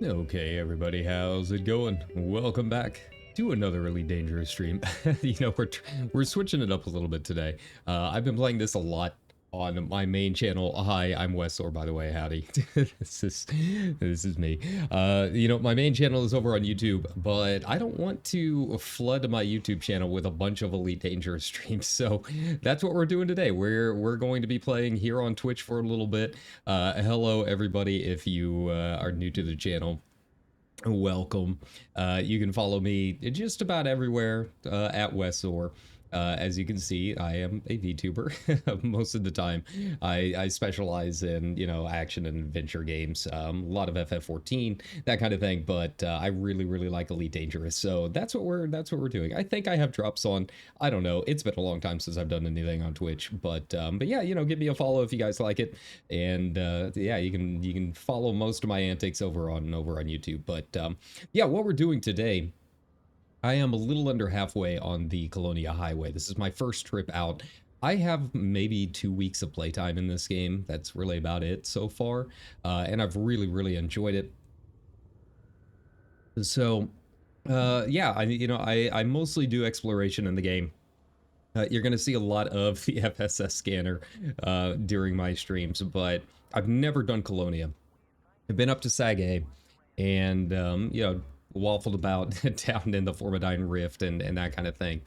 Okay, everybody, how's it going? Welcome back to another really dangerous stream. We're switching it up a little bit today. I've been playing this a lot on my main channel. Hi, I'm Wesor, by the way. Howdy. this is me. My main channel is over on YouTube, but I don't want to flood my YouTube channel with a bunch of Elite Dangerous streams. So that's what we're doing today. We're going to be playing here on Twitch for a little bit. Hello, everybody. If you are new to the channel, welcome. You can follow me just about everywhere at Wesor. As you can see, I am a VTuber most of the time. I specialize in, action and adventure games, a lot of FF14, that kind of thing. But I really like Elite Dangerous, so that's what we're doing. I think I have drops on. I don't know. It's been a long time since I've done anything on Twitch, but yeah, give me a follow if you guys like it, and yeah, you can follow most of my antics over on YouTube. But yeah, what we're doing today. I am a little under halfway on the Colonia Highway. This is my first trip out. I have maybe 2 weeks of playtime in this game. That's really about it so far. And I've really enjoyed it. So, yeah, I mostly do exploration in the game. You're going to see a lot of the FSS scanner during my streams, but I've never done Colonia. I've been up to Sag and, waffled about down in the Formidine Rift and that kind of thing.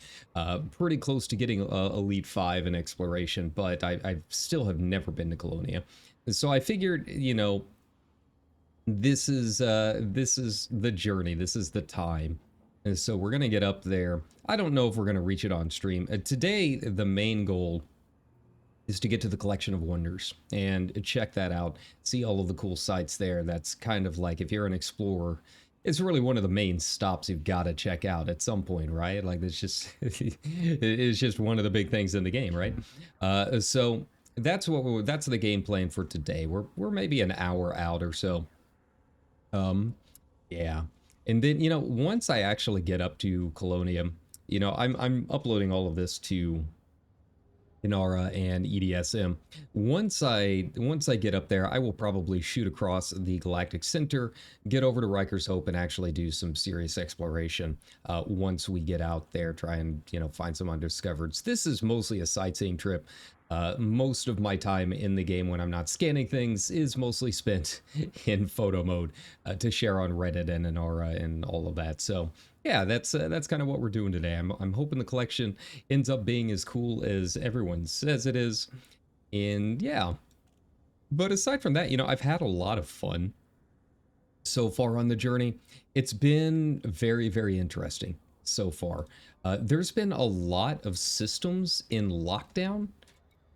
Pretty close to getting Elite 5 in exploration, but I still have never been to Colonia. So I figured, this is the journey. This is the time. And so we're going to get up there. I don't know if we're going to reach it on stream. Today, the main goal is to get to the Collection of Wonders and check that out. See all of the cool sites there. That's kind of like, if you're an explorer, it's really one of the main stops you've got to check out at some point, right? Like, it's just it's just one of the big things in the game, right? So that's that's the game plan for today. We're maybe an hour out or so. Yeah, and then once I actually get up to Colonia, I'm uploading all of this to Inara and EDSM. Once I get up there, I will probably shoot across the Galactic Center, get over to Riker's Hope, and actually do some serious exploration. Once we get out there, try and find some undiscovereds. This is mostly a sightseeing trip. Most of my time in the game when I'm not scanning things is mostly spent in photo mode to share on Reddit and Inara and all of that. So yeah, that's kind of what we're doing today. I'm hoping the collection ends up being as cool as everyone says it is. And yeah, but aside from that, I've had a lot of fun so far on the journey. It's been very interesting so far. There's been a lot of systems in lockdown.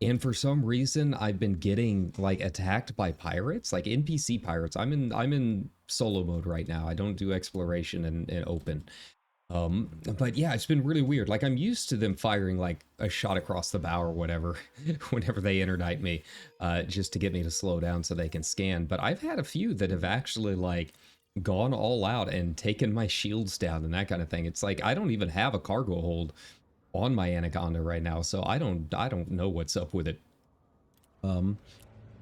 And for some reason, I've been getting like attacked by pirates, like NPC pirates. I'm in solo mode right now. I don't do exploration and open. But yeah, it's been really weird. Like, I'm used to them firing like a shot across the bow or whatever, whenever they interdict me, just to get me to slow down so they can scan. But I've had a few that have actually like gone all out and taken my shields down and that kind of thing. It's like, I don't even have a cargo hold on my Anaconda right now, so I don't know what's up with it.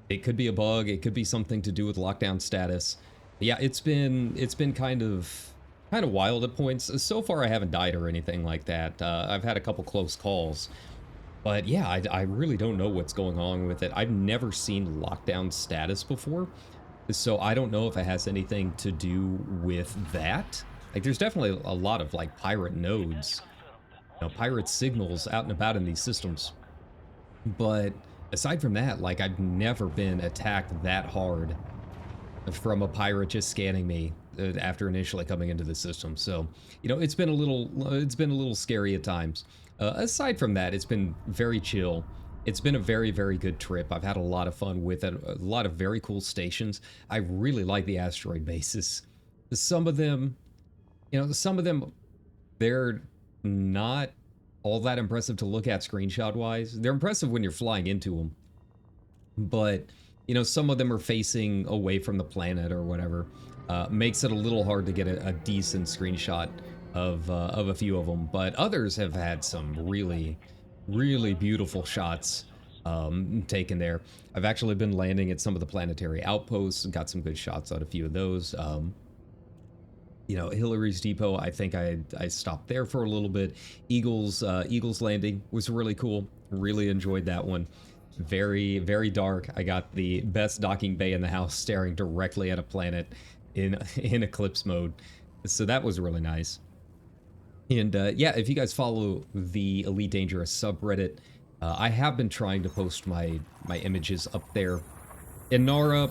It could be a bug, it could be something to do with lockdown status. Yeah, it's been kind of wild at points. So far I haven't died or anything like that. I've had a couple close calls, but yeah, I really don't know what's going on with it. I've never seen lockdown status before, so I don't know if it has anything to do with that. Like, there's definitely a lot of like pirate nodes, pirate signals out and about in these systems. But aside from that, like, I've never been attacked that hard from a pirate just scanning me after initially coming into the system. So, it's been a little scary at times. Aside from that, it's been very chill. It's been a very good trip. I've had a lot of fun with it. A lot of very cool stations. I really like the asteroid bases. Some of them, they're not all that impressive to look at screenshot wise. They're impressive when you're flying into them, but some of them are facing away from the planet or whatever. Makes it a little hard to get a decent screenshot of a few of them, but others have had some really beautiful shots taken there. I've actually been landing at some of the planetary outposts and got some good shots on a few of those. You know, Hillary's Depot, I think I stopped there for a little bit. Eagles Landing was really cool. Really enjoyed that one. Very, very dark. I got the best docking bay in the house, staring directly at a planet in in eclipse mode. So that was really nice. And yeah, if you guys follow the Elite Dangerous subreddit, I have been trying to post my images up there. Inara,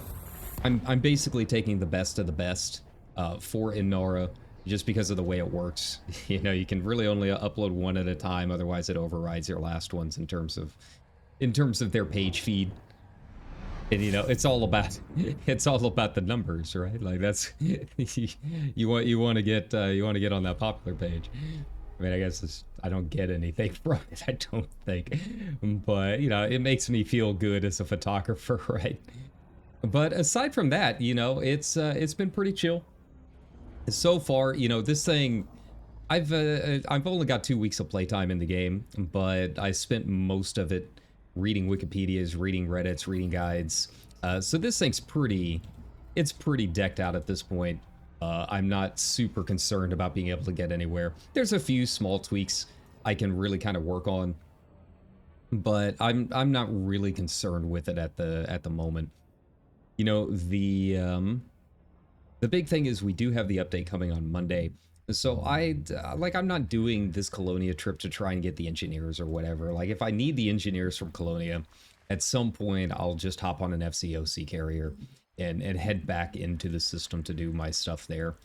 I'm basically taking the best of the best for Inara just because of the way it works. You know, you can really only upload one at a time, otherwise it overrides your last ones in terms of their page feed. And you know, it's all about it's all about the numbers, right? Like that's you want to get on that popular page. I mean, I guess I don't get anything from it, I don't think, but you know, it makes me feel good as a photographer, right? But aside from that, you know, it's been pretty chill so far. You know, this thing, I've only got 2 weeks of playtime in the game, but I spent most of it reading Wikipedias, reading Reddits, reading guides. So this thing's it's pretty decked out at this point. I'm not super concerned about being able to get anywhere. There's a few small tweaks I can really kind of work on, but I'm not really concerned with it at the moment. You know, the big thing is we do have the update coming on Monday. So I'm not doing this Colonia trip to try and get the engineers or whatever. Like if I need the engineers from Colonia, at some point I'll just hop on an FCOC carrier and head back into the system to do my stuff there.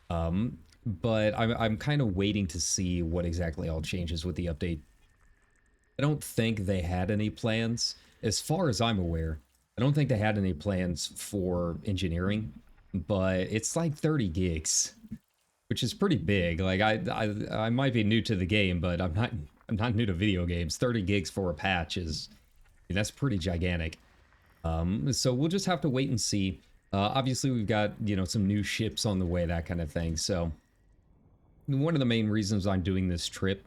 But I'm kind of waiting to see what exactly all changes with the update. I don't think they had any plans, as far as I'm aware. I don't think they had any plans for engineering, but it's like 30 gigs, which is pretty big. Like I might be new to the game, but I'm not new to video games. 30 gigs for a patch that's pretty gigantic. So we'll just have to wait and see. Obviously we've got, you know, some new ships on the way, that kind of thing. So one of the main reasons I'm doing this trip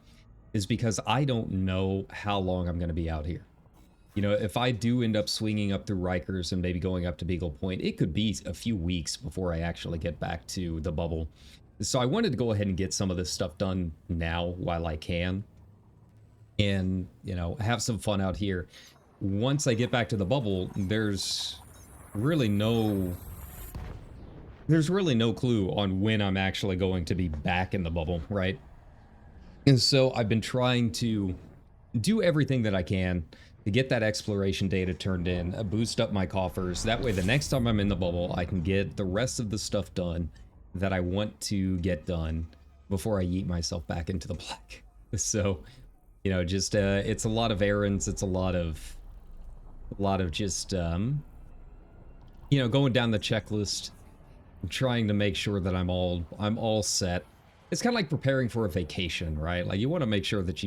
is because I don't know how long I'm going to be out here. You know, if I do end up swinging up through Rikers and maybe going up to Beagle Point, it could be a few weeks before I actually get back to the bubble. So I wanted to go ahead and get some of this stuff done now while I can. And, you know, have some fun out here. Once I get back to the bubble, there's really no clue on when I'm actually going to be back in the bubble, right? And so I've been trying to do everything that I can to get that exploration data turned in, boost up my coffers. That way the next time I'm in the bubble, I can get the rest of the stuff done that I want to get done before I yeet myself back into the black. So, you know, just it's a lot of errands, it's a lot of just you know, going down the checklist, trying to make sure that I'm all set. It's kind of like preparing for a vacation, right? Like you want to make sure that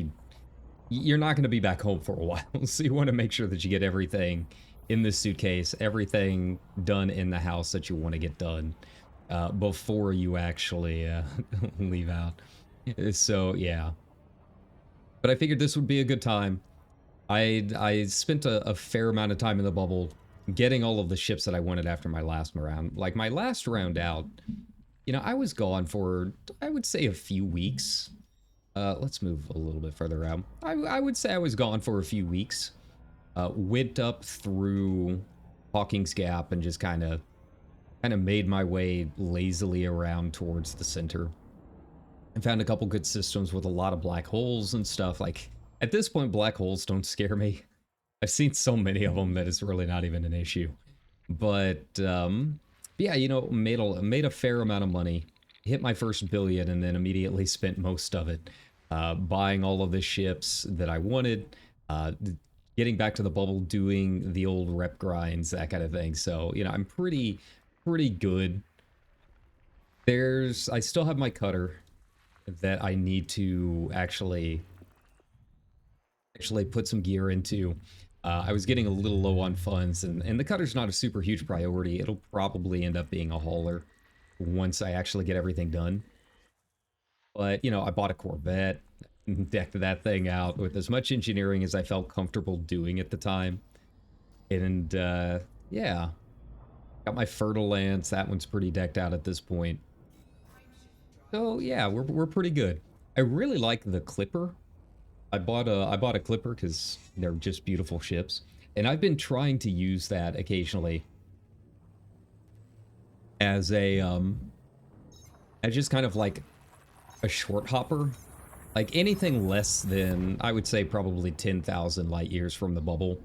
you're not going to be back home for a while. So you want to make sure that you get everything in the suitcase, everything done in the house that you want to get done before you actually leave out. So yeah, but I figured this would be a good time. I spent a fair amount of time in the bubble getting all of the ships that I wanted after my last round. Like my last round out, you know, I was gone for, I would say, a few weeks. Let's move a little bit further out. I would say I was gone for a few weeks. Went up through Hawking's Gap and just kind of made my way lazily around towards the center. I found a couple good systems with a lot of black holes and stuff. Like, at this point, black holes don't scare me. I've seen so many of them that it's really not even an issue. But, yeah, you know, made a fair amount of money. Hit my first billion and then immediately spent most of it buying all of the ships that I wanted, getting back to the bubble, doing the old rep grinds, that kind of thing. So, you know, I'm pretty good. I still have my cutter that I need to actually put some gear into. I was getting a little low on funds, and the cutter's not a super huge priority. It'll probably end up being a hauler once I actually get everything done. But, you know, I bought a Corvette, decked that thing out with as much engineering as I felt comfortable doing at the time. And, yeah. Got my Fertile Lance. That one's pretty decked out at this point. So yeah, we're pretty good. I really like the Clipper. I bought a Clipper because they're just beautiful ships, and I've been trying to use that occasionally as a as just kind of like a short hopper. Like anything less than, I would say, probably 10,000 light years from the bubble.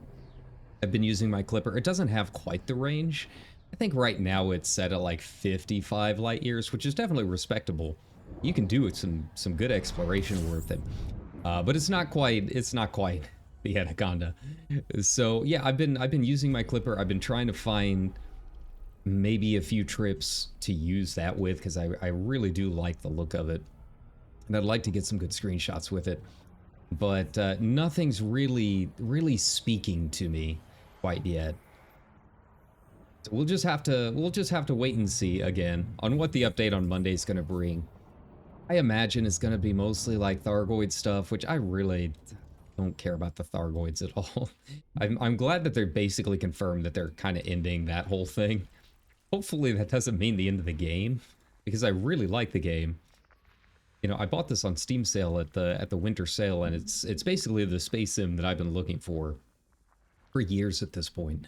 I've been using my Clipper. It doesn't have quite the range. I think right now it's set at like 55 light years, which is definitely respectable. You can do some good exploration with it. But it's not quite the Anaconda. So yeah, I've been using my Clipper. I've been trying to find maybe a few trips to use that with because I really do like the look of it. And I'd like to get some good screenshots with it. But nothing's really speaking to me quite yet. So we'll just have to wait and see again on what the update on Monday is going to bring. I imagine it's going to be mostly like Thargoid stuff, which I really don't care about the Thargoids at all. I'm glad that they're basically confirmed that they're kind of ending that whole thing. Hopefully that doesn't mean the end of the game, because I really like the game. You know, I bought this on Steam sale at the winter sale, and it's basically the space sim that I've been looking for years at this point.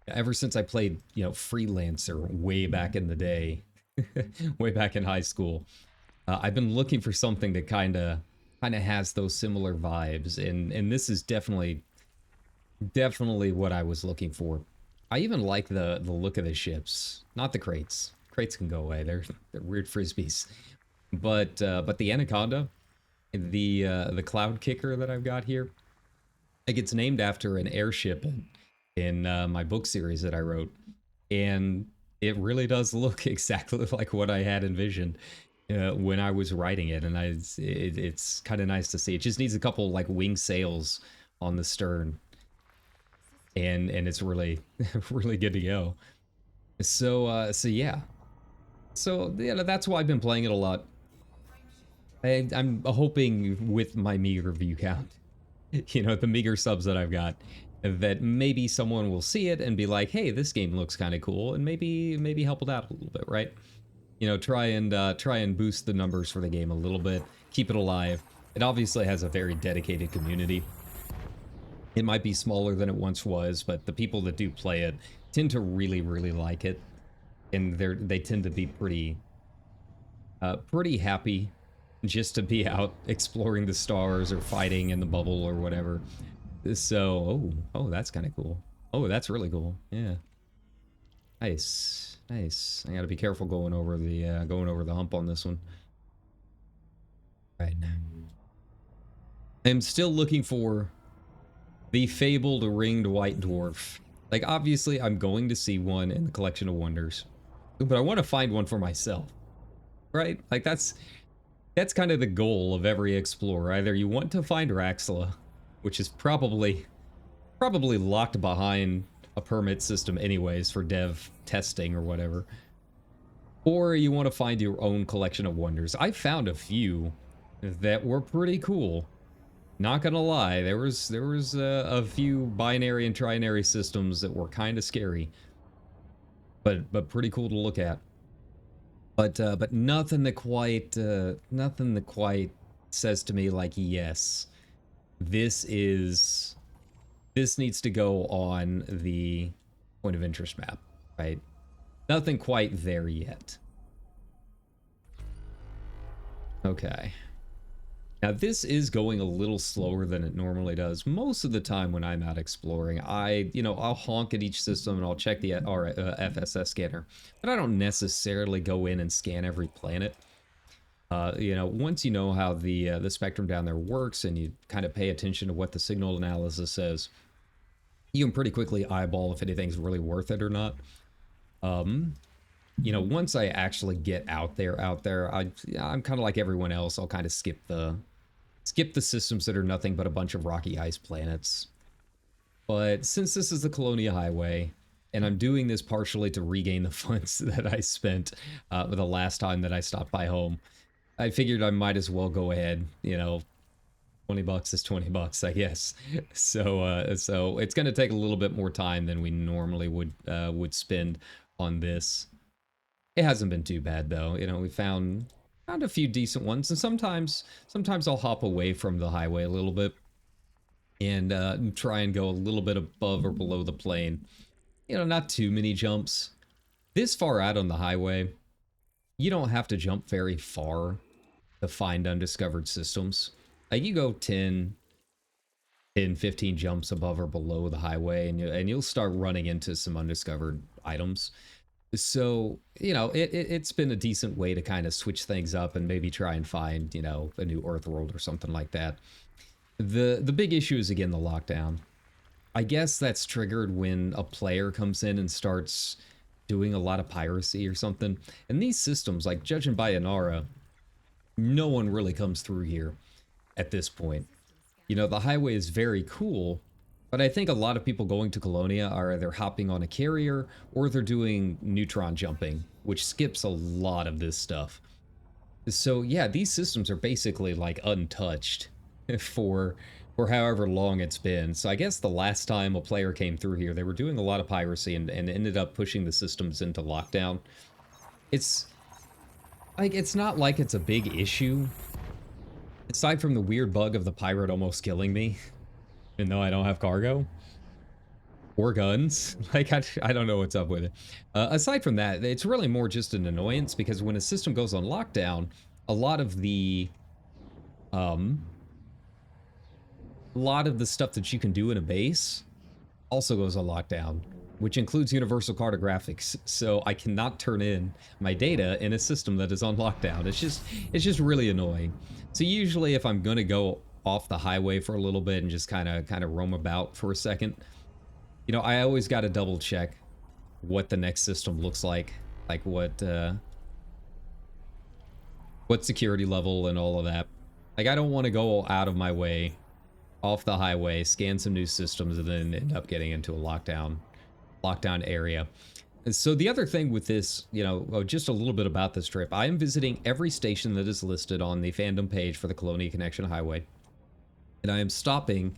Ever since I played, Freelancer way back in the day, way back in high school. I've been looking for something that kind of has those similar vibes, and this is definitely what I was looking for. I even like the look of the ships, not the crates. Crates can go away. They're weird frisbees, but the Anaconda, the Cloud Kicker that I've got here, it gets named after an airship in my book series that I wrote, and it really does look exactly like what I had envisioned when I was writing it, and it's kind of nice to see. It just needs a couple like wing sails on the stern, and it's really really good to go. So yeah, so yeah, that's why I've been playing it a lot. I'm hoping with my meager view count, the meager subs that I've got, that maybe someone will see it and be like, hey, this game looks kind of cool, and maybe help it out a little bit, right? Try and boost the numbers for the game a little bit, keep it alive. It obviously has a very dedicated community. It might be smaller than it once was, but the people that do play it tend to really like it, and they tend to be pretty happy just to be out exploring the stars or fighting in the bubble or whatever. So, oh, that's kind of cool. Oh, that's really cool. Yeah. Nice, nice. I gotta be careful going over the hump on this one. Right. I'm still looking for the fabled ringed white dwarf. Like, obviously, I'm going to see one in the Collection of Wonders, but I want to find one for myself, right? Like, that's kind of the goal of every explorer. Either you want to find Raxla, which is probably locked behind a permit system anyways for dev testing or whatever, or you want to find your own Collection of Wonders. I found a few that were pretty cool. Not gonna lie, there was a few binary and trinary systems that were kind of scary, but pretty cool to look at. But nothing that quite says to me like, yes, this needs to go on the point of interest map, right? Nothing quite there yet. Okay. Now this is going a little slower than it normally does. Most of the time when I'm out exploring, I'll honk at each system and I'll check the FSS scanner, but I don't necessarily go in and scan every planet. Once you know how the spectrum down there works and you kind of pay attention to what the signal analysis says, you can pretty quickly eyeball if anything's really worth it or not. Once I actually get out there, I'm kind of like everyone else. I'll kind of skip the systems that are nothing but a bunch of rocky ice planets. But since this is the Colonia Highway, and I'm doing this partially to regain the funds that I spent the last time that I stopped by home, I figured I might as well go ahead. $20 is $20, I guess. So it's going to take a little bit more time than we normally would spend on this. It hasn't been too bad though. We found found a few decent ones, and sometimes I'll hop away from the highway a little bit and try and go a little bit above or below the plane. You know, not too many jumps. This far out on the highway, you don't have to jump very far to find undiscovered systems. Like you go 15 jumps above or below the highway, and you'll start running into some undiscovered items. So, you know, it's been a decent way to kind of switch things up and maybe try and find, you know, a new Earth world or something like that. The big issue is, again, the lockdown. I guess that's triggered when a player comes in and starts doing a lot of piracy or something. And these systems, like judging by Inara, no one really comes through here at this point. You know, the highway is very cool, but I think a lot of people going to Colonia are either hopping on a carrier or they're doing neutron jumping, which skips a lot of this stuff. So yeah, these systems are basically like untouched for however long it's been. So I guess the last time a player came through here, they were doing a lot of piracy and ended up pushing the systems into lockdown. It's like, it's not like it's a big issue. Aside from the weird bug of the pirate almost killing me, even though I don't have cargo or guns. Like, I don't know what's up with it. Aside from that, it's really more just an annoyance, because when a system goes on lockdown, a lot of the stuff that you can do in a base also goes on lockdown, which includes universal cartographics. So I cannot turn in my data in a system that is on lockdown. It's just really annoying. So usually if I'm going to go off the highway for a little bit and just kind of roam about for a second, you know, I always got to double check what the next system looks like what security level and all of that. Like, I don't want to go out of my way off the highway, scan some new systems, and then end up getting into a lockdown area. And so the other thing with this, you know, just a little bit about this trip, I am visiting every station that is listed on the fandom page for the Colonia Connection Highway. And I am stopping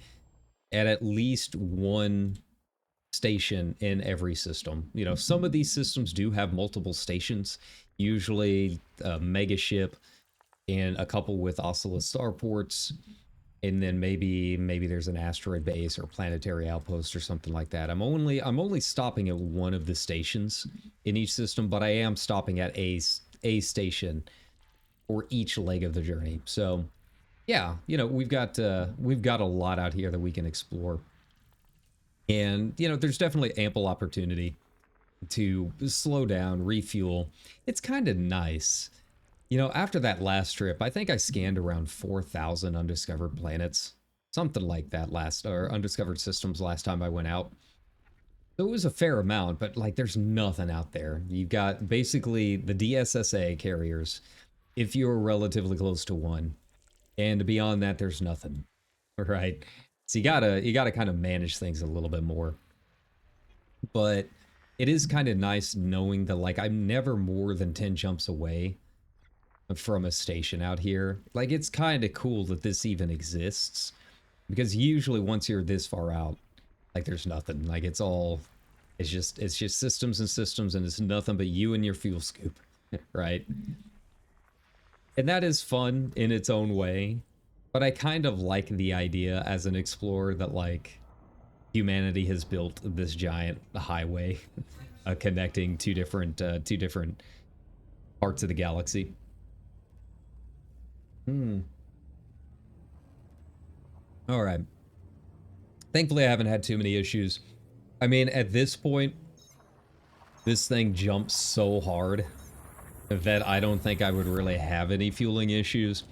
at least one station in every system. You know, some of these systems do have multiple stations, usually a mega ship and a couple with Oculus starports, and then maybe there's an asteroid base or planetary outpost or something like that. I'm only stopping at one of the stations in each system, but I am stopping at a station for each leg of the journey. So yeah, you know, we've got a lot out here that we can explore. And, you know, there's definitely ample opportunity to slow down, refuel. It's kind of nice. You know, after that last trip, I think I scanned around 4,000 undiscovered planets. Something like that or undiscovered systems last time I went out. So it was a fair amount, but like there's nothing out there. You've got basically the DSSA carriers, if you're relatively close to one. And beyond that, there's nothing. Right? So you gotta kind of manage things a little bit more. But it is kind of nice knowing that, like, I'm never more than 10 jumps away from a station out here. Like, it's kind of cool that this even exists, because usually once you're this far out, like, there's nothing. Like, it's just systems and systems, and it's nothing but you and your fuel scoop. Right? And that is fun in its own way. But I kind of like the idea as an explorer that, like, humanity has built this giant highway connecting two different parts of the galaxy. All right. Thankfully, I haven't had too many issues. I mean, at this point, this thing jumps so hard that I don't think I would really have any fueling issues.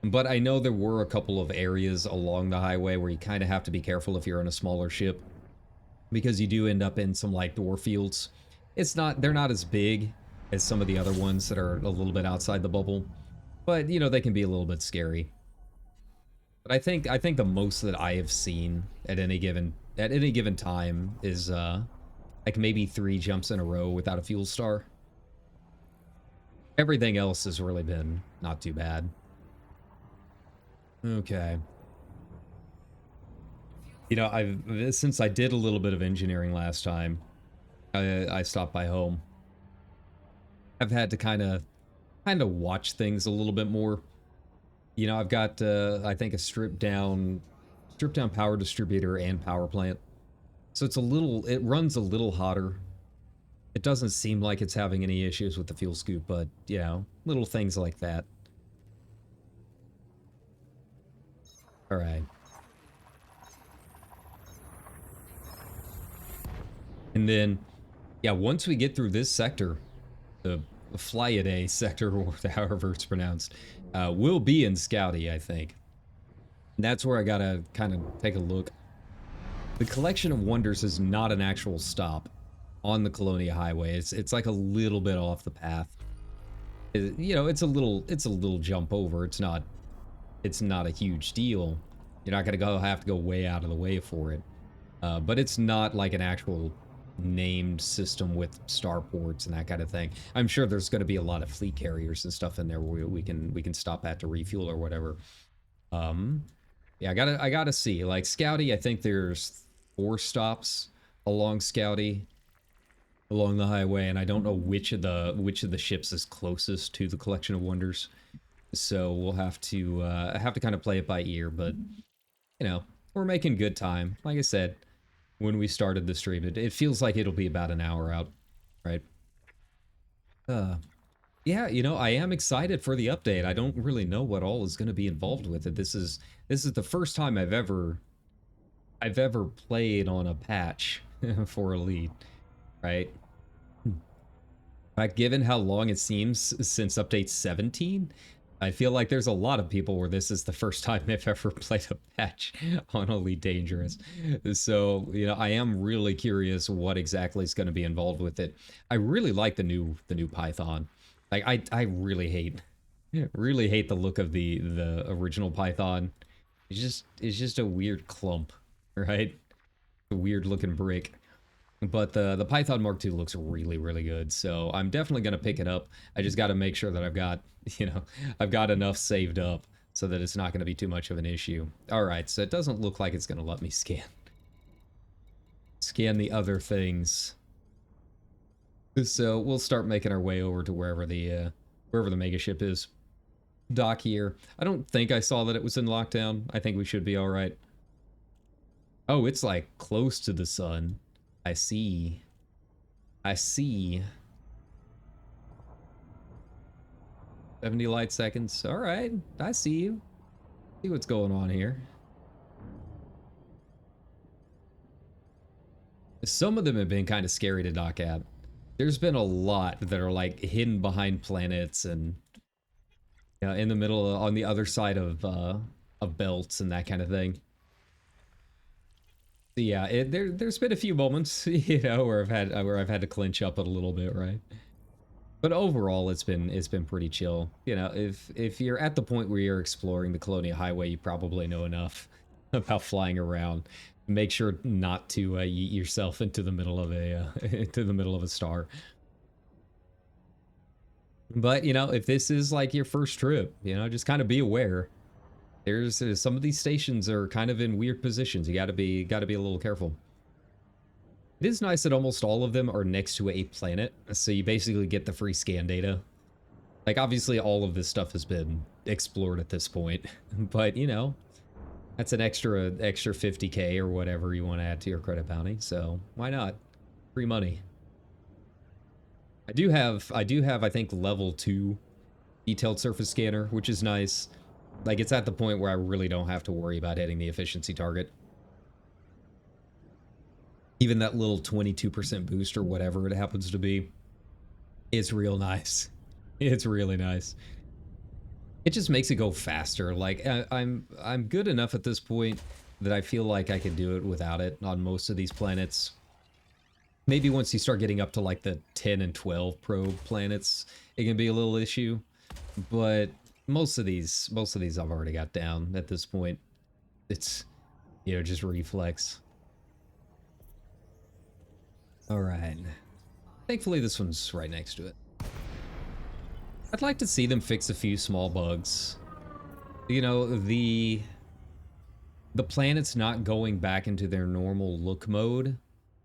But I know there were a couple of areas along the highway where you kind of have to be careful if you're in a smaller ship, because you do end up in some like dwarf fields. They're not as big as some of the other ones that are a little bit outside the bubble, but you know, they can be a little bit scary. But I think the most that I have seen at any given time is like maybe 3 jumps in a row without a fuel star. Everything else has really been not too bad. Okay. You know, since I did a little bit of engineering last time, I stopped by home. I've had to kind of kind of watch things a little bit more. You know, I've got I think a stripped down power distributor and power plant. So it runs a little hotter. It doesn't seem like it's having any issues with the fuel scoop, but you know, little things like that. All right. And then, yeah, once we get through this sector, the Flyaday sector, or however it's pronounced, we'll be in Scouty, I think. And that's where I gotta kind of take a look. The Collection of Wonders is not an actual stop on the Colonia Highway. It's like a little bit off the path. You know, it's a little jump over. It's not a huge deal. You're not gonna have to go way out of the way for it. But it's not like an actual named system with starports and that kind of thing. I'm sure there's going to be a lot of fleet carriers and stuff in there where we can stop at to refuel or whatever. Yeah, I gotta see. Like Scouty, I think there's 4 stops along Scouty, along the highway, and I don't know which of the ships is closest to the Collection of Wonders. So we'll have to kind of play it by ear, but you know, we're making good time. Like I said, when we started the stream, it feels like it'll be about an hour out, right? Yeah, you know, I am excited for the update. I don't really know what all is going to be involved with it. This is the first time I've ever played on a patch for Elite, right? But given how long it seems since update 17, I feel like there's a lot of people where this is the first time they've ever played a patch on Elite Dangerous. So, you know, I am really curious what exactly is going to be involved with it. I really like the new Python. Like I really hate the look of the original Python. It's just a weird clump, right? A weird looking brick. But the Python Mark II looks really, really good, so I'm definitely going to pick it up. I just got to make sure that I've got, you know, I've got enough saved up so that it's not going to be too much of an issue. All right, so it doesn't look like it's going to let me scan the other things. So we'll start making our way over to wherever the mega ship is. Dock here. I don't think I saw that it was in lockdown. I think we should be all right. Oh, it's like close to the sun. I see. 70 light seconds. All right. I see you. See what's going on here. Some of them have been kind of scary to dock at. There's been a lot that are like hidden behind planets and in the middle on the other side of belts and that kind of thing. Yeah, there's been a few moments, you know, where I've had to clinch up a little bit, right? But overall, it's been pretty chill. You know, if you're at the point where you're exploring the Colonia Highway, you probably know enough about flying around. Make sure not to yeet yourself into the middle of a star. But you know, if this is like your first trip, you know, just kind of be aware. There's some of these stations are kind of in weird positions. You gotta be a little careful. It is nice that almost all of them are next to a planet, so you basically get the free scan data. Like obviously all of this stuff has been explored at this point, but you know, that's an extra 50k or whatever you want to add to your credit bounty. So why not? Free money. I do have I think level 2 detailed surface scanner, which is nice. Like, it's at the point where I really don't have to worry about hitting the efficiency target. Even that little 22% boost or whatever it happens to be, it's real nice. It's really nice. It just makes it go faster. Like, I'm good enough at this point that I feel like I can do it without it on most of these planets. Maybe once you start getting up to like the 10 and 12 probe planets, it can be a little issue. But most of these I've already got down at this point. It's, you know, just reflex. All right. Thankfully, this one's right next to it. I'd like to see them fix a few small bugs. You know, the planet's not going back into their normal look mode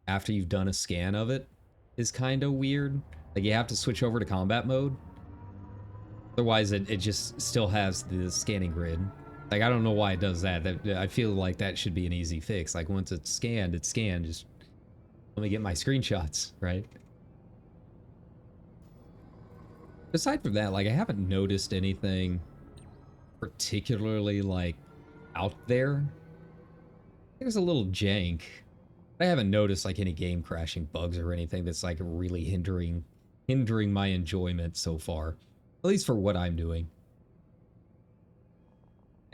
after you've done a scan of it is kind of weird. Like, you have to switch over to combat mode. Otherwise, it just still has the scanning grid. Like, I don't know why it does that. I feel like that should be an easy fix. Like, once it's scanned, it's scanned. Just let me get my screenshots, right? Aside from that, like, I haven't noticed anything particularly, like, out there. There's a little jank. I haven't noticed, like, any game crashing bugs or anything that's, like, really hindering my enjoyment so far. At least for what I'm doing.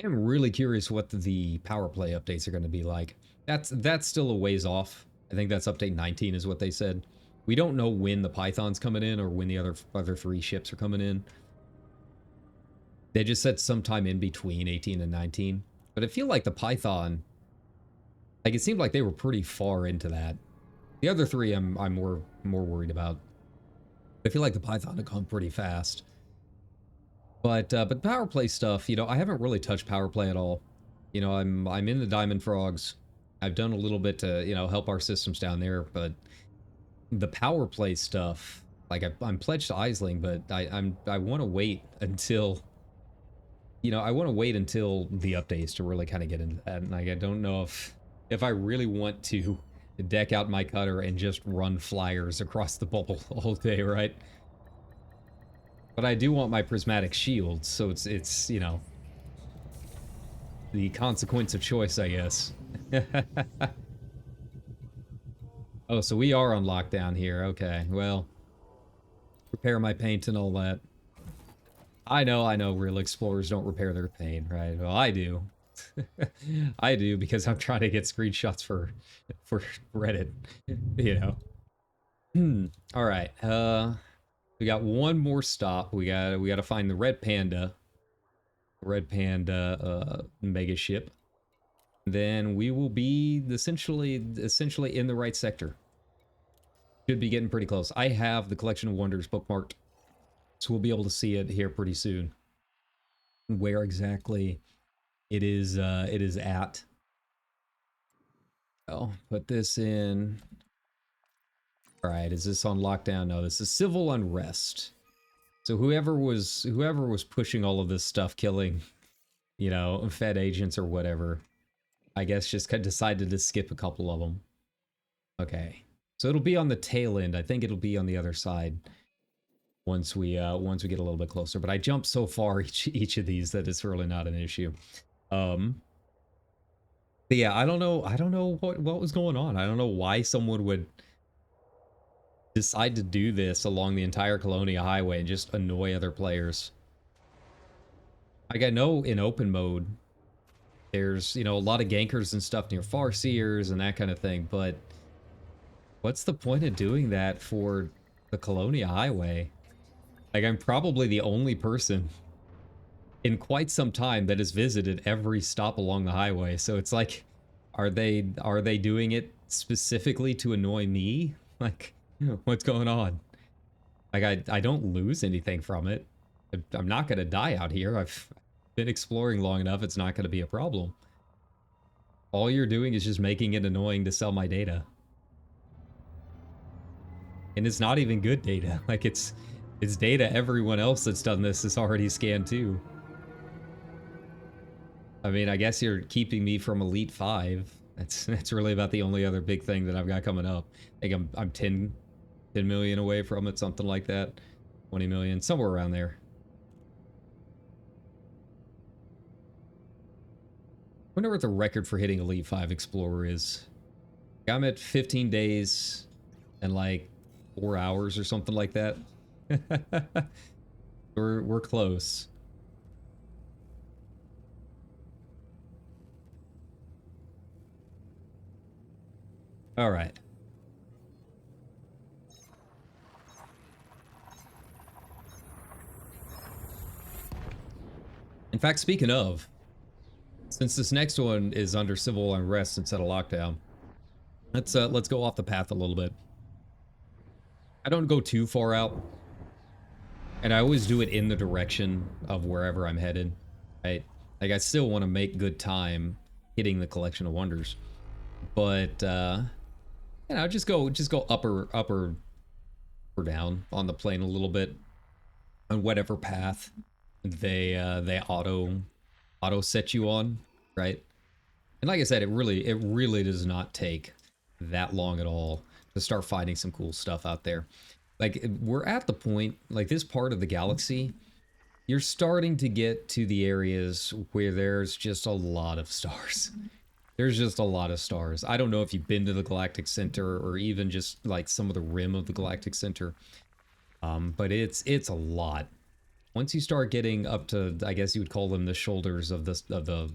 I am really curious what the power play updates are going to be like. That's still a ways off. I think that's update 19 is what they said. We don't know when the Python's coming in or when the other 3 ships are coming in. They just said sometime in between 18 and 19. But I feel like the Python, like, it seemed like they were pretty far into that. The other 3 I'm more worried about. I feel like the Python had come pretty fast. But power play stuff, you know, I haven't really touched power play at all. You know, I'm in the Diamond Frogs. I've done a little bit to, you know, help our systems down there, but the power play stuff, like, I'm pledged to Isling, but I want to wait until, you know, I want to wait until the updates to really kind of get into that. And, like, I don't know if I really want to deck out my cutter and just run flyers across the bubble all day, right? But I do want my prismatic shield, so it's you know, the consequence of choice, I guess. Oh, so we are on lockdown here. Okay, well, repair my paint and all that. I know, real explorers don't repair their paint, right? Well, I do. I do, because I'm trying to get screenshots for Reddit, you know. All right, we got one more stop. We gotta find the Red Panda. Red Panda mega ship. Then we will be essentially in the right sector. Should be getting pretty close. I have the Collection of Wonders bookmarked, so we'll be able to see it here pretty soon. Where exactly it is at. Oh, put this in. All right, is this on lockdown? No, this is civil unrest. So whoever was pushing all of this stuff, killing, you know, Fed agents or whatever, I guess just decided to skip a couple of them. Okay, so it'll be on the tail end. I think it'll be on the other side once we get a little bit closer. But I jumped so far each of these that it's really not an issue. But yeah, I don't know what was going on. I don't know why someone would decide to do this along the entire Colonia Highway and just annoy other players. Like, I know in open mode, there's, you know, a lot of gankers and stuff near Farseers and that kind of thing, but what's the point of doing that for the Colonia Highway? Like, I'm probably the only person in quite some time that has visited every stop along the highway, so it's like, are they doing it specifically to annoy me? Like, what's going on? Like, I don't lose anything from it. I'm not gonna die out here. I've been exploring long enough, it's not gonna be a problem. All you're doing is just making it annoying to sell my data. And it's not even good data. Like, it's data everyone else that's done this has already scanned too. I mean, I guess you're keeping me from Elite 5. That's really about the only other big thing that I've got coming up. I think I'm 10 million away from it, something like that. 20 million, somewhere around there. I wonder what the record for hitting Elite 5 Explorer is. I'm at 15 days and like 4 hours or something like that. We're close. All right. In fact, speaking of, since this next one is under civil unrest instead of lockdown, let's go off the path a little bit. I don't go too far out, and I always do it in the direction of wherever I'm headed. Right? Like, I still want to make good time hitting the Collection of Wonders, but you know, just go up or down on the plane a little bit. on whatever path they auto set you on, right? And like I said, it really does not take that long at all to start finding some cool stuff out there. Like we're at the point, like this part of the galaxy, you're starting to get to the areas where there's just a lot of stars. There's just a lot of stars. I don't know if you've been to the Galactic Center or even just like some of the rim of the Galactic Center, but it's a lot. Once you start getting up to, I guess you would call them the shoulders of the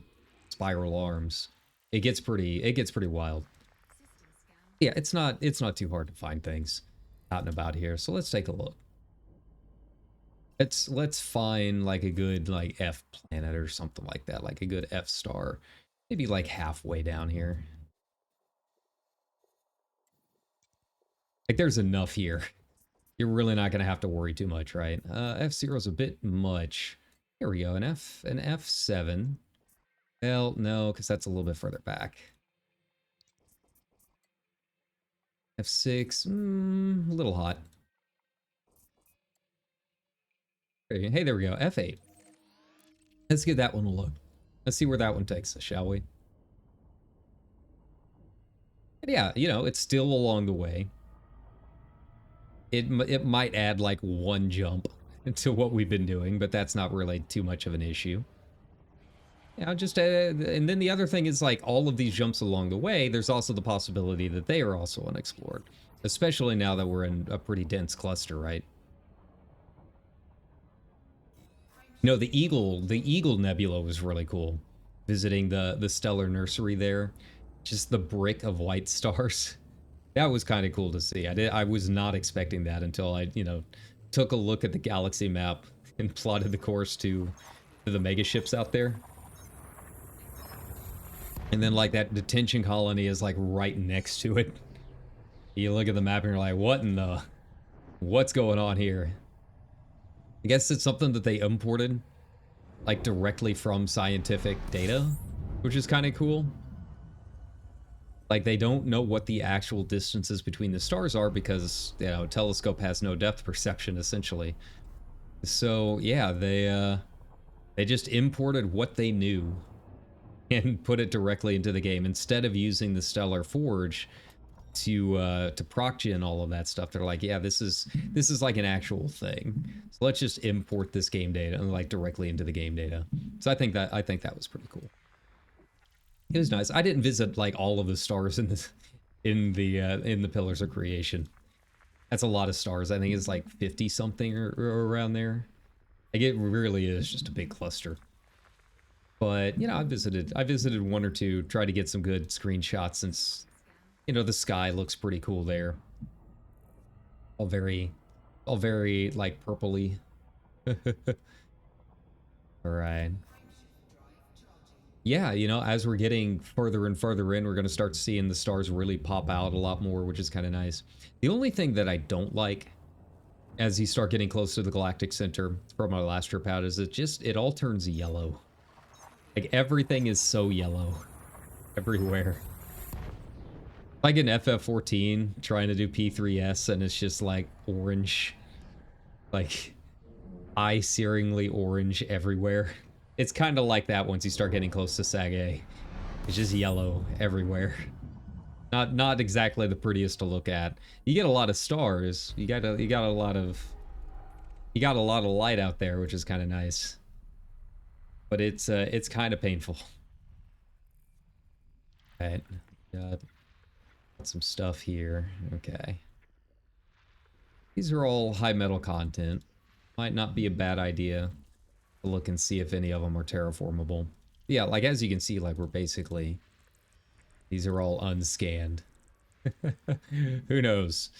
spiral arms, it gets pretty wild. Yeah, it's not too hard to find things out and about here. So let's take a look. Let's find like a good like F planet or something like that, like a good F star. Maybe like halfway down here. Like there's enough here. You're really not gonna have to worry too much, right? F0's a bit much. Here we go, an F7. Well, no, because that's a little bit further back. F6, a little hot. Hey, there we go, F8. Let's give that one a look. Let's see where that one takes us, shall we? And yeah, you know, it's still along the way. It might add like one jump to what we've been doing, but that's not really too much of an issue. Yeah, just and then the other thing is like all of these jumps along the way, there's also the possibility that they are also unexplored, especially now that we're in a pretty dense cluster, right? You know, the Eagle Nebula was really cool. Visiting the stellar nursery there, just the brick of white stars. That was kind of cool to see. I was not expecting that until I, took a look at the galaxy map and plotted the course to the mega ships out there. And then like that detention colony is like right next to it. You look at the map and you're like, what's going on here? I guess it's something that they imported like directly from scientific data, which is kind of cool. Like they don't know what the actual distances between the stars are because, telescope has no depth perception essentially. So yeah, they just imported what they knew and put it directly into the game instead of using the Stellar Forge to proc and all of that stuff. They're like, yeah, this is like an actual thing. So let's just import this game data and like directly into the game data. So I think that was pretty cool. It was nice. I didn't visit like all of the stars in this in the Pillars of Creation. That's a lot of stars. I think it's like 50 something or around there. Like it really is just a big cluster. But I visited one or two, tried to get some good screenshots since the sky looks pretty cool there. All very like purpley. All right. Yeah, as we're getting further and further in, we're going to start seeing the stars really pop out a lot more, which is kind of nice. The only thing that I don't like as you start getting close to the galactic center from our last trip out is it all turns yellow. Like everything is so yellow everywhere. Like in FF14 trying to do P3S and it's just like orange, like eye-searingly orange everywhere. It's kind of like that once you start getting close to Sag. It's just yellow everywhere. Not exactly the prettiest to look at. You get a lot of stars. You got a lot of light out there, which is kind of nice. But it's kind of painful. Right. Got some stuff here. Okay. These are all high metal content. Might not be a bad idea to look and see if any of them are terraformable. Yeah, like as you can see, like these are all unscanned. Who knows?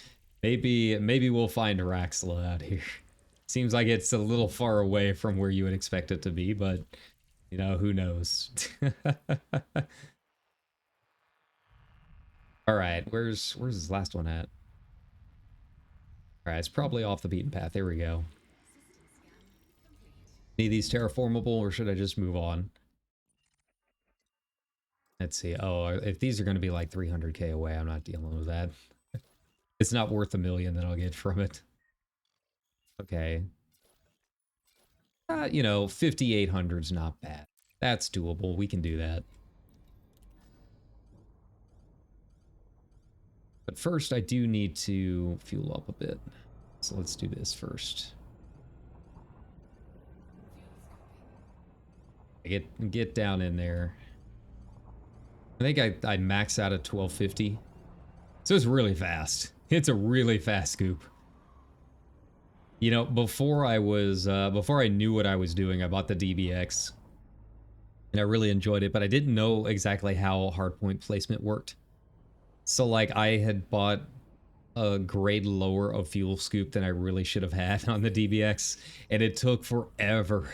Maybe we'll find Araxla out here. Seems like it's a little far away from where you would expect it to be, but who knows? All right, where's this last one at? All right, it's probably off the beaten path. There we go. Need these terraformable, or should I just move on? Let's see. Oh, if these are going to be like 300k away, I'm not dealing with that. It's not worth $1 million that I'll get from it. Okay. You know, 5,800's not bad. That's doable. We can do that. But first, I do need to fuel up a bit. So let's do this first. Get down in there. I think I max out at 1250. So it's really fast. It's a really fast scoop. You know, before I knew what I was doing, I bought the DBX. And I really enjoyed it, but I didn't know exactly how hardpoint placement worked. So like I had bought a grade lower of fuel scoop than I really should have had on the DBX, and it took forever.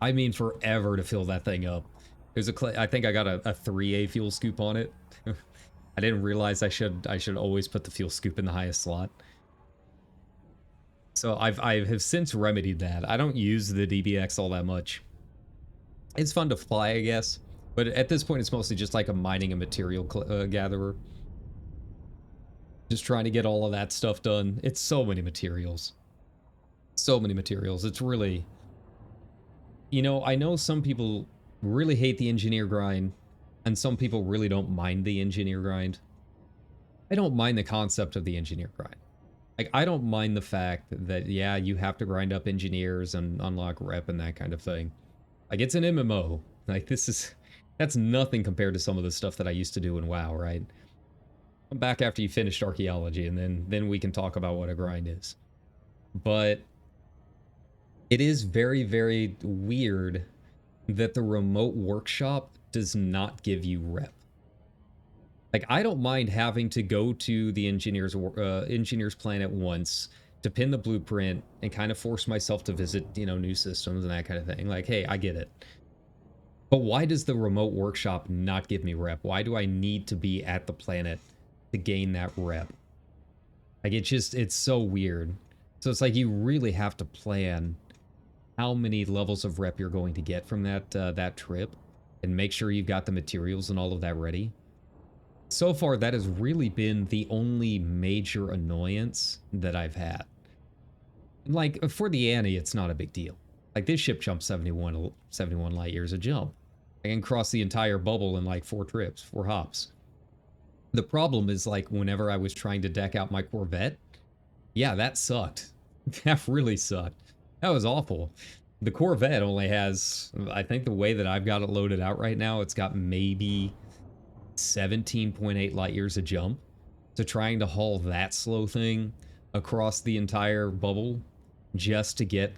I mean forever to fill that thing up. There's I think I got a 3A fuel scoop on it. I didn't realize I should always put the fuel scoop in the highest slot. So I have since remedied that. I don't use the DBX all that much. It's fun to fly, I guess, but at this point it's mostly just like a mining and material gatherer. Just trying to get all of that stuff done. It's so many materials. So many materials. It's really... You know, I know some people really hate the engineer grind, and some people really don't mind the engineer grind. I don't mind the concept of the engineer grind. Like, I don't mind the fact that, yeah, you have to grind up engineers and unlock rep and that kind of thing. Like, it's an MMO. Like, that's nothing compared to some of the stuff that I used to do in WoW, right? Come back after you finished archaeology, and then we can talk about what a grind is. But it is very, very weird that the remote workshop does not give you rep. Like, I don't mind having to go to the engineer's planet once to pin the blueprint and kind of force myself to visit, you know, new systems and that kind of thing. Like, hey, I get it. But why does the remote workshop not give me rep? Why do I need to be at the planet to gain that rep? Like, it's so weird. So it's like you really have to plan how many levels of rep you're going to get from that trip, and make sure you've got the materials and all of that ready. So far, that has really been the only major annoyance that I've had. Like, for the Annie, it's not a big deal. Like, this ship jumps 71 light years a jump. I can cross the entire bubble in like 4 trips, 4 hops. The problem is, like, whenever I was trying to deck out my Corvette, yeah, that sucked. That really sucked. That was awful. The Corvette only has, I think the way that I've got it loaded out right now, it's got maybe 17.8 light years a jump. So trying to haul that slow thing across the entire bubble just to get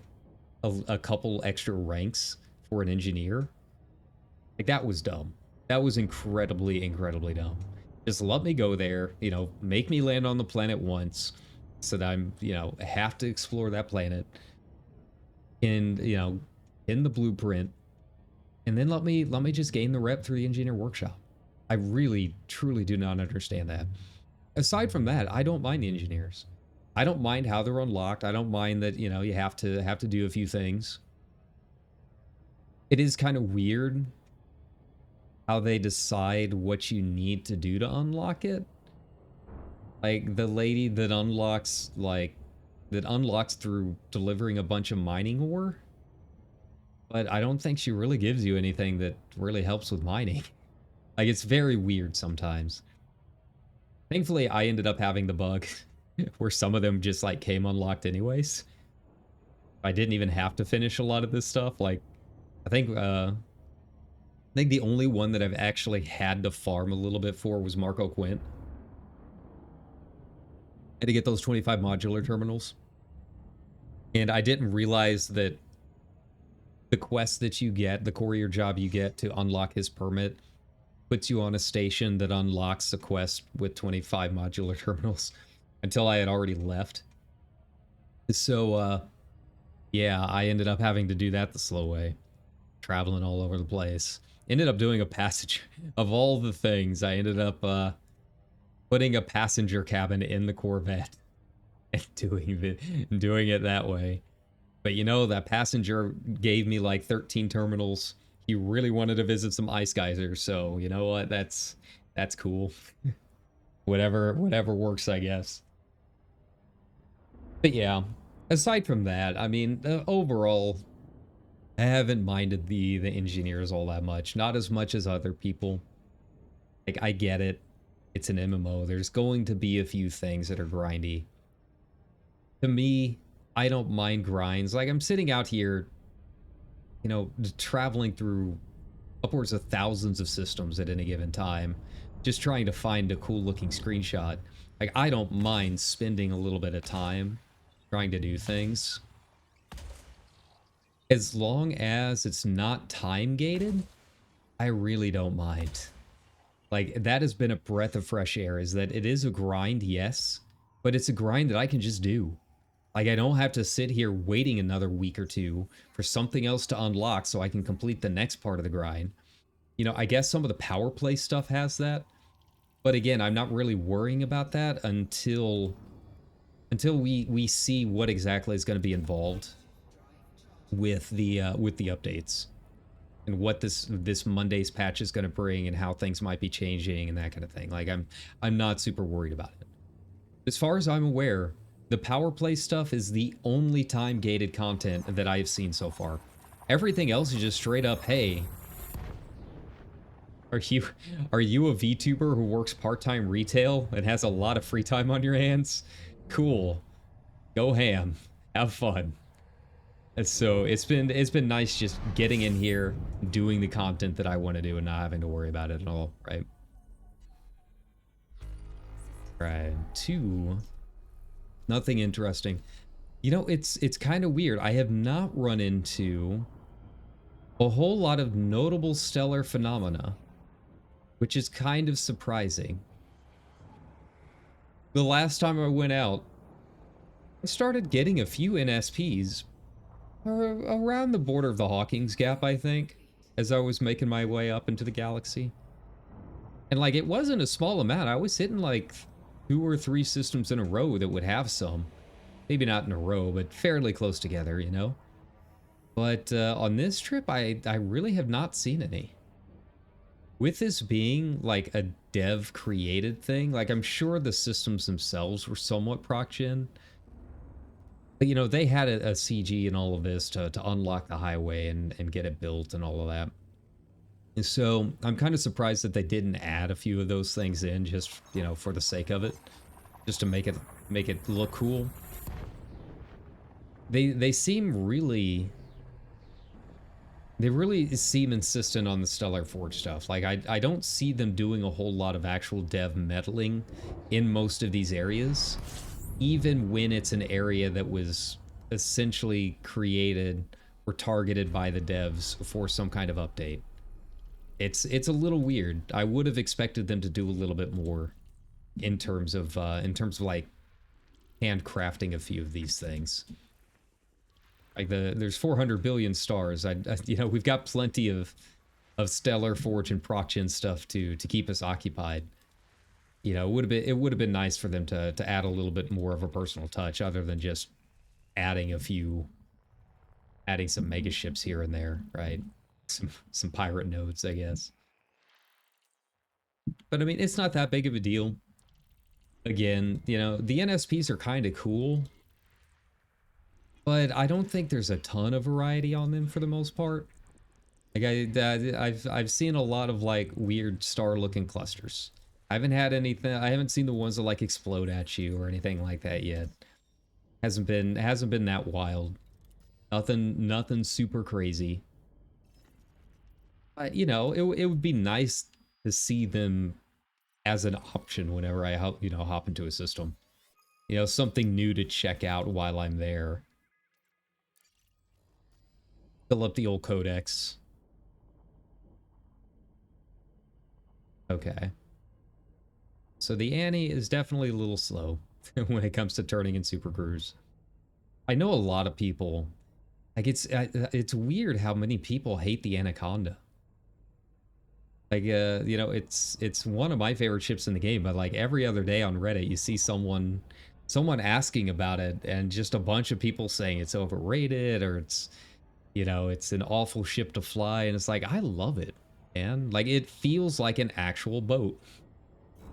a couple extra ranks for an engineer, like, that was dumb. That was incredibly, incredibly dumb. Just let me go there, you know, make me land on the planet once so that I'm, you know, have to explore that planet and, you know, in the blueprint, and then let me just gain the rep through the engineer workshop. I really, truly do not understand that. Aside from that, I don't mind the engineers. I don't mind how they're unlocked. I don't mind that, you know, you have to do a few things. It is kind of weird how they decide what you need to do to unlock it. Like, the lady that unlocks through delivering a bunch of mining ore, but I don't think she really gives you anything that really helps with mining. Like, it's very weird sometimes. Thankfully, I ended up having the bug where some of them just, like, came unlocked anyways. I didn't even have to finish a lot of this stuff. Like, I think the only one that I've actually had to farm a little bit for was Marco Quint. I had to get those 25 modular terminals. And I didn't realize that the quest that you get, the courier job you get to unlock his permit, puts you on a station that unlocks the quest with 25 modular terminals until I had already left. So, yeah, I ended up having to do that the slow way, traveling all over the place. Ended up doing a passage of all the things. I ended up putting a passenger cabin in the Corvette and doing it that way. But you know, that passenger gave me like 13 terminals. He really wanted to visit some ice geysers, so you know what? That's cool. whatever works, I guess. But yeah, aside from that, I mean, overall, I haven't minded the engineers all that much. Not as much as other people. Like, I get it. It's an MMO. There's going to be a few things that are grindy. To me, I don't mind grinds. Like, I'm sitting out here, you know, traveling through upwards of thousands of systems at any given time, just trying to find a cool looking screenshot. Like, I don't mind spending a little bit of time trying to do things. As long as it's not time gated, I really don't mind. Like, that has been a breath of fresh air, is that it is a grind, yes, but it's a grind that I can just do. Like, I don't have to sit here waiting another week or two for something else to unlock so I can complete the next part of the grind. You know, I guess some of the power play stuff has that, but again, I'm not really worrying about that until we see what exactly is going to be involved with the updates and what this Monday's patch is going to bring and how things might be changing and that kind of thing. Like, I'm not super worried about it. As far as I'm aware, the power play stuff is the only time gated content that I've seen so far. Everything else is just straight up, hey, are you a VTuber who works part-time retail and has a lot of free time on your hands? Cool. Go ham. Have fun. And so it's been nice just getting in here, doing the content that I want to do and not having to worry about it at all, right? Right. 2. Nothing interesting. You know, it's kind of weird. I have not run into a whole lot of notable stellar phenomena, which is kind of surprising. The last time I went out, I started getting a few NSPs around the border of the Hawkins Gap, I think, as I was making my way up into the galaxy. And like, it wasn't a small amount. I was hitting like 2 or 3 systems in a row that would have some. Maybe not in a row, but fairly close together, you know? But on this trip, I really have not seen any. With this being like a dev created thing, like I'm sure the systems themselves were somewhat proc-gen. But you know, they had a CG and all of this to unlock the highway and get it built and all of that. And so I'm kind of surprised that they didn't add a few of those things in just, you know, for the sake of it. Just to make it look cool. They seem really... They really seem insistent on the Stellar Forge stuff. Like, I don't see them doing a whole lot of actual dev meddling in most of these areas, even when it's an area that was essentially created or targeted by the devs for some kind of update. It's a little weird. I would have expected them to do a little bit more in terms of like handcrafting a few of these things. Like there's 400 billion stars. You know, we've got plenty of Stellar Forge and proc-gen stuff to keep us occupied. You know, it would have been nice for them to add a little bit more of a personal touch, other than just adding some mega ships here and there, right? Some pirate nodes, I guess. But I mean, it's not that big of a deal. Again, you know, the NSPs are kind of cool, but I don't think there's a ton of variety on them for the most part. Like I've seen a lot of like weird star-looking clusters. I haven't had anything. I haven't seen the ones that like explode at you or anything like that yet. Hasn't been that wild. Nothing super crazy. But you know, it would be nice to see them as an option whenever I hop into a system. You know, something new to check out while I'm there. Fill up the old codex. Okay. So the Annie is definitely a little slow when it comes to turning in Super Cruise. I know a lot of people, like it's weird how many people hate the Anaconda. Like you know, it's one of my favorite ships in the game, but like every other day on Reddit you see someone asking about it and just a bunch of people saying it's overrated or it's, you know, it's an awful ship to fly, and it's like, I love it, man. Like, it feels like an actual boat.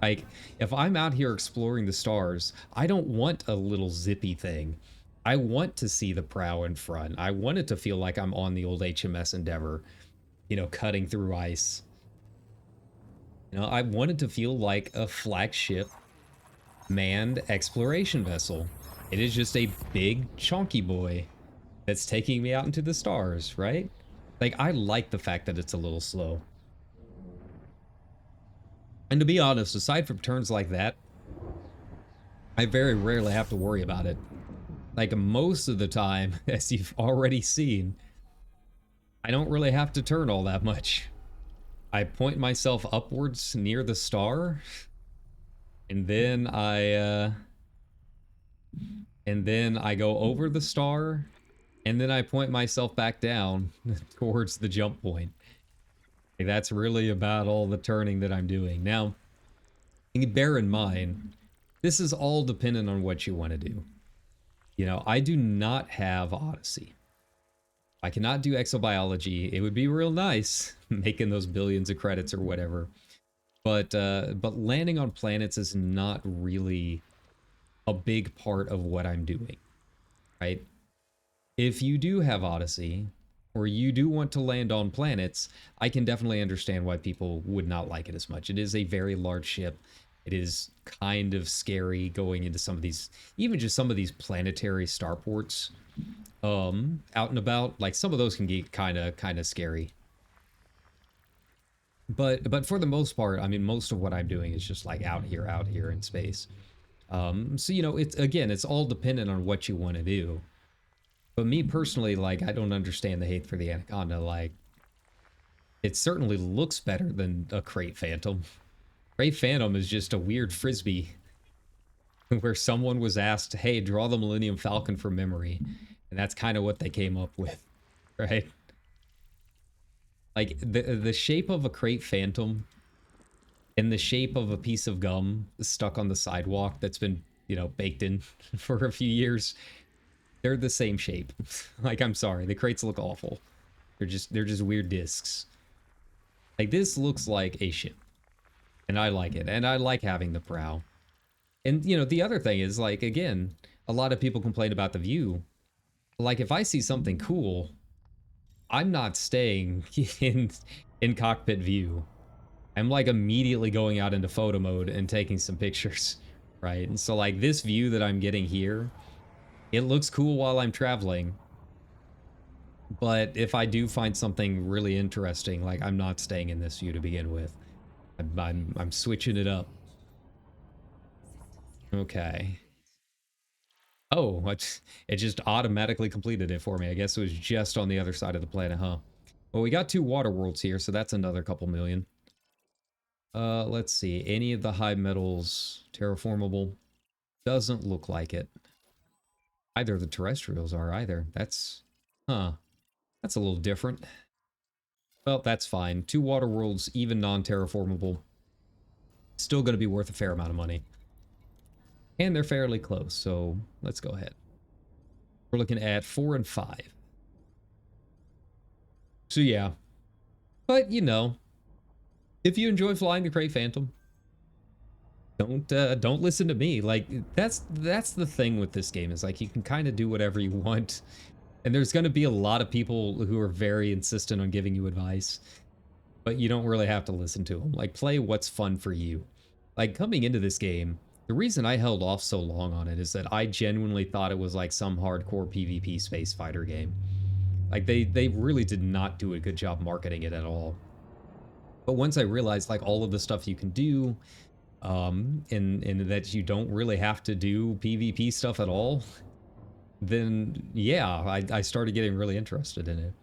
Like, if I'm out here exploring the stars, I don't want a little zippy thing. I want to see the prow in front. I want it to feel like I'm on the old HMS Endeavor, you know, cutting through ice. You know, I want it to feel like a flagship manned exploration vessel. It is just a big chunky boy that's taking me out into the stars, right? Like, I like the fact that it's a little slow. And to be honest, aside from turns like that, I very rarely have to worry about it. Like, most of the time, as you've already seen, I don't really have to turn all that much. I point myself upwards near the star, and then I go over the star, and then I point myself back down towards the jump point. Like, that's really about all the turning that I'm doing. Now, bear in mind, this is all dependent on what you want to do. You know, I do not have Odyssey. I cannot do exobiology. It would be real nice making those billions of credits or whatever. But landing on planets is not really a big part of what I'm doing, right? If you do have Odyssey, or you do want to land on planets, I can definitely understand why people would not like it as much. It is a very large ship. It is kind of scary going into some of these, even just some of these planetary starports, out and about. Like, some of those can get kind of scary. But for the most part, I mean, most of what I'm doing is just like out here in space. So, you know, it's all dependent on what you want to do. But me personally, like, I don't understand the hate for the Anaconda. Like, it certainly looks better than a Crate Phantom. Crate Phantom is just a weird frisbee where someone was asked, hey, draw the Millennium Falcon from memory. And that's kind of what they came up with, right? Like, the shape of a Crate Phantom and the shape of a piece of gum stuck on the sidewalk that's been, you know, baked in for a few years, they're the same shape. Like, I'm sorry, the crates look awful. They're just weird discs. Like, this looks like a ship, and I like it, and I like having the prow. And, you know, the other thing is, like, again, a lot of people complain about the view. Like, if I see something cool, I'm not staying in cockpit view. I'm, like, immediately going out into photo mode and taking some pictures, right? And so, like, this view that I'm getting here, it looks cool while I'm traveling. But if I do find something really interesting, like, I'm not staying in this view to begin with. I'm switching it up. Okay. Oh, it just automatically completed it for me. I guess it was just on the other side of the planet, huh? Well, we got 2 water worlds here, so that's another couple million. Let's see. Any of the high metals terraformable? Doesn't look like it. Either of the terrestrials are either. That's a little different. Well, that's fine. 2 water worlds, even non-terraformable. Still going to be worth a fair amount of money. And they're fairly close, so let's go ahead. We're looking at 4 and 5. So yeah. But, you know, if you enjoy flying the Crate Phantom, don't listen to me. Like, that's the thing with this game, is like, you can kind of do whatever you want. And there's going to be a lot of people who are very insistent on giving you advice, but you don't really have to listen to them. Like, play what's fun for you. Like, coming into this game, the reason I held off so long on it is that I genuinely thought it was like some hardcore PvP space fighter game. Like, they really did not do a good job marketing it at all. But once I realized, like, all of the stuff you can do, and that you don't really have to do PvP stuff at all, then yeah, I started getting really interested in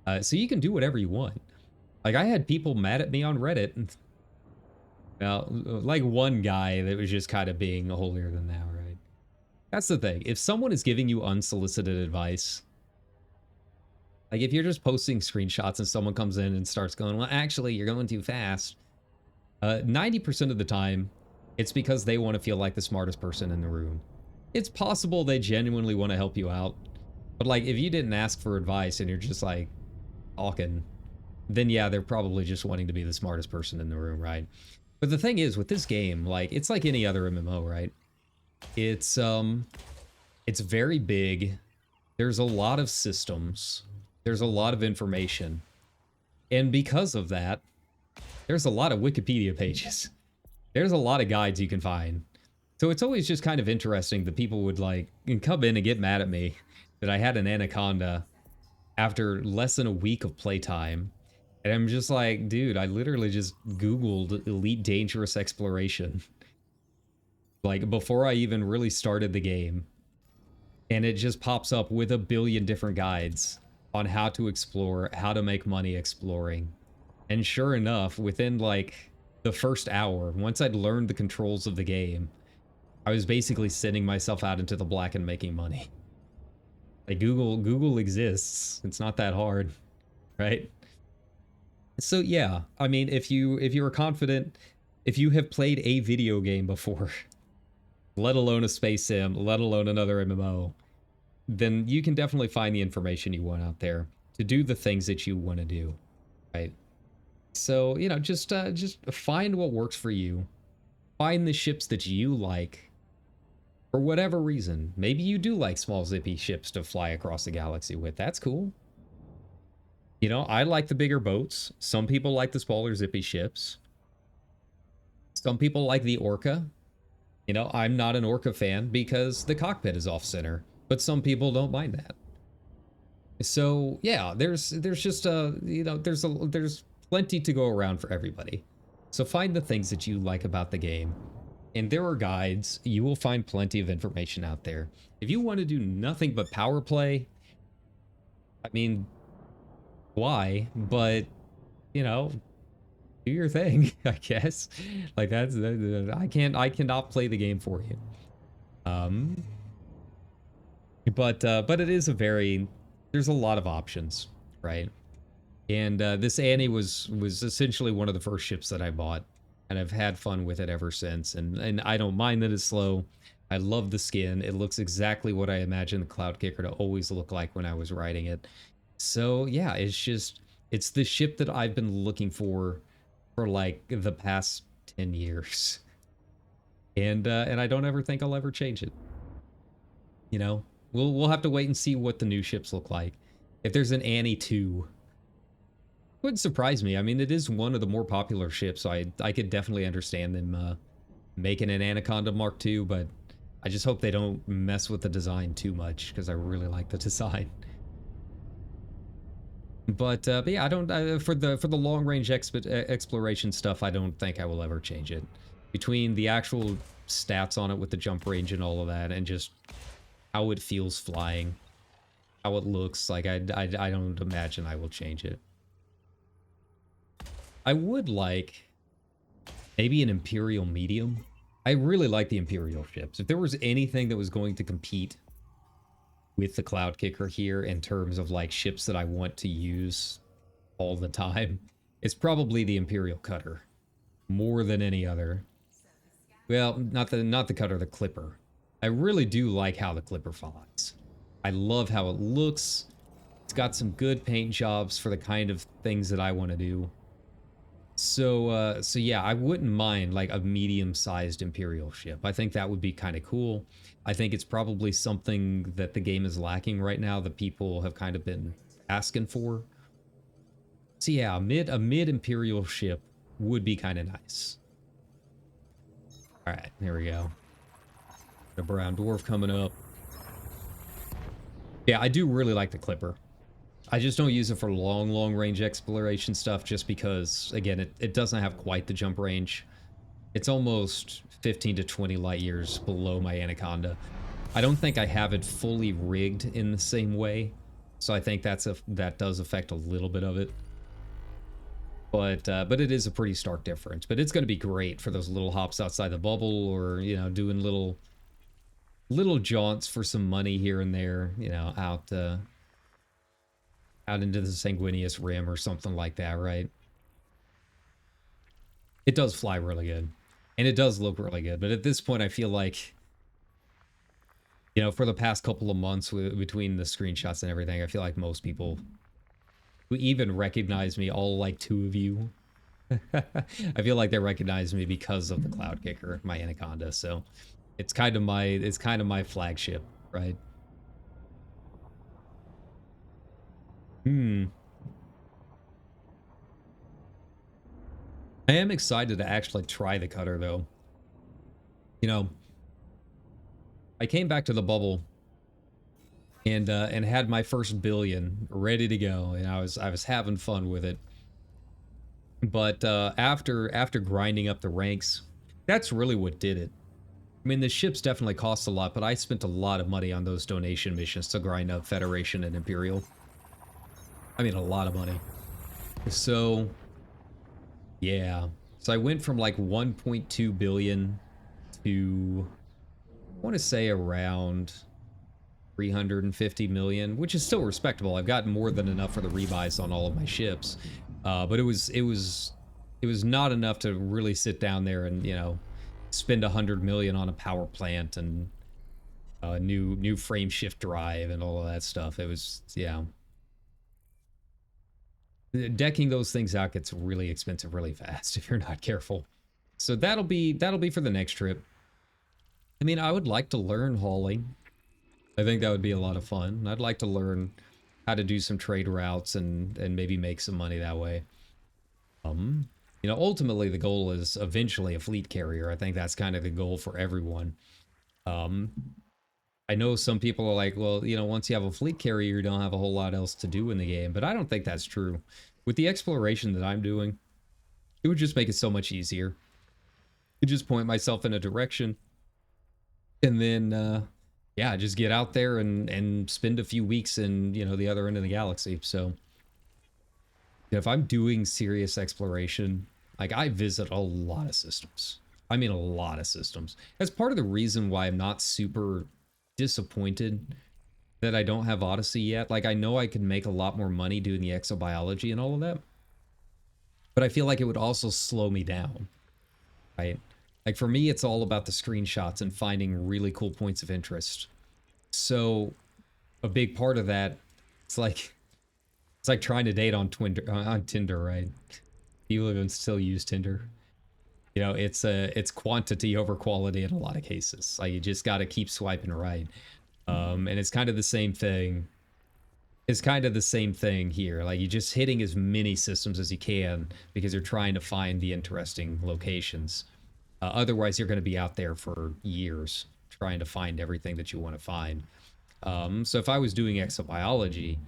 it. So you can do whatever you want. Like, I had people mad at me on Reddit. Now, like, one guy that was just kind of being holier than thou, right? That's the thing. If someone is giving you unsolicited advice, like, if you're just posting screenshots and someone comes in and starts going, well, actually, you're going too fast, 90% of the time, it's because they want to feel like the smartest person in the room. It's possible they genuinely want to help you out, but, like, if you didn't ask for advice and you're just, like, talking, then yeah, they're probably just wanting to be the smartest person in the room, right? But the thing is, with this game, like, it's like any other MMO, right? It's It's very big. There's a lot of systems. There's a lot of information. And because of that, there's a lot of Wikipedia pages. There's a lot of guides you can find. So it's always just kind of interesting that people would like come in and get mad at me that I had an anaconda after less than a week of playtime. And I'm just like, dude, I literally just Googled Elite Dangerous Exploration. Like before I even really started the game. And it just pops up with a billion different guides on how to explore, how to make money exploring. And sure enough, within like the first hour, once I'd learned the controls of the game, I was basically sending myself out into the black and making money. Like Google exists. It's not that hard, right? So yeah, I mean, if you are confident, if you have played a video game before, let alone a space sim, let alone another MMO, then you can definitely find the information you want out there to do the things that you want to do, right? So, you know, just find what works for you. Find the ships that you like for whatever reason. Maybe you do like small zippy ships to fly across the galaxy with. That's cool. You know, I like the bigger boats. Some people like the smaller zippy ships. Some people like the Orca. You know, I'm not an Orca fan because the cockpit is off center, but some people don't mind that. So yeah, there's just you know, there's plenty to go around for everybody. So find the things that you like about the game. And there are guides. You will find plenty of information out there. If you want to do nothing but power play, I mean, why? But, you know, do your thing, I guess. Like that's I cannot play the game for you. But it is a very, there's a lot of options, right? And this Annie was essentially one of the first ships that I bought, and I've had fun with it ever since. And I don't mind that it's slow. I love the skin. It looks exactly what I imagined the Cloud Kicker to always look like when I was riding it. So yeah, it's the ship that I've been looking for like the past 10 years. And I don't ever think I'll ever change it. You know, we'll have to wait and see what the new ships look like. If there's an Annie 2, wouldn't surprise me. I mean, it is one of the more popular ships, so I could definitely understand them making an Anaconda Mark II, but I just hope they don't mess with the design too much, because I really like the design. But yeah, I don't for the long range exploration stuff, I don't think I will ever change it. Between the actual stats on it with the jump range and all of that, and just how it feels flying, how it looks, like I don't imagine I will change it. I would like maybe an Imperial medium. I really like the Imperial ships. If there was anything that was going to compete with the Cloud Kicker here in terms of like ships that I want to use all the time, it's probably the Imperial Cutter more than any other. Well, not the Cutter, the Clipper. I really do like how the Clipper flies. I love how it looks. It's got some good paint jobs for the kind of things that I want to do. So yeah, I wouldn't mind like a medium-sized Imperial ship. I think that would be kind of cool. I think it's probably something that the game is lacking right now that people have kind of been asking for. So yeah, a mid Imperial ship would be kind of nice. All right, here we go. The brown dwarf coming up. Yeah, I do really like the Clipper. I just don't use it for long range exploration stuff just because, again, it doesn't have quite the jump range. It's almost 15 to 20 light years below my Anaconda. I don't think I have it fully rigged in the same way, so I think that does affect a little bit of it. But it is a pretty stark difference. But it's going to be great for those little hops outside the bubble, or, you know, doing little jaunts for some money here and there, you know, out into the Sanguinius Rim or something like that, right? It does fly really good. And it does look really good. But at this point, I feel like, you know, for the past couple of months between the screenshots and everything, I feel like most people who even recognize me, all like 2 of you, I feel like they recognize me because of the Cloud Kicker, my Anaconda. So it's kind of my flagship right? Hmm. I am excited to actually try the cutter though. You know, I came back to the bubble and had my first billion ready to go, and I was having fun with it. But after grinding up the ranks, that's really what did it. I mean, the ships definitely cost a lot, but I spent a lot of money on those donation missions to grind up Federation and Imperial. I mean, a lot of money. So, yeah. So I went from like 1.2 billion to, I want to say around 350 million, which is still respectable. I've got more than enough for the rebuys on all of my ships. But it was not enough to really sit down there and, spend 100 million on a power plant and new frame shift drive and all of that stuff. It was, yeah. Decking those things out gets really expensive really fast if you're not careful. So that'll be for the next trip. I mean, I would like to learn hauling. I think that would be a lot of fun. I'd like to learn how to do some trade routes and maybe make some money that way. Ultimately the goal is eventually a fleet carrier. I think that's kind of the goal for everyone. Um, I know some people are like, well, once you have a fleet carrier, you don't have a whole lot else to do in the game, but I don't think that's true. With the exploration that I'm doing, it would just make it so much easier. I just point myself in a direction, and then, yeah, just get out there and spend a few weeks in, the other end of the galaxy. So, if I'm doing serious exploration, like I visit a lot of systems. I mean, a lot of systems. That's part of the reason why I'm not super disappointed that I don't have Odyssey yet. Like, I know I could make a lot more money doing the exobiology and all of that, but I feel like it would also slow me down, right? Like, for me, it's all about the screenshots and finding really cool points of interest. So, a big part of that, it's like trying to date on Tinder, right? People even still use Tinder. It's quantity over quality in a lot of cases. Like, you just got to keep swiping right. And it's kind of the same thing. It's kind of the same thing here. Like, you're just hitting as many systems as you can because you're trying to find the interesting locations. Otherwise, you're going to be out there for years trying to find everything that you want to find. So if I was doing exobiology,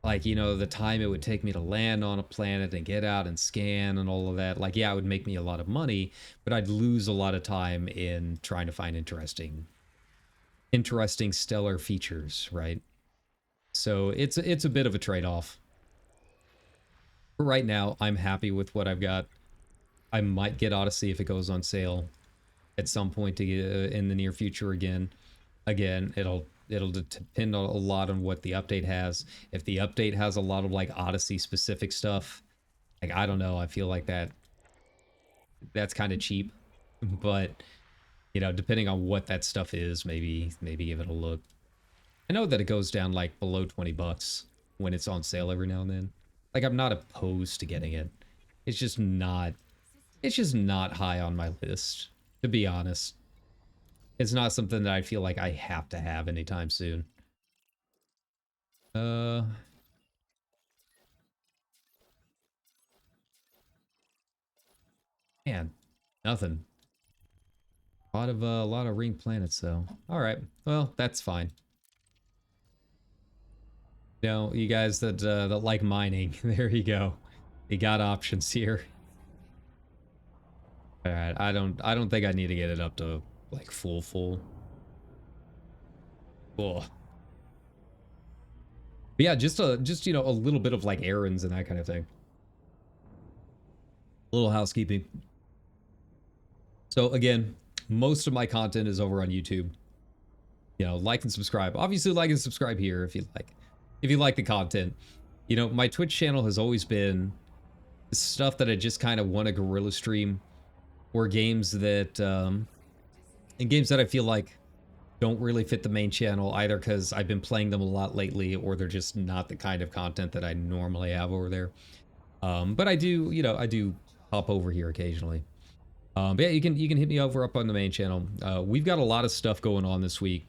like, the time it would take me to land on a planet and get out and scan and all of that, like, yeah, it would make me a lot of money, but I'd lose a lot of time in trying to find interesting stellar features, right? So it's a bit of a trade-off. For right now, I'm happy with what I've got. I might get Odyssey if it goes on sale at some point in the near future again. Again, it'll depend a lot on what the update has. If the update has a lot of like Odyssey specific stuff, like, I don't know, I feel like that's kind of cheap. But, depending on what that stuff is, maybe give it a look. I know that it goes down like below 20 bucks when it's on sale every now and then. Like, I'm not opposed to getting it. It's just not high on my list, to be honest. It's not something that I feel like I have to have anytime soon. Uh, Man, nothing. A lot of ring planets though. All right, well, that's fine. You guys that like mining, there you go. You got options here. All right, I don't think I need to get it up to like full. Cool. But yeah, just a little bit of like errands and that kind of thing. A little housekeeping. So again, most of my content is over on YouTube. Like and subscribe. Obviously, like and subscribe here if you like. If you like the content. My Twitch channel has always been stuff that I just kind of want to guerrilla stream, or games that and games that I feel like don't really fit the main channel either because I've been playing them a lot lately, or they're just not the kind of content that I normally have over there. But I do hop over here occasionally. But yeah, you can hit me over up on the main channel. We've got a lot of stuff going on this week.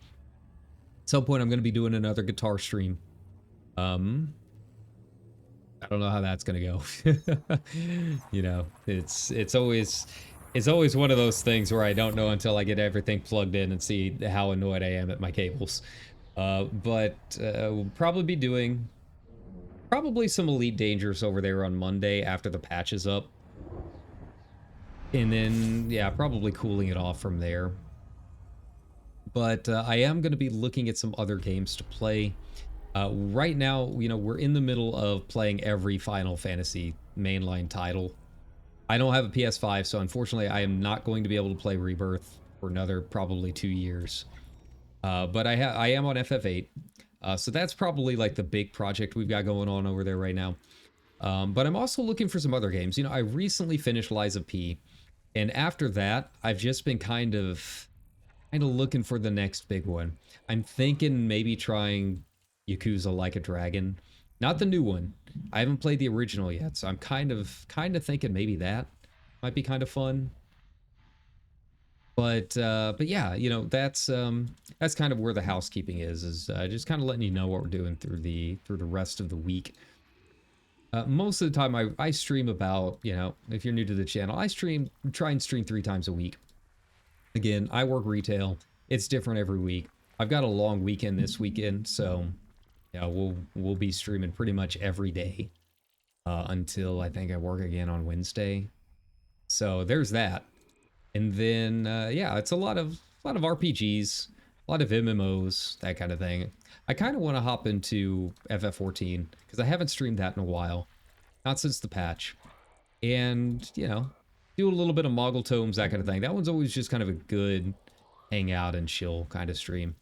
some point I'm going to be doing another guitar stream. I don't know how that's gonna go. You know, it's always one of those things where I don't know until I get everything plugged in and see how annoyed I am at my cables. But we'll probably be doing some Elite Dangerous over there on Monday after the patch is up. And then, yeah, probably cooling it off from there. But I am going to be looking at some other games to play. Right now, you know, we're in the middle of playing every Final Fantasy mainline title. I don't have a PS5, so unfortunately I am not going to be able to play Rebirth for another probably 2 years. But I am on FF8, so that's probably like the big project we've got going on over there right now. But I'm also looking for some other games. You know, I recently finished Lies of P, and after that, I've just been kind of looking for the next big one. I'm thinking maybe trying Yakuza Like a Dragon. Not the new one. I haven't played the original yet, so I'm kind of thinking maybe that might be kind of fun. But yeah, you know, that's kind of where the housekeeping is just kind of letting you know what we're doing through the rest of the week. Most of the time I stream about, you know, if you're new to the channel, I try and stream 3 times a week. Again, I work retail. It's different every week. I've got a long weekend this weekend, so yeah, we'll be streaming pretty much every day until I think I work again on Wednesday. So there's that. And then yeah, it's a lot of RPGs, a lot of MMOs, that kind of thing. I kind of want to hop into FF14 because I haven't streamed that in a while, not since the patch. And, you know, do a little bit of Moggle Tomes, that kind of thing. That one's always just kind of a good hang out and chill kind of stream.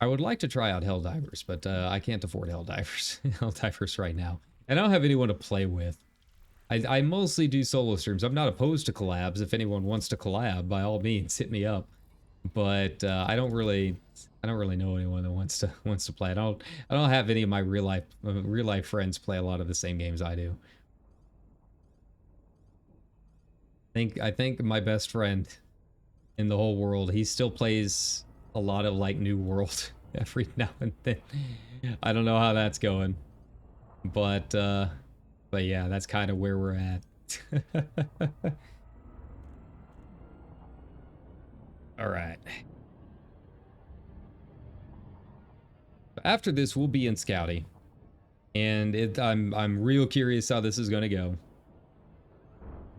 I would like to try out Helldivers, but I can't afford Helldivers right now. And I don't have anyone to play with. I mostly do solo streams. I'm not opposed to collabs. If anyone wants to collab, by all means, hit me up. But I don't really know anyone that wants to play. I don't have any of my real life friends play a lot of the same games I do. I think my best friend in the whole world, he still plays a lot of like New World every now and then. I don't know how that's going, but yeah, that's kind of where we're at. All right. After this, we'll be in Scouty, and I'm real curious how this is going to go.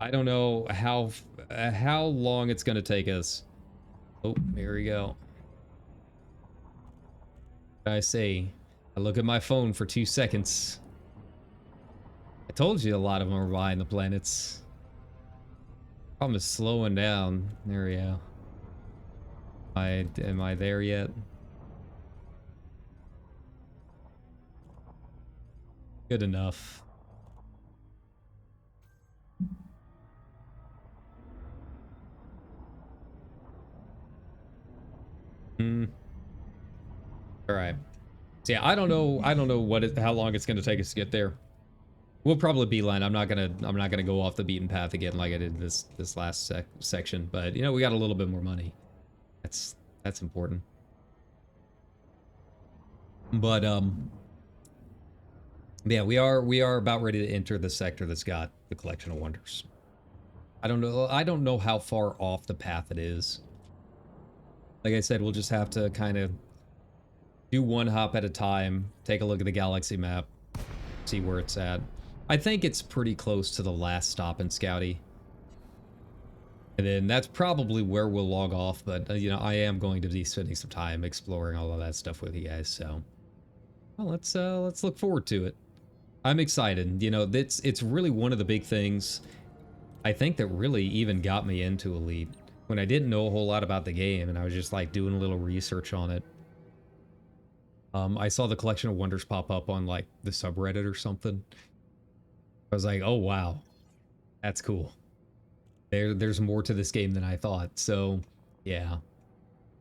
I don't know how long it's going to take us. Oh, here we go. I say, I look at my phone for 2 seconds. I told you a lot of them are buying the planets. Problem is slowing down. There we go. Am I there yet? Good enough. All right. So yeah, I don't know how long it's going to take us to get there. We'll probably beeline. I'm not gonna go off the beaten path again like I did this last section. But you know, we got a little bit more money. That's important. But yeah, we are about ready to enter the sector that's got the Collection of Wonders. I don't know how far off the path it is. Like I said, we'll just have to kind of do one hop at a time, take a look at the galaxy map, see where it's at. I think it's pretty close to the last stop in Scouty. And then that's probably where we'll log off, but you know, I am going to be spending some time exploring all of that stuff with you guys, so well, let's look forward to it. I'm excited. You know, it's really one of the big things I think that really even got me into Elite, when I didn't know a whole lot about the game and I was just like doing a little research on it. I saw the Collection of Wonders pop up on like the subreddit or something. I was like, oh wow, that's cool. There's more to this game than I thought. So yeah, I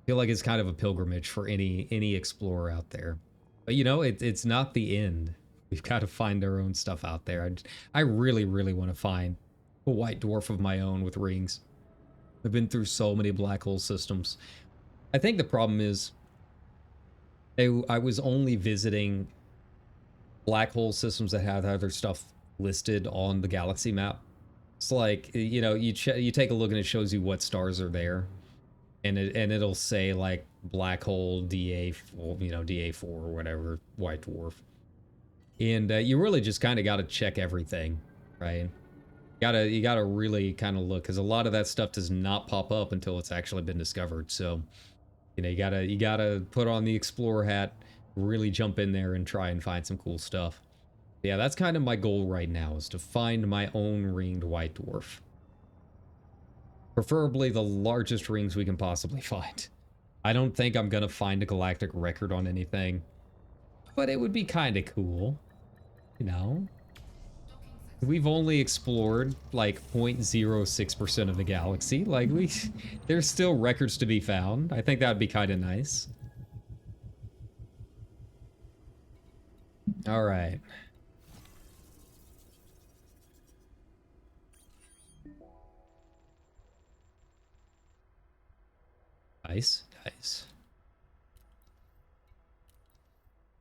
feel like it's kind of a pilgrimage for any explorer out there. But you know, it's not the end. We've got to find our own stuff out there. I really want to find a white dwarf of my own with rings. I've been through so many black hole systems. I think the problem is I was only visiting black hole systems that have other stuff listed on the galaxy map. It's like, you know, you take a look and it shows you what stars are there, and it'll say like black hole DA4, you know, DA4 or whatever, white dwarf. And you really just kind of got to check everything, right? You gotta really kind of look, because a lot of that stuff does not pop up until it's actually been discovered. So, you know, you gotta put on the explorer hat, really jump in there and try and find some cool stuff. Yeah, that's kind of my goal right now, is to find my own ringed white dwarf. Preferably the largest rings we can possibly find. I don't think I'm gonna find a galactic record on anything, but it would be kind of cool, you know? We've only explored like 0.06% of the galaxy. Like, there's still records to be found. I think that'd be kind of nice. All right. Nice, nice.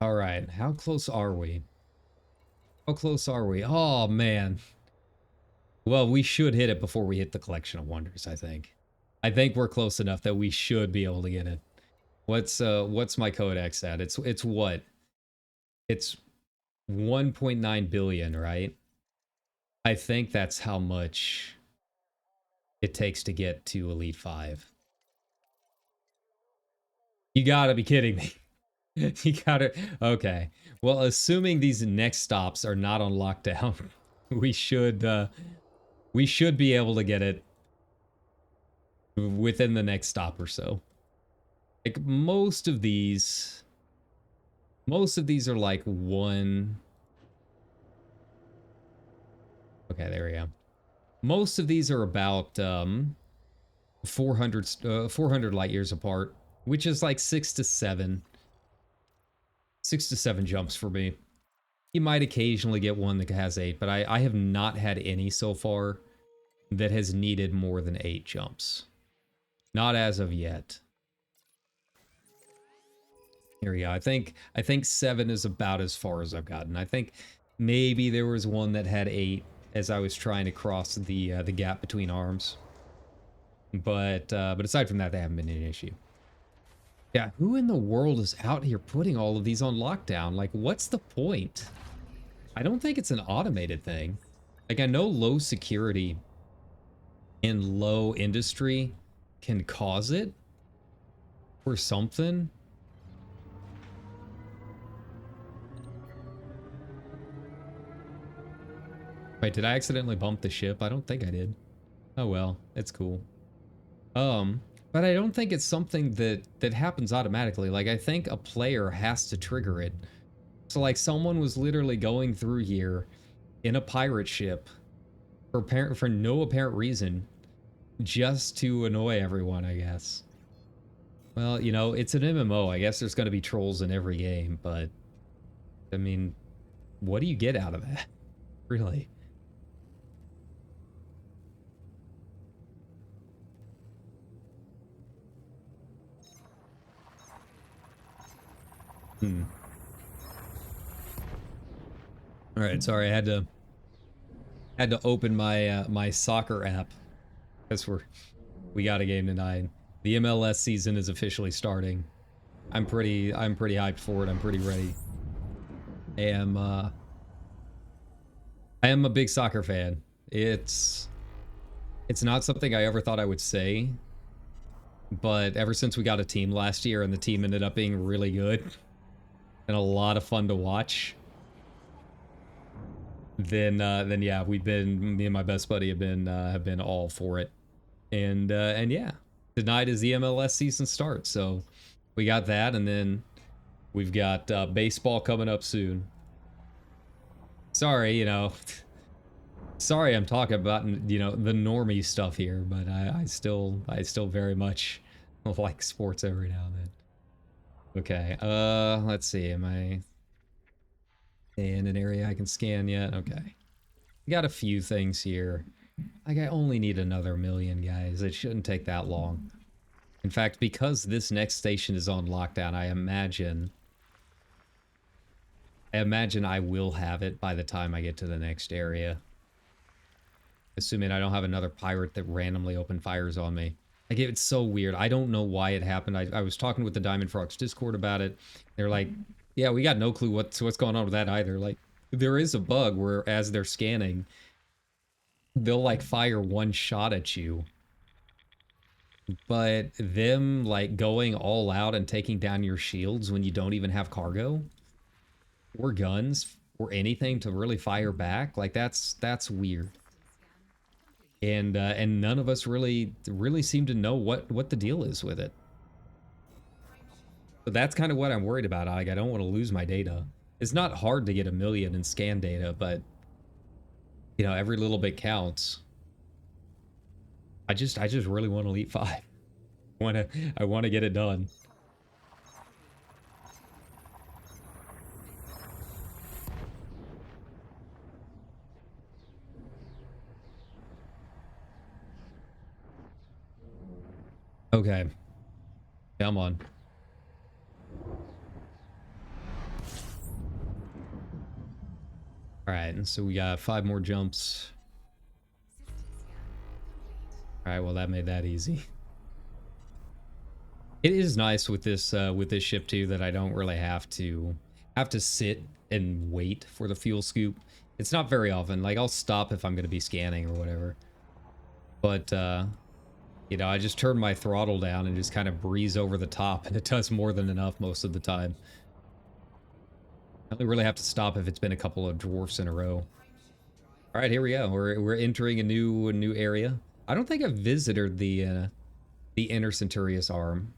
All right, how close are we? How close are we? Oh, man. Well, we should hit it before we hit the collection of wonders, I think. I think we're close enough that we should be able to get it. What's my codex at? It's what? It's 1.9 billion, right? I think that's how much it takes to get to Elite 5. You gotta be kidding me. You gotta... Okay. Well, assuming these next stops are not on lockdown, we should be able to get it within the next stop or so. Like, most of these are like one... Okay, there we go. Most of these are about 400 light years apart, which is like 6 to 7 jumps for me. You might occasionally get one that has 8, but I have not had any so far that has needed more than 8 jumps. Not as of yet. Here we go. I think 7 is about as far as I've gotten. I think maybe there was one that had 8 as I was trying to cross the gap between arms. But aside from that, they haven't been an issue. Yeah, who in the world is out here putting all of these on lockdown? Like, what's the point? I don't think it's an automated thing. Like, I know low security and low industry can cause it or something. Wait, did I accidentally bump the ship? I don't think I did. Oh well, it's cool. But I don't think it's something that happens automatically. Like, I think a player has to trigger it. So like, someone was literally going through here in a pirate ship for no apparent reason, just to annoy everyone, I guess. Well, you know, it's an MMO. I guess there's going to be trolls in every game, but I mean, what do you get out of that? Really? All right, sorry, I had to open my my soccer app because we got a game tonight. The MLS season is officially starting. I'm pretty hyped for it. I'm pretty ready. I am a big soccer fan. It's not something I ever thought I would say, but ever since we got a team last year and the team ended up being really good and a lot of fun to watch, then yeah, me and my best buddy have been all for it. And yeah, tonight is the MLS season start, so we got that, and then we've got baseball coming up soon. Sorry, you know, sorry I'm talking about, you know, the normie stuff here, but I still very much like sports every now and then. Okay, let's see, am I in an area I can scan yet? Okay. Got a few things here. Like, I only need another million, guys. It shouldn't take that long. In fact, because this next station is on lockdown, I imagine I imagine I will have it by the time I get to the next area. Assuming I don't have another pirate that randomly opened fires on me. Like, it's so weird. I don't know why it happened. I was talking with the Diamond Frogs Discord about it. They're like, yeah, we got no clue what's going on with that either. Like, there is a bug where as they're scanning, they'll like fire one shot at you. But them like going all out and taking down your shields when you don't even have cargo or guns or anything to really fire back, like that's weird. And none of us really seem to know what the deal is with it. But that's kind of what I'm worried about. Like, I don't want to lose my data. It's not hard to get 1 million in scan data, but you know, every little bit counts. I just really want Elite 5. I want to get it done. Okay. Come on. All right, and so we got 5 more jumps. All right, well that made that easy. It is nice with this ship too that I don't really have to sit and wait for the fuel scoop. It's not very often. Like, I'll stop if I'm going to be scanning or whatever. But you know, I just turn my throttle down and just kind of breeze over the top, and it does more than enough most of the time. I only really have to stop if it's been a couple of dwarfs in a row. All right, here we go. We're entering a new area. I don't think I've visited the Inner Centurious Arm.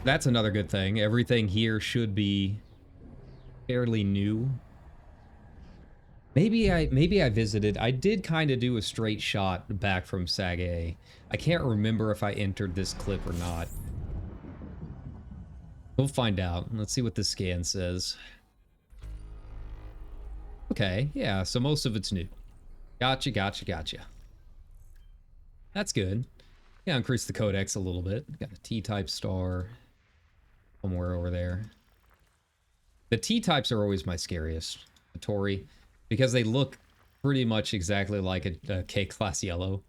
That's another good thing. Everything here should be fairly new. Maybe I visited. I did kind of do a straight shot back from Sag. I can't remember if I entered this clip or not. We'll find out. Let's see what the scan says. Okay, yeah, so most of it's new. Gotcha. That's good. Yeah, increase the codex a little bit. Got a T-type star somewhere over there. The T-types are always my scariest, the Tori, because they look pretty much exactly like a K-class yellow.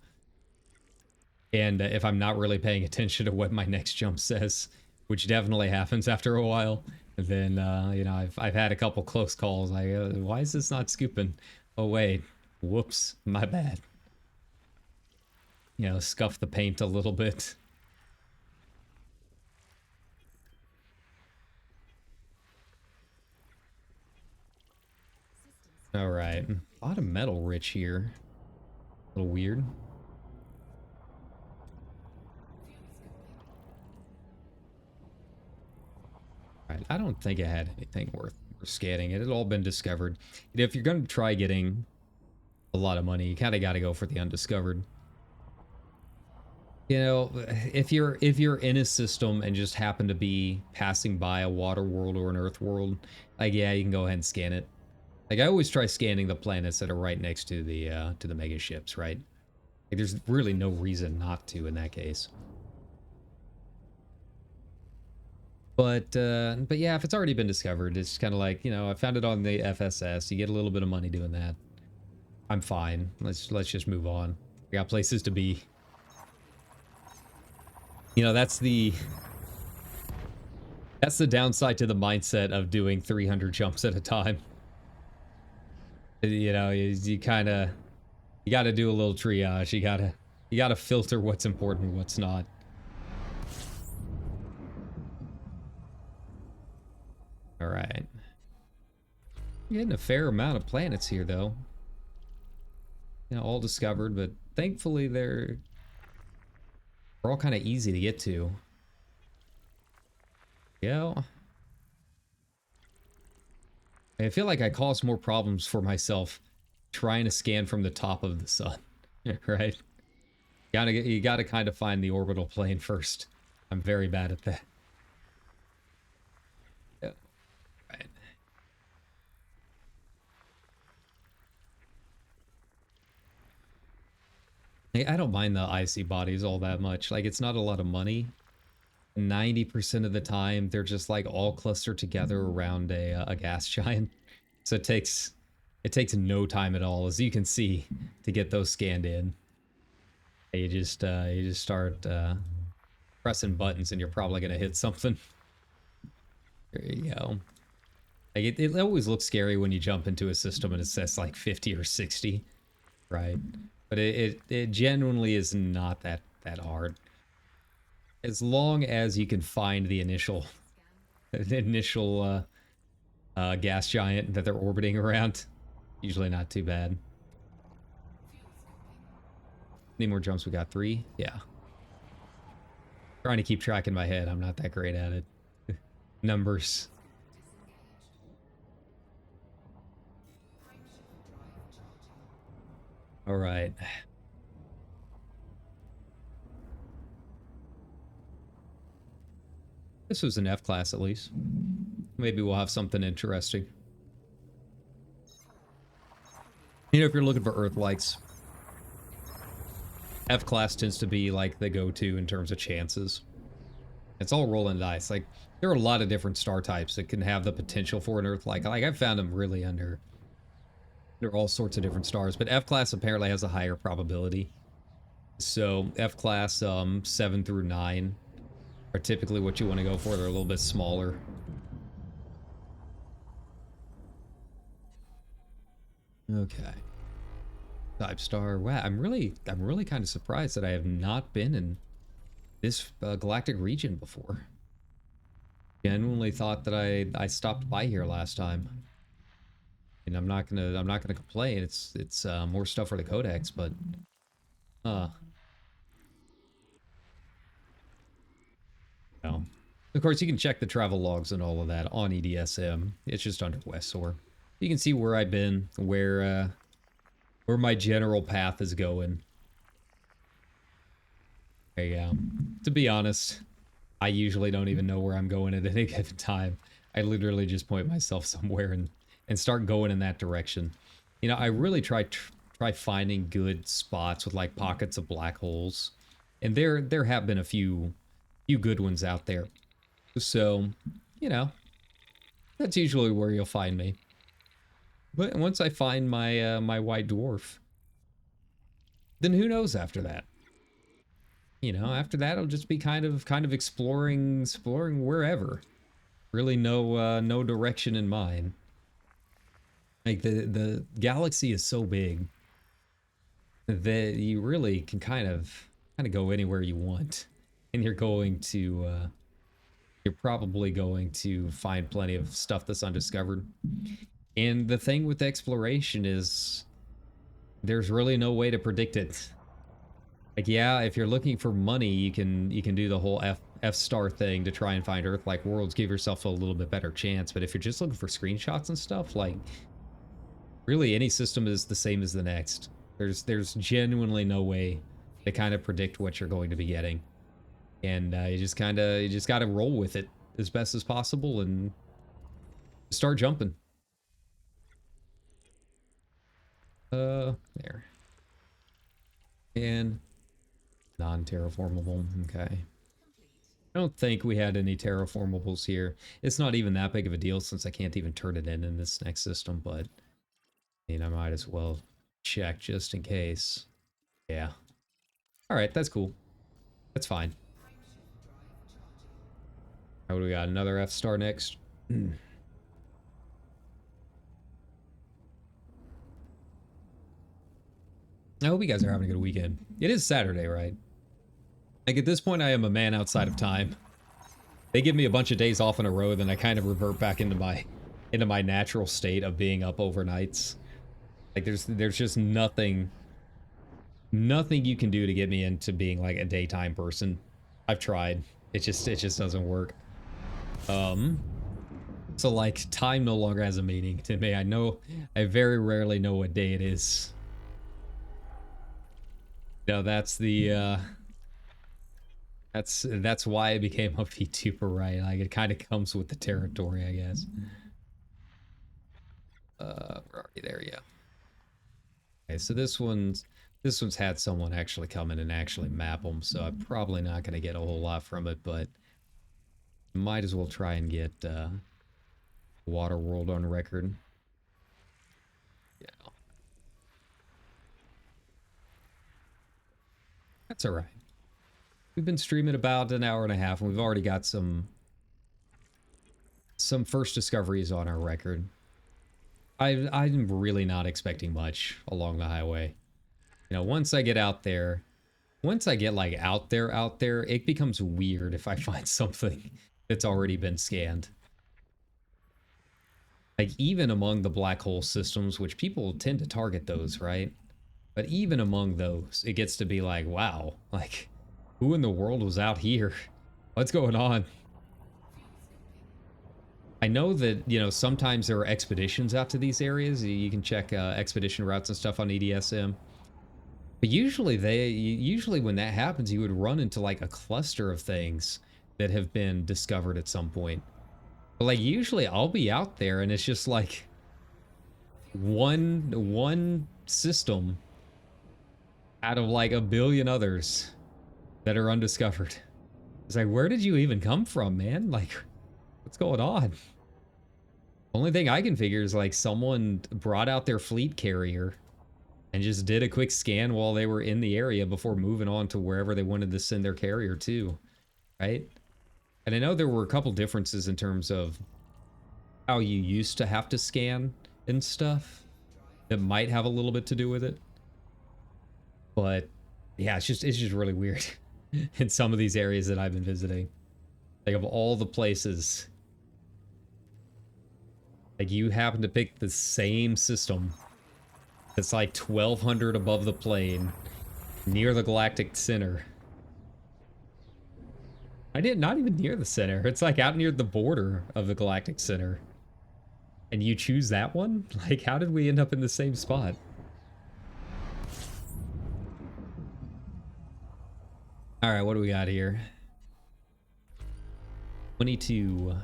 And if I'm not really paying attention to what my next jump says, which definitely happens after a while, then, you know, I've had a couple close calls. Like, why is this not scooping? Oh, wait. Whoops. My bad. You know, scuff the paint a little bit. All right. A lot of metal rich here. A little weird. All right. I don't think it had anything worth scanning. It had all been discovered. If you're going to try getting a lot of money, you kind of got to go for the undiscovered. You know, if you're in a system and just happen to be passing by a water world or an earth world, like, yeah, you can go ahead and scan it. Like, I always try scanning the planets that are right next to the mega ships, right? Like, there's really no reason not to in that case. But yeah, if it's already been discovered, it's kind of like, you know, I found it on the FSS. You get a little bit of money doing that. I'm fine. Let's just move on. We got places to be. You know, that's the downside to the mindset of doing 300 jumps at a time. You know, you kind of, you got to do a little triage. You got to filter what's important and what's not. All right. Getting a fair amount of planets here, though. You know, all discovered, but thankfully they're all kind of easy to get to. Yeah. I feel like I cause more problems for myself trying to scan from the top of the sun, right? You gotta kind of find the orbital plane first. I'm very bad at that. Yeah. Right. I don't mind the icy bodies all that much. Like, it's not a lot of money. 90% of the time, they're just like all clustered together around a gas giant. So it takes no time at all, as you can see, to get those scanned in. You just start pressing buttons, and you're probably gonna hit something. There you go. Like it always looks scary when you jump into a system and it says like 50 or 60, right? But it genuinely is not that hard. As long as you can find the initial gas giant that they're orbiting around, usually not too bad. Any more jumps? We got 3. Yeah. Trying to keep track in my head. I'm not that great at it. Numbers. All right. This was an F class at least. Maybe we'll have something interesting. You know, if you're looking for Earth likes, F class tends to be like the go-to in terms of chances. It's all rolling dice. Like, there are a lot of different star types that can have the potential for an Earth like. Like, I've found them really under all sorts of different stars, but F class apparently has a higher probability. So F class 7 through 9 are typically what you want to go for. They're a little bit smaller. Okay. Type star. Wow, I'm really kind of surprised that I have not been in this galactic region before. Genuinely thought that I stopped by here last time. And I'm not gonna complain. It's more stuff for the codex, but no. Of course, you can check the travel logs and all of that on EDSM. It's just under Westshore. You can see where I've been, where my general path is going. There you go. To be honest, I usually don't even know where I'm going at any given time. I literally just point myself somewhere and start going in that direction. You know, I really try finding good spots with like pockets of black holes, and there have been a few good ones out there. So, you know, that's usually where you'll find me. But once I find my my white dwarf, then who knows after that? You know, after that it'll just be kind of exploring wherever. Really no direction in mind. Like the galaxy is so big that you really can kind of go anywhere you want, and you're probably going to find plenty of stuff that's undiscovered. And the thing with exploration is there's really no way to predict it. Like, yeah, if you're looking for money, you can do the whole F star thing to try and find Earth-like worlds, give yourself a little bit better chance. But if you're just looking for screenshots and stuff, like, really any system is the same as the next. There's genuinely no way to kind of predict what you're going to be getting, and you just got to roll with it as best as possible and start jumping. There. And non-terraformable. Okay. I don't think we had any terraformables here. It's not even that big of a deal since I can't even turn it in this next system, but I mean, I might as well check just in case. Yeah. All right, that's cool. That's fine. All right, what do we got? Another F star next. I hope you guys are having a good weekend. It is Saturday, right? Like, at this point, I am a man outside of time. They give me a bunch of days off in a row, then I kind of revert back into my natural state of being up overnights. Like, there's just nothing you can do to get me into being like a daytime person. I've tried. It just doesn't work. So like, time no longer has a meaning to me. I very rarely know what day it is. No, that's the that's why I became a VTuber, right? Like, it kind of comes with the territory, I guess. We're already there, yeah. Okay, so this one's This one's had someone actually come in and actually map them, so I'm probably not going to get a whole lot from it, but might as well try and get Waterworld on record. Yeah. That's all right. We've been streaming about an hour and a half, and we've already got some first discoveries on our record. I'm really not expecting much along the highway. You know, once I get out there, once I get like out there, it becomes weird if I find something that's already been scanned. Like even among the black hole systems, which people tend to target those, right? But even among those, it gets to be like, wow, like who in the world was out here? What's going on? I know that, you know, sometimes there are expeditions out to these areas. You can check expedition routes and stuff on EDSM. But usually when that happens, you would run into like a cluster of things that have been discovered at some point. But like usually I'll be out there and it's just like one system out of like a billion others that are undiscovered. It's like, where did you even come from, man? Like, what's going on? Only thing I can figure is like someone brought out their fleet carrier and just did a quick scan while they were in the area before moving on to wherever they wanted to send their carrier to, right? And I know there were a couple differences in terms of how you used to have to scan and stuff that might have a little bit to do with it. But yeah, it's just really weird in some of these areas that I've been visiting. Like of all the places, like you happen to pick the same system that's like 1200 above the plane near the galactic center. Not even near the center. It's like out near the border of the galactic center. And you choose that one? Like, how did we end up in the same spot? All right, what do we got here? 22.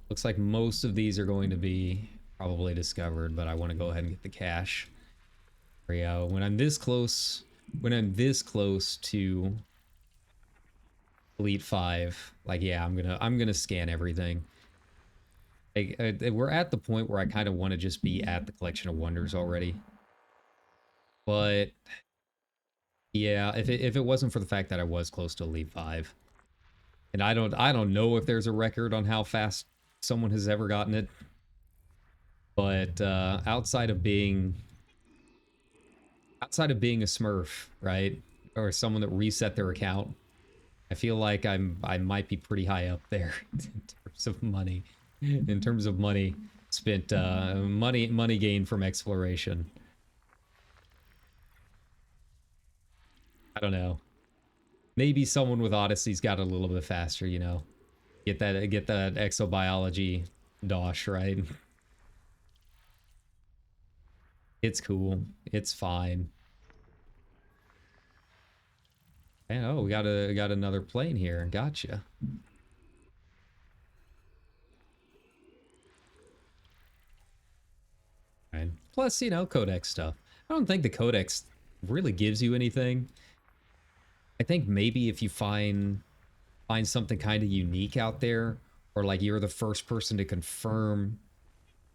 Looks like most of these are going to be probably discovered, but I want to go ahead and get the cash. There we go. When I'm this close to Elite 5, like, yeah, I'm gonna scan everything. Like, we're at the point where I kind of want to just be at the Collection of Wonders already. But yeah, if it wasn't for the fact that I was close to Elite 5, and I don't know if there's a record on how fast someone has ever gotten it, but outside of being a Smurf, right, or someone that reset their account, I feel like I might be pretty high up there in terms of money. In terms of money spent, money gained from exploration. I don't know. Maybe someone with Odyssey's got a little bit faster, you know. Get that exobiology dosh, right? It's cool. It's fine. And oh, we got another plane here. Gotcha. Right. Plus, you know, codex stuff. I don't think the codex really gives you anything. I think maybe if you find something kind of unique out there, or like you're the first person to confirm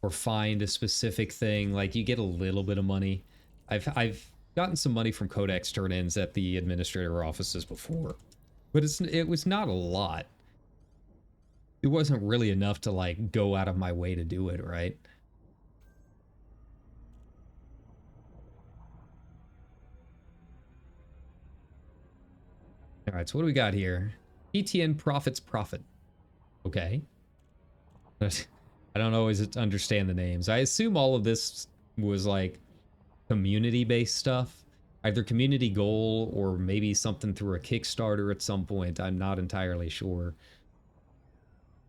or find a specific thing, like you get a little bit of money. I've gotten some money from codex turn-ins at the administrator offices before, but it was not a lot. It wasn't really enough to like go out of my way to do it, right? All right, so what do we got here? PTN profits profit. Okay. But I don't always understand the names. I assume all of this was like community-based stuff. Either community goal or maybe something through a Kickstarter at some point. I'm not entirely sure.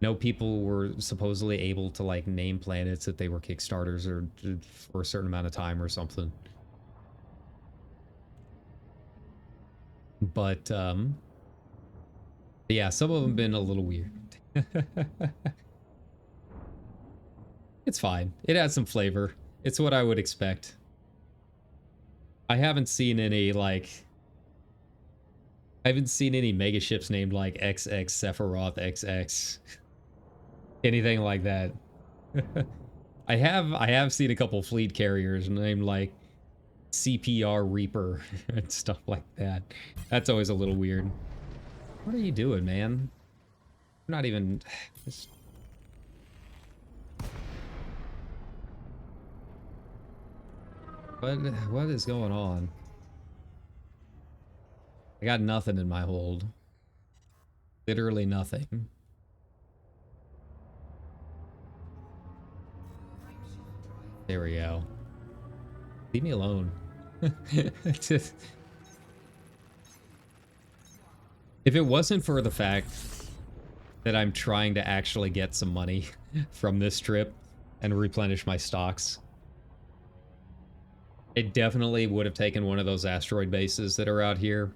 No, people were supposedly able to like name planets if they were Kickstarters or for a certain amount of time or something. But yeah, some of them been a little weird. It's fine. It adds some flavor. It's what I would expect. I haven't seen any like I haven't seen any mega ships named like XX Sephiroth XX. Anything like that. I have seen a couple fleet carriers named like CPR Reaper and stuff like that. That's always a little weird. What are you doing, man? I'm not even just... what is going on? I got nothing in my hold. Literally nothing. There we go. Leave me alone. Just, if it wasn't for the fact that I'm trying to actually get some money from this trip and replenish my stocks, it definitely would have taken one of those asteroid bases that are out here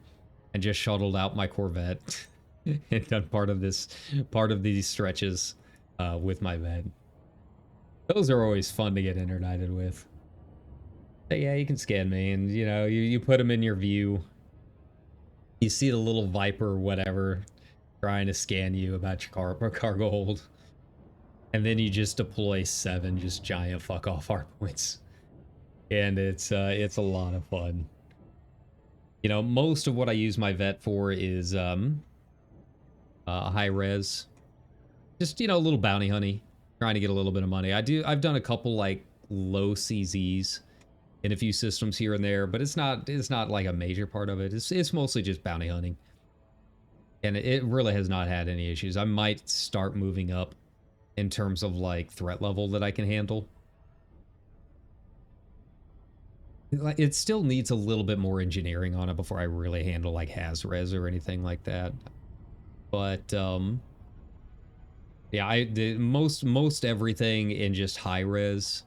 and just shuttled out my Corvette and done part of these stretches with my vet. Those are always fun to get interdicted with. But yeah, you can scan me, and you know, you put them in your view. You see the little Viper or whatever trying to scan you about your cargo hold. And then you just deploy 7 just giant fuck off hardpoints. And it's a lot of fun. You know, most of what I use my vet for is high res. Just, you know, a little bounty hunting, trying to get a little bit of money. I've done a couple like low CZs in a few systems here and there, but it's not like a major part of it. It's mostly just bounty hunting. And it really has not had any issues. I might start moving up in terms of like threat level that I can handle. It still needs a little bit more engineering on it before I really handle like Haz-Res or anything like that. But yeah, most everything in just high res,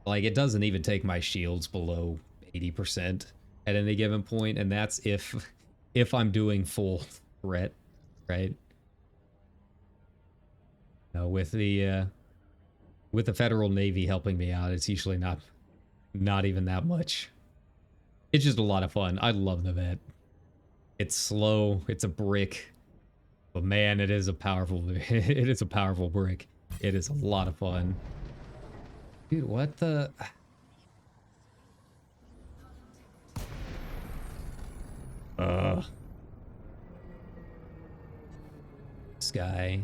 like it doesn't even take my shields below 80% at any given point, and that's if I'm doing full threat, right? With the Federal Navy helping me out, it's usually not even that much. It's just a lot of fun. I love the vet. It's slow. It's a brick, but man, it is a powerful. It is a powerful brick. It is a lot of fun, dude. What the? This guy.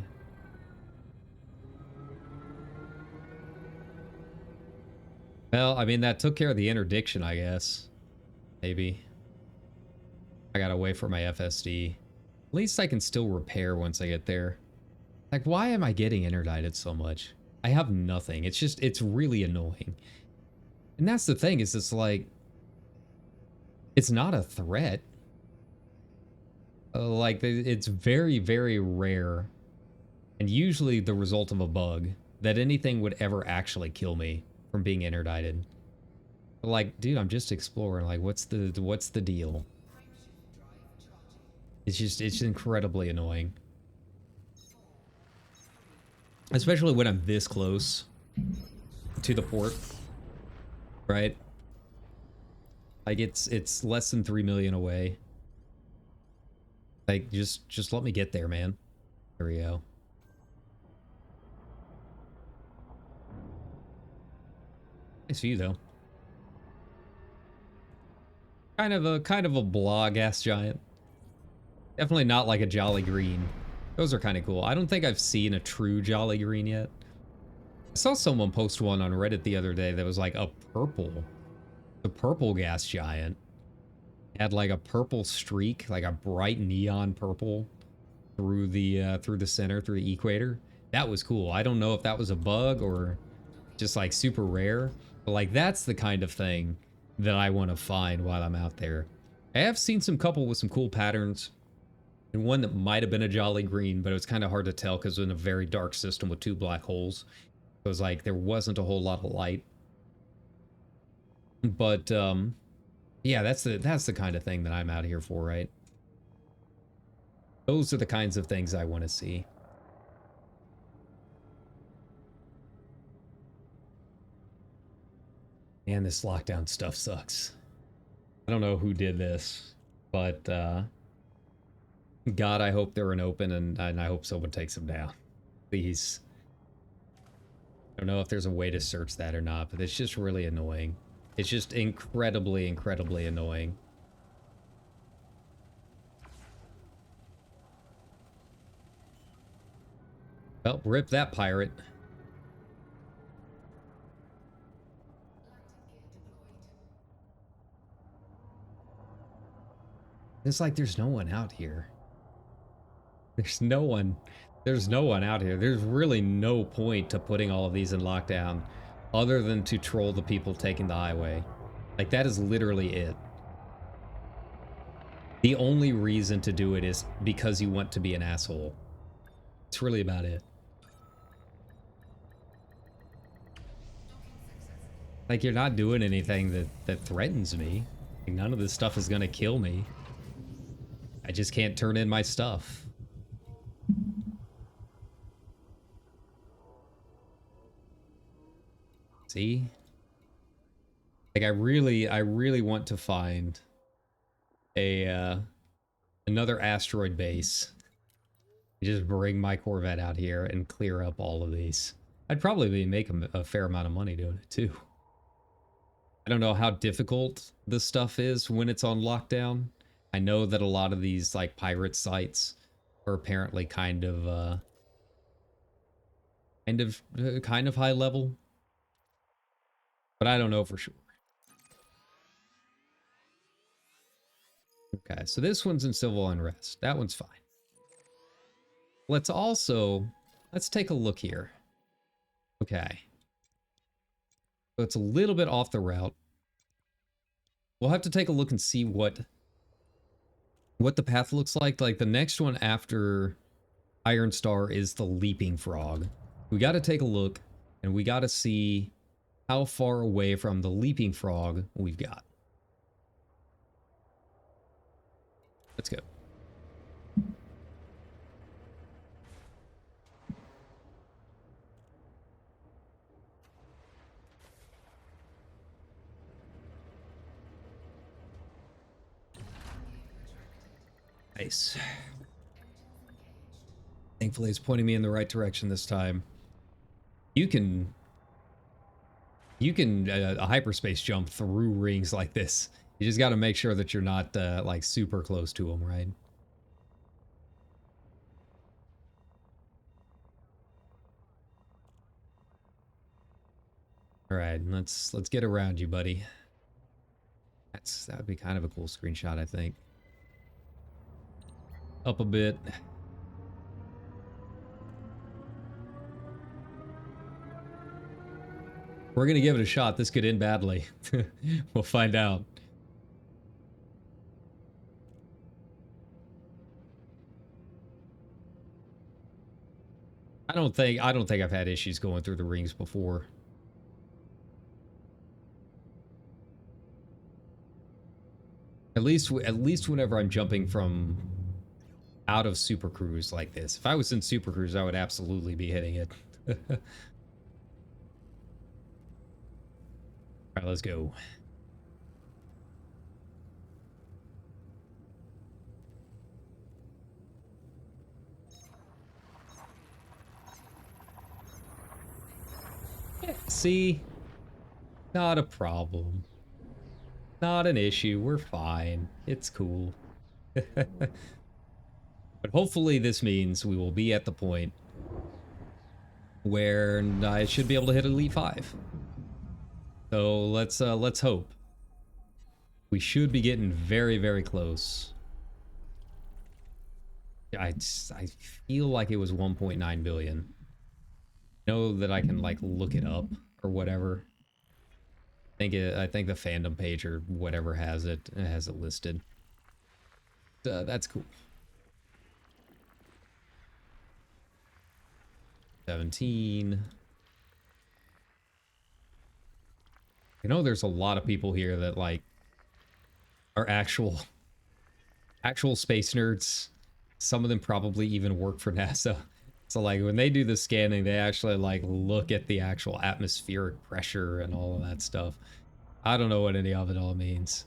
Well, I mean, that took care of the interdiction, I guess. Maybe. I gotta wait for my FSD. At least I can still repair once I get there. Like, why am I getting interdicted so much? I have nothing. It's just, it's really annoying. And that's the thing, is it's like, it's not a threat. Like, it's very, very rare, and usually the result of a bug, that anything would ever actually kill me from being interdicted. But like, dude, I'm just exploring. Like, what's the deal? It's incredibly annoying. Especially when I'm this close to the port, right? Like, it's less than 3 million away. Like, just let me get there, man. There we go. Nice view, though. Kind of a blah gas giant. Definitely not like a Jolly Green. Those are kind of cool. I don't think I've seen a true Jolly Green yet. I saw someone post one on Reddit the other day that was like a purple. The purple gas giant had like a purple streak, like a bright neon purple through the center, through the equator. That was cool. I don't know if that was a bug or just like super rare, but like that's the kind of thing that I want to find while I'm out there. I have seen some couple with some cool patterns, and one that might have been a Jolly Green, but it was kind of hard to tell because it was in a very dark system with 2 black holes. It was like there wasn't a whole lot of light. But yeah, that's the kind of thing that I'm out here for, right? Those are the kinds of things I want to see. Man, this lockdown stuff sucks. I don't know who did this, but God, I hope they're an open, and I hope someone takes them down. Please. I don't know if there's a way to search that or not, but it's just really annoying. It's just incredibly, incredibly annoying. Well, rip that pirate. It's like there's no one out here. There's no one. There's no one out here. There's really no point to putting all of these in lockdown other than to troll the people taking the highway. Like, that is literally it. The only reason to do it is because you want to be an asshole. It's really about it. Like, you're not doing anything that threatens me. Like, none of this stuff is gonna kill me. I just can't turn in my stuff. See? Like, I really want to find a, another asteroid base. Just bring my Corvette out here and clear up all of these. I'd probably make a fair amount of money doing it, too. I don't know how difficult this stuff is when it's on lockdown. I know that a lot of these, like, pirate sites are apparently kind of high level. But I don't know for sure. Okay, so this one's in civil unrest. That one's fine. Let's take a look here. Okay. So it's a little bit off the route. We'll have to take a look and see what the path looks like. Like, the next one after Iron Star is the Leaping Frog. We got to take a look, and we got to see how far away from the Leaping Frog we've got. Let's go. Nice. Thankfully, it's pointing me in the right direction this time. You can a hyperspace jump through rings like this. You just got to make sure that you're not like super close to them, right? All right, let's get around you, buddy. That would be kind of a cool screenshot, I think. Up a bit. We're gonna give it a shot. This could end badly. We'll find out. I don't think I've had issues going through the rings before. At least whenever I'm jumping from out of Super Cruise like this. If I was in Super Cruise, I would absolutely be hitting it. All right, let's go. Yeah, see? Not a problem. Not an issue. We're fine. It's cool. But hopefully this means we will be at the point where I should be able to hit Elite 5. So let's hope. We should be getting very, very close. I feel like it was 1.9 billion. Know that I can, like, look it up or whatever. I think the fandom page or whatever has it listed. That's cool. 17. You know, there's a lot of people here that, like, are actual space nerds. Some of them probably even work for NASA. So, like, when they do the scanning, they actually, like, look at the actual atmospheric pressure and all of that stuff. I don't know what any of it all means.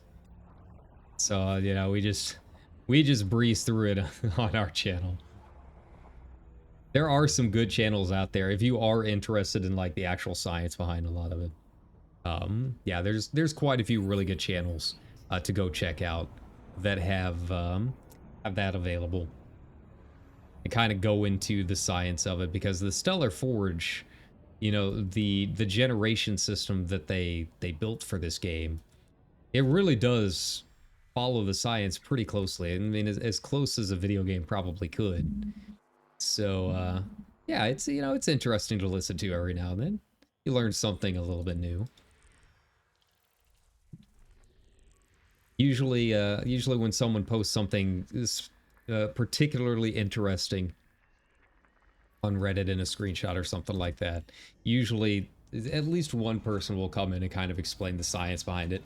So you know, we just breeze through it on our channel. There are some good channels out there if you are interested in like the actual science behind a lot of it. Yeah, there's quite a few really good channels to go check out that have that available and kind of go into the science of it, because the Stellar Forge, you know, the generation system that they built for this game, it really does follow the science pretty closely. I mean, as close as a video game probably could. So yeah, it's, you know, it's interesting to listen to every now and then. You learn something a little bit new. Usually when someone posts something particularly interesting on Reddit in a screenshot or something like that, usually at least one person will come in and kind of explain the science behind it.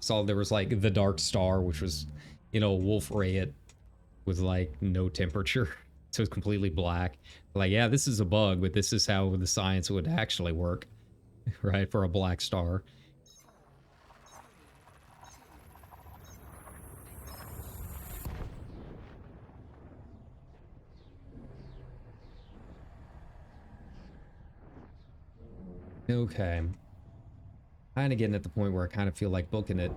So there was like the Dark Star, which was, you know, a wolf rayet with like no temperature. So it's completely black. Like, yeah, this is a bug, but this is how the science would actually work, right? For a black star. Okay. Kind of getting at the point where I kind of feel like booking it.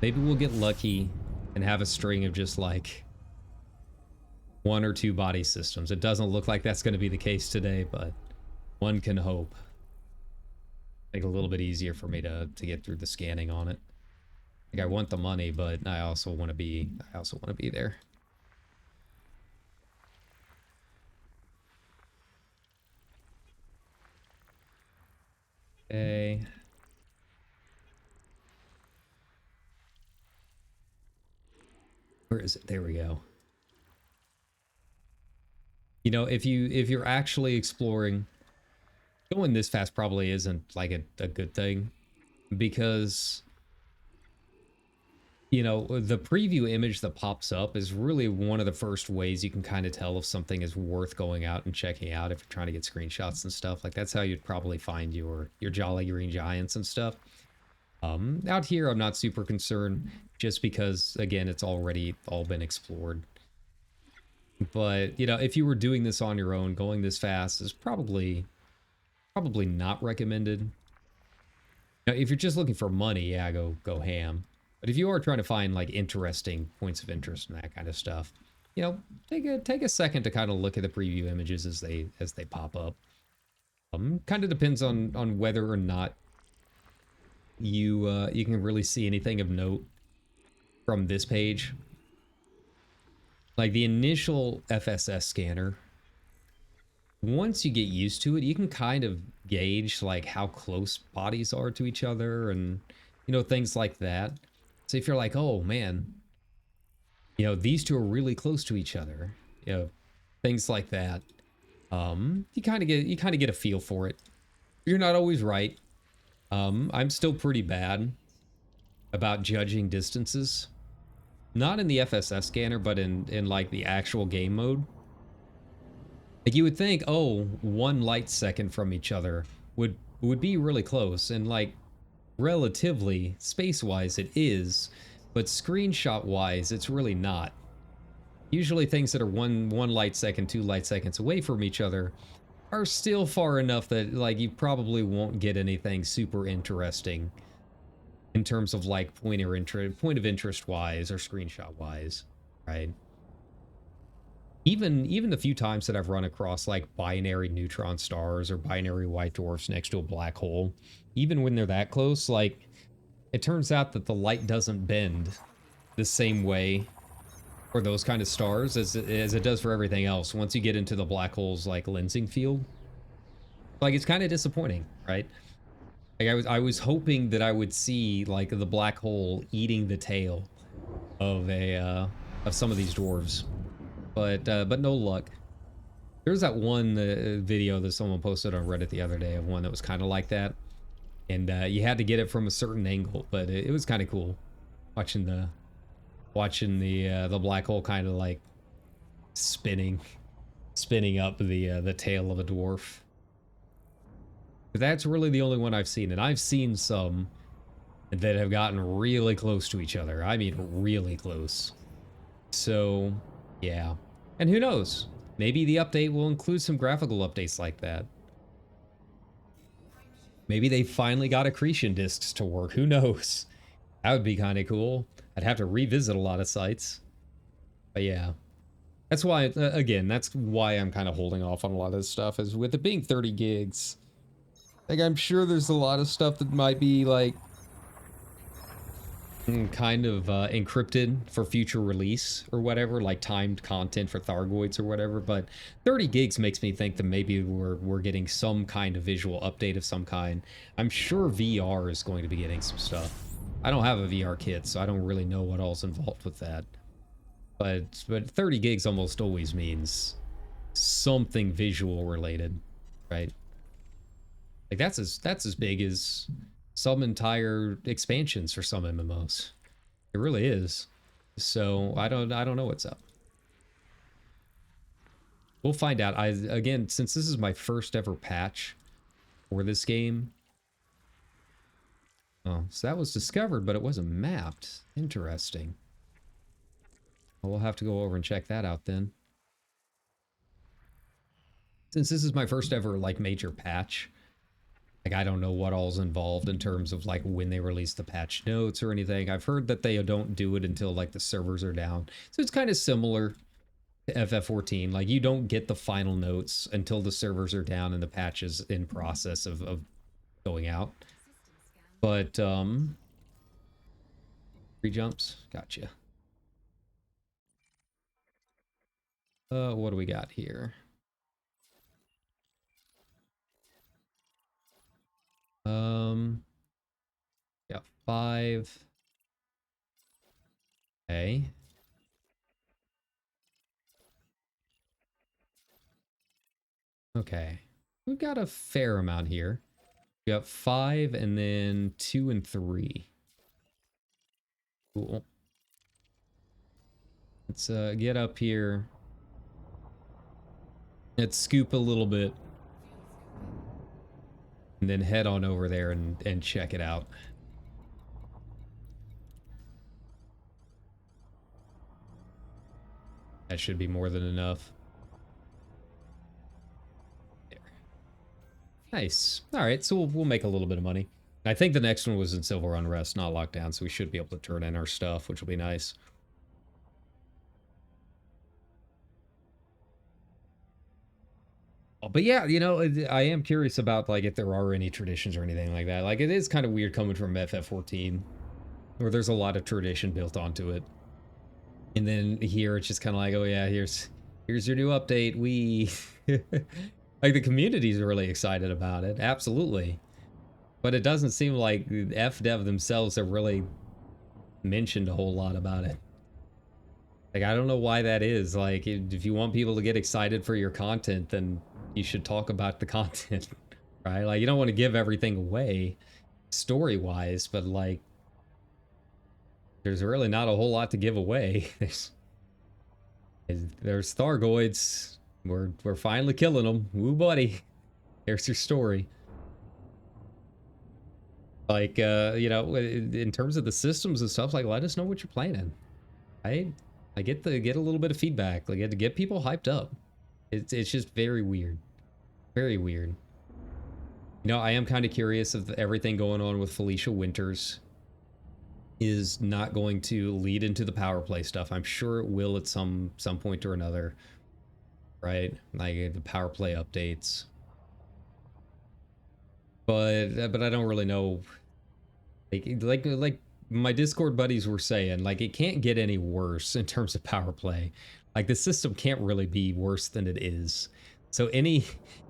Maybe we'll get lucky and have a string of just like 1 or 2 body systems. It doesn't look like that's going to be the case today, but one can hope. Make it a little bit easier for me to get through the scanning on it. Like, I want the money, but I also want to be there. Okay. Where is it? There we go. You know, if you're actually exploring, going this fast probably isn't like a good thing, because you know, the preview image that pops up is really one of the first ways you can kind of tell if something is worth going out and checking out if you're trying to get screenshots and stuff. Like, that's how you'd probably find your Jolly Green Giants and stuff. Out here, I'm not super concerned, just because, again, it's already all been explored. But, you know, if you were doing this on your own, going this fast is probably not recommended. Now, if you're just looking for money, yeah, go ham. But if you are trying to find like interesting points of interest and that kind of stuff, you know, take a second to kind of look at the preview images as they pop up. Kind of depends on whether or not you can really see anything of note from this page. Like the initial FSS scanner, once you get used to it, you can kind of gauge like how close bodies are to each other and, you know, things like that. So if you're like, oh man, you know, these two are really close to each other, you know, things like that. You kind of get a feel for it. You're not always right. I'm still pretty bad about judging distances. Not in the FSS scanner, but in like the actual game mode. Like, you would think, oh, 1 light second from each other would be really close, and like relatively space-wise it is, but screenshot-wise it's really not. Usually things that are one light second, 2 light seconds away from each other are still far enough that like you probably won't get anything super interesting in terms of like point of interest wise or screenshot wise, right? Even the few times that I've run across like binary neutron stars or binary white dwarfs next to a black hole, even when they're that close, like, it turns out that the light doesn't bend the same way for those kind of stars as it does for everything else once you get into the black hole's like lensing field. Like, it's kind of disappointing, right? Like, I was hoping that I would see like the black hole eating the tail of of some of these dwarves, but no luck. There was that one video that someone posted on Reddit the other day of one that was kind of like that, and you had to get it from a certain angle, but it was kind of cool watching the black hole kind of like spinning up the tail of a dwarf. But that's really the only one I've seen, and I've seen some that have gotten really close to each other. I mean, really close. So, yeah. And who knows? Maybe the update will include some graphical updates like that. Maybe they finally got accretion disks to work. Who knows? That would be kind of cool. I'd have to revisit a lot of sites. But yeah. That's why, again, that's why I'm kind of holding off on a lot of this stuff, is with it being 30 gigs. Like, I'm sure there's a lot of stuff that might be, like, kind of encrypted for future release or whatever, like timed content for Thargoids or whatever, but 30 gigs makes me think that maybe we're getting some kind of visual update of some kind. I'm sure VR is going to be getting some stuff. I don't have a VR kit, so I don't really know what all's involved with that. But 30 gigs almost always means something visual related, right? Like that's as big as some entire expansions for some MMOs. It really is. So I don't know what's up. We'll find out. Again, since this is my first ever patch for this game. Oh, so that was discovered, but it wasn't mapped. Interesting. Well, we'll have to go over and check that out then. Since this is my first ever like major patch, like I don't know what all's involved in terms of like when they release the patch notes or anything. I've heard that they don't do it until like the servers are down. So it's kind of similar to FF14. Like you don't get the final notes until the servers are down and the patch is in process of going out. But free jumps, gotcha. What do we got here? Got 5. Okay. Okay. We've got a fair amount here. We got 5 and then 2 and 3. Cool. Let's get up here. Let's scoop a little bit. And then head on over there and check it out. That should be more than enough. There. Nice. All right, so we'll make a little bit of money. I think the next one was in Silver Unrest, not Lockdown, so we should be able to turn in our stuff, which will be nice. But yeah, you know, I am curious about like if there are any traditions or anything like that. Like it is kind of weird coming from FF14, where there's a lot of tradition built onto it. And then here it's just kind of like, oh yeah, here's your new update. We like the community's really excited about it, absolutely. But it doesn't seem like FDev themselves have really mentioned a whole lot about it. Like I don't know why that is. Like if you want people to get excited for your content, then you should talk about the content, right? Like you don't want to give everything away story-wise, but like there's really not a whole lot to give away. There's Thargoids. We're finally killing them. Woo, buddy. There's your story. Like, you know, in terms of the systems and stuff, like, let us know what you're playing. I get a little bit of feedback. Like, to get people hyped up. It's just very weird. Very weird. You know, I am kind of curious if everything going on with Felicia Winters is not going to lead into the power play stuff. I'm sure it will at some point or another, right? Like the power play updates. But I don't really know. Like my Discord buddies were saying, like it can't get any worse in terms of power play. Like the system can't really be worse than it is. So any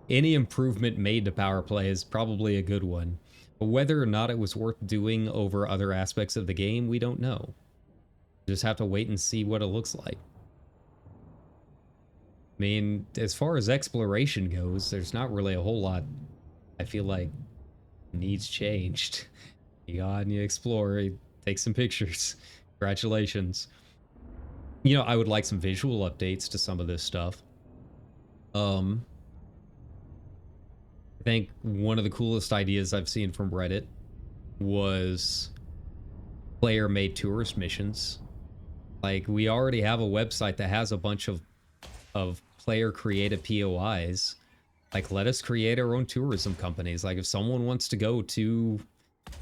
improvement made to power play is probably a good one. But whether or not it was worth doing over other aspects of the game, we don't know. Just have to wait and see what it looks like. I mean, as far as exploration goes, there's not really a whole lot I feel like needs changed. You go out and you explore, you take some pictures. Congratulations. You know, I would like some visual updates to some of this stuff. I think one of the coolest ideas I've seen from Reddit was player-made tourist missions. Like, we already have a website that has a bunch of player-created POIs. Like, let us create our own tourism companies. Like, if someone wants to go to,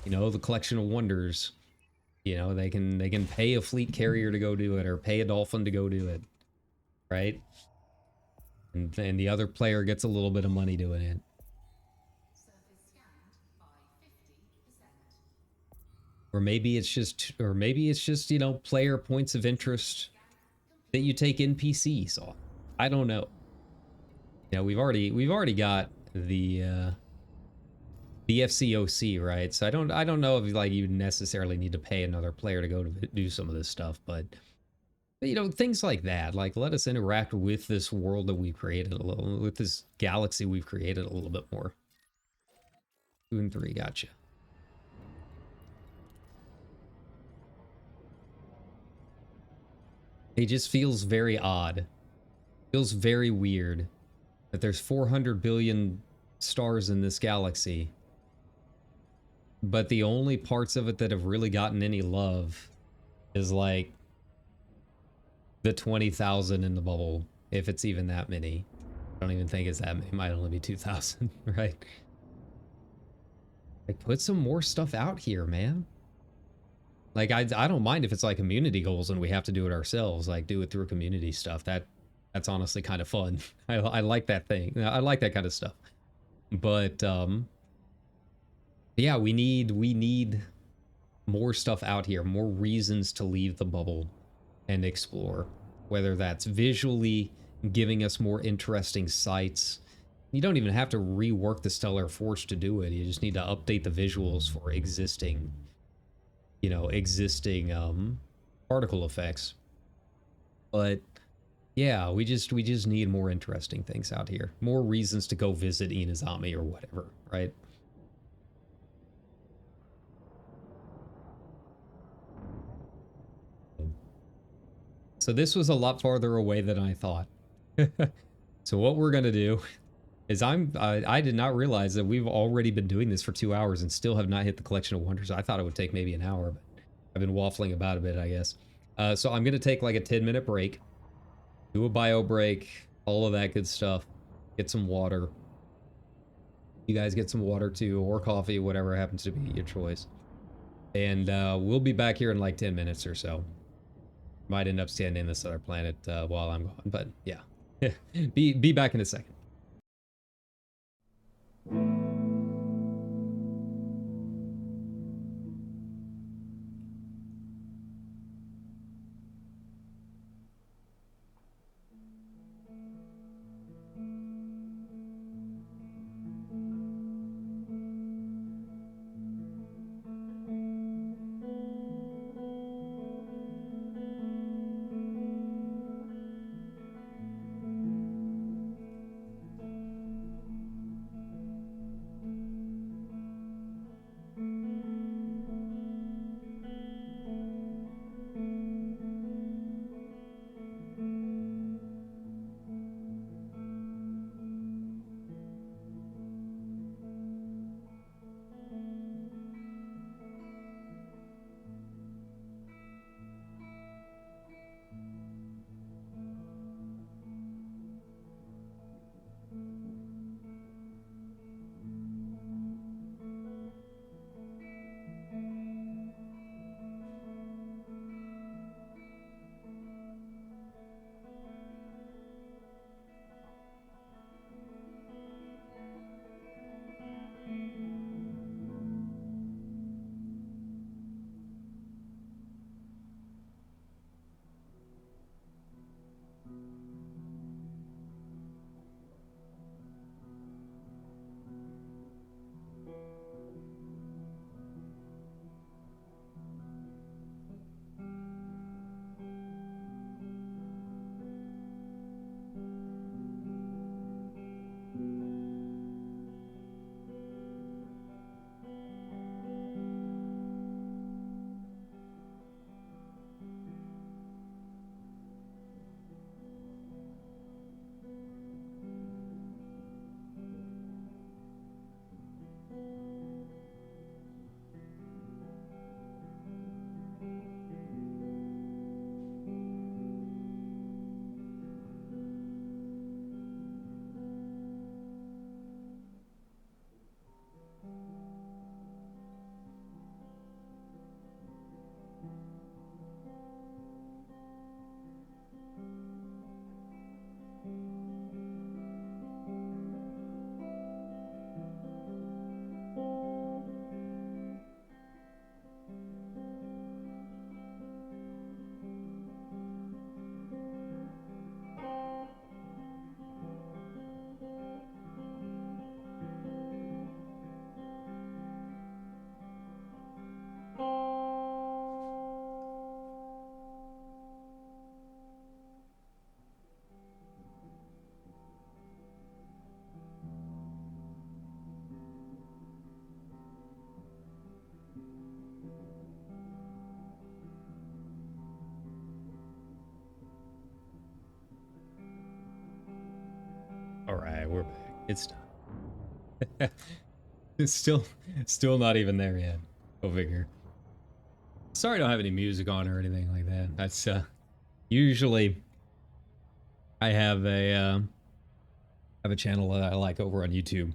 you know, the Collection of Wonders, you know, they can pay a fleet carrier to go do it, or pay a dolphin to go do it, right? And then the other player gets a little bit of money doing it. Or maybe it's just, you know, player points of interest that you take NPCs on. I don't know. You know, we've already got the FCOC, right? So I don't know if like you necessarily need to pay another player to go to do some of this stuff, but you know, things like that. Like, let us interact with this world that we've created a little, with this galaxy we've created a little bit more. 2 and 3, gotcha. It just feels very odd. Feels very weird that there's 400 billion stars in this galaxy, but the only parts of it that have really gotten any love is like the 20,000 in the bubble, if it's even that many. I don't even think it's that many. It might only be 2,000, right? Like, put some more stuff out here, man. Like, I don't mind if it's like community goals and we have to do it ourselves. Like, do it through community stuff. That's honestly kind of fun. I like that thing. I like that kind of stuff. But yeah, we need more stuff out here, more reasons to leave the bubble and explore. Whether that's visually giving us more interesting sights. You don't even have to rework the Stellar Forge to do it. You just need to update the visuals for existing, you know, particle effects. But yeah, we just need more interesting things out here. More reasons to go visit Inazami or whatever, right? So this was a lot farther away than I thought. So what we're gonna do is I did not realize that we've already been doing this for 2 hours and still have not hit the Collection of Wonders. I thought it would take maybe an hour, but I've been waffling about a bit, I guess. So I'm gonna take like a 10-minute break, do a bio break, all of that good stuff, get some water. You guys get some water too, or coffee, whatever happens to be your choice. And we'll be back here in like 10 minutes or so. Might end up standing this other planet while I'm gone, but yeah. Be back in a second. Okay, we're back. It's done. It's still not even there yet. Go figure. Sorry I don't have any music on or anything like that. That's usually I have a channel that I like over on YouTube.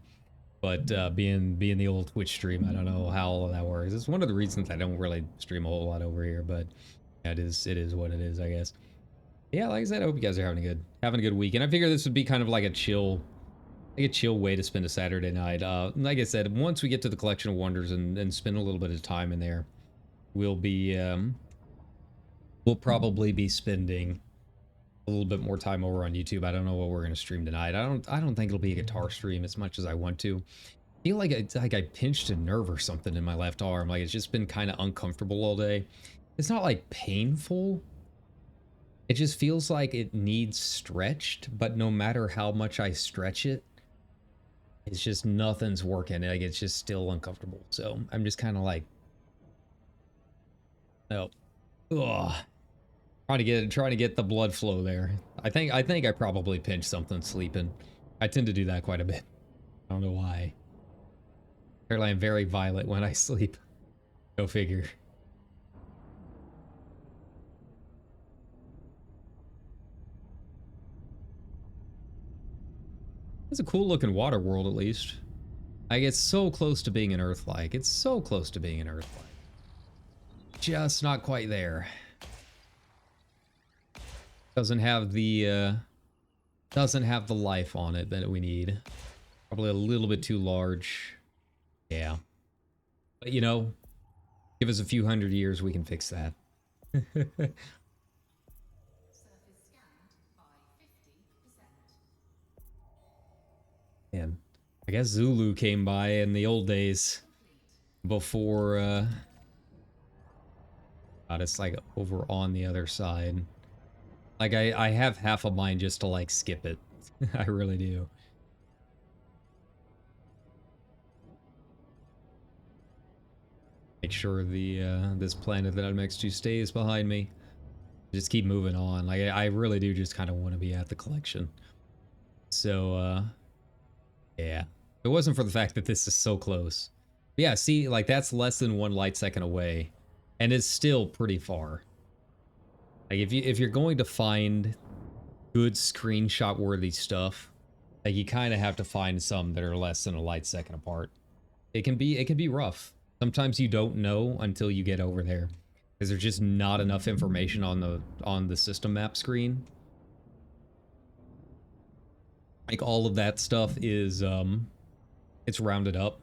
But being the old Twitch stream, I don't know how all of that works. It's one of the reasons I don't really stream a whole lot over here, but it is what it is, I guess. Yeah, like I said, I hope you guys are having a good week. And I figure this would be kind of like a chill way to spend a Saturday night. Like I said, once we get to the Collection of Wonders and spend a little bit of time in there, we'll probably be spending a little bit more time over on YouTube. I don't know what we're gonna stream tonight. I don't think it'll be a guitar stream as much as I want to. I feel like it's like I pinched a nerve or something in my left arm. Like it's just been kind of uncomfortable all day. It's not like painful. It just feels like it needs stretched, but no matter how much I stretch it, it's just nothing's working. Like it's just still uncomfortable. So I'm just kind of like, oh, ugh. Trying to get the blood flow there. I think I probably pinched something sleeping. I tend to do that quite a bit. I don't know why. Apparently I'm very violent when I sleep. Go figure. It's a cool looking water world at least. Like it's so close to being an Earth-like. It's so close to being an Earth-like. Just not quite there. Doesn't have the life on it that we need. Probably a little bit too large. Yeah. But you know, give us a few hundred years, we can fix that. And I guess Zulu came by in the old days before God, it's like over on the other side. Like I have half of mine just to like skip it. I really do. Make sure the this planet that I'm next to stays behind me. Just keep moving on. Like I really do just kind of want to be at the collection. So yeah. If it wasn't for the fact that this is so close. But yeah, see, like that's less than 1 light second away. And it's still pretty far. Like if you're going to find good screenshot worthy stuff, like you kind of have to find some that are less than a light second apart. It can be rough. Sometimes you don't know until you get over there, because there's just not enough information on the system map screen. Like all of that stuff is it's rounded up,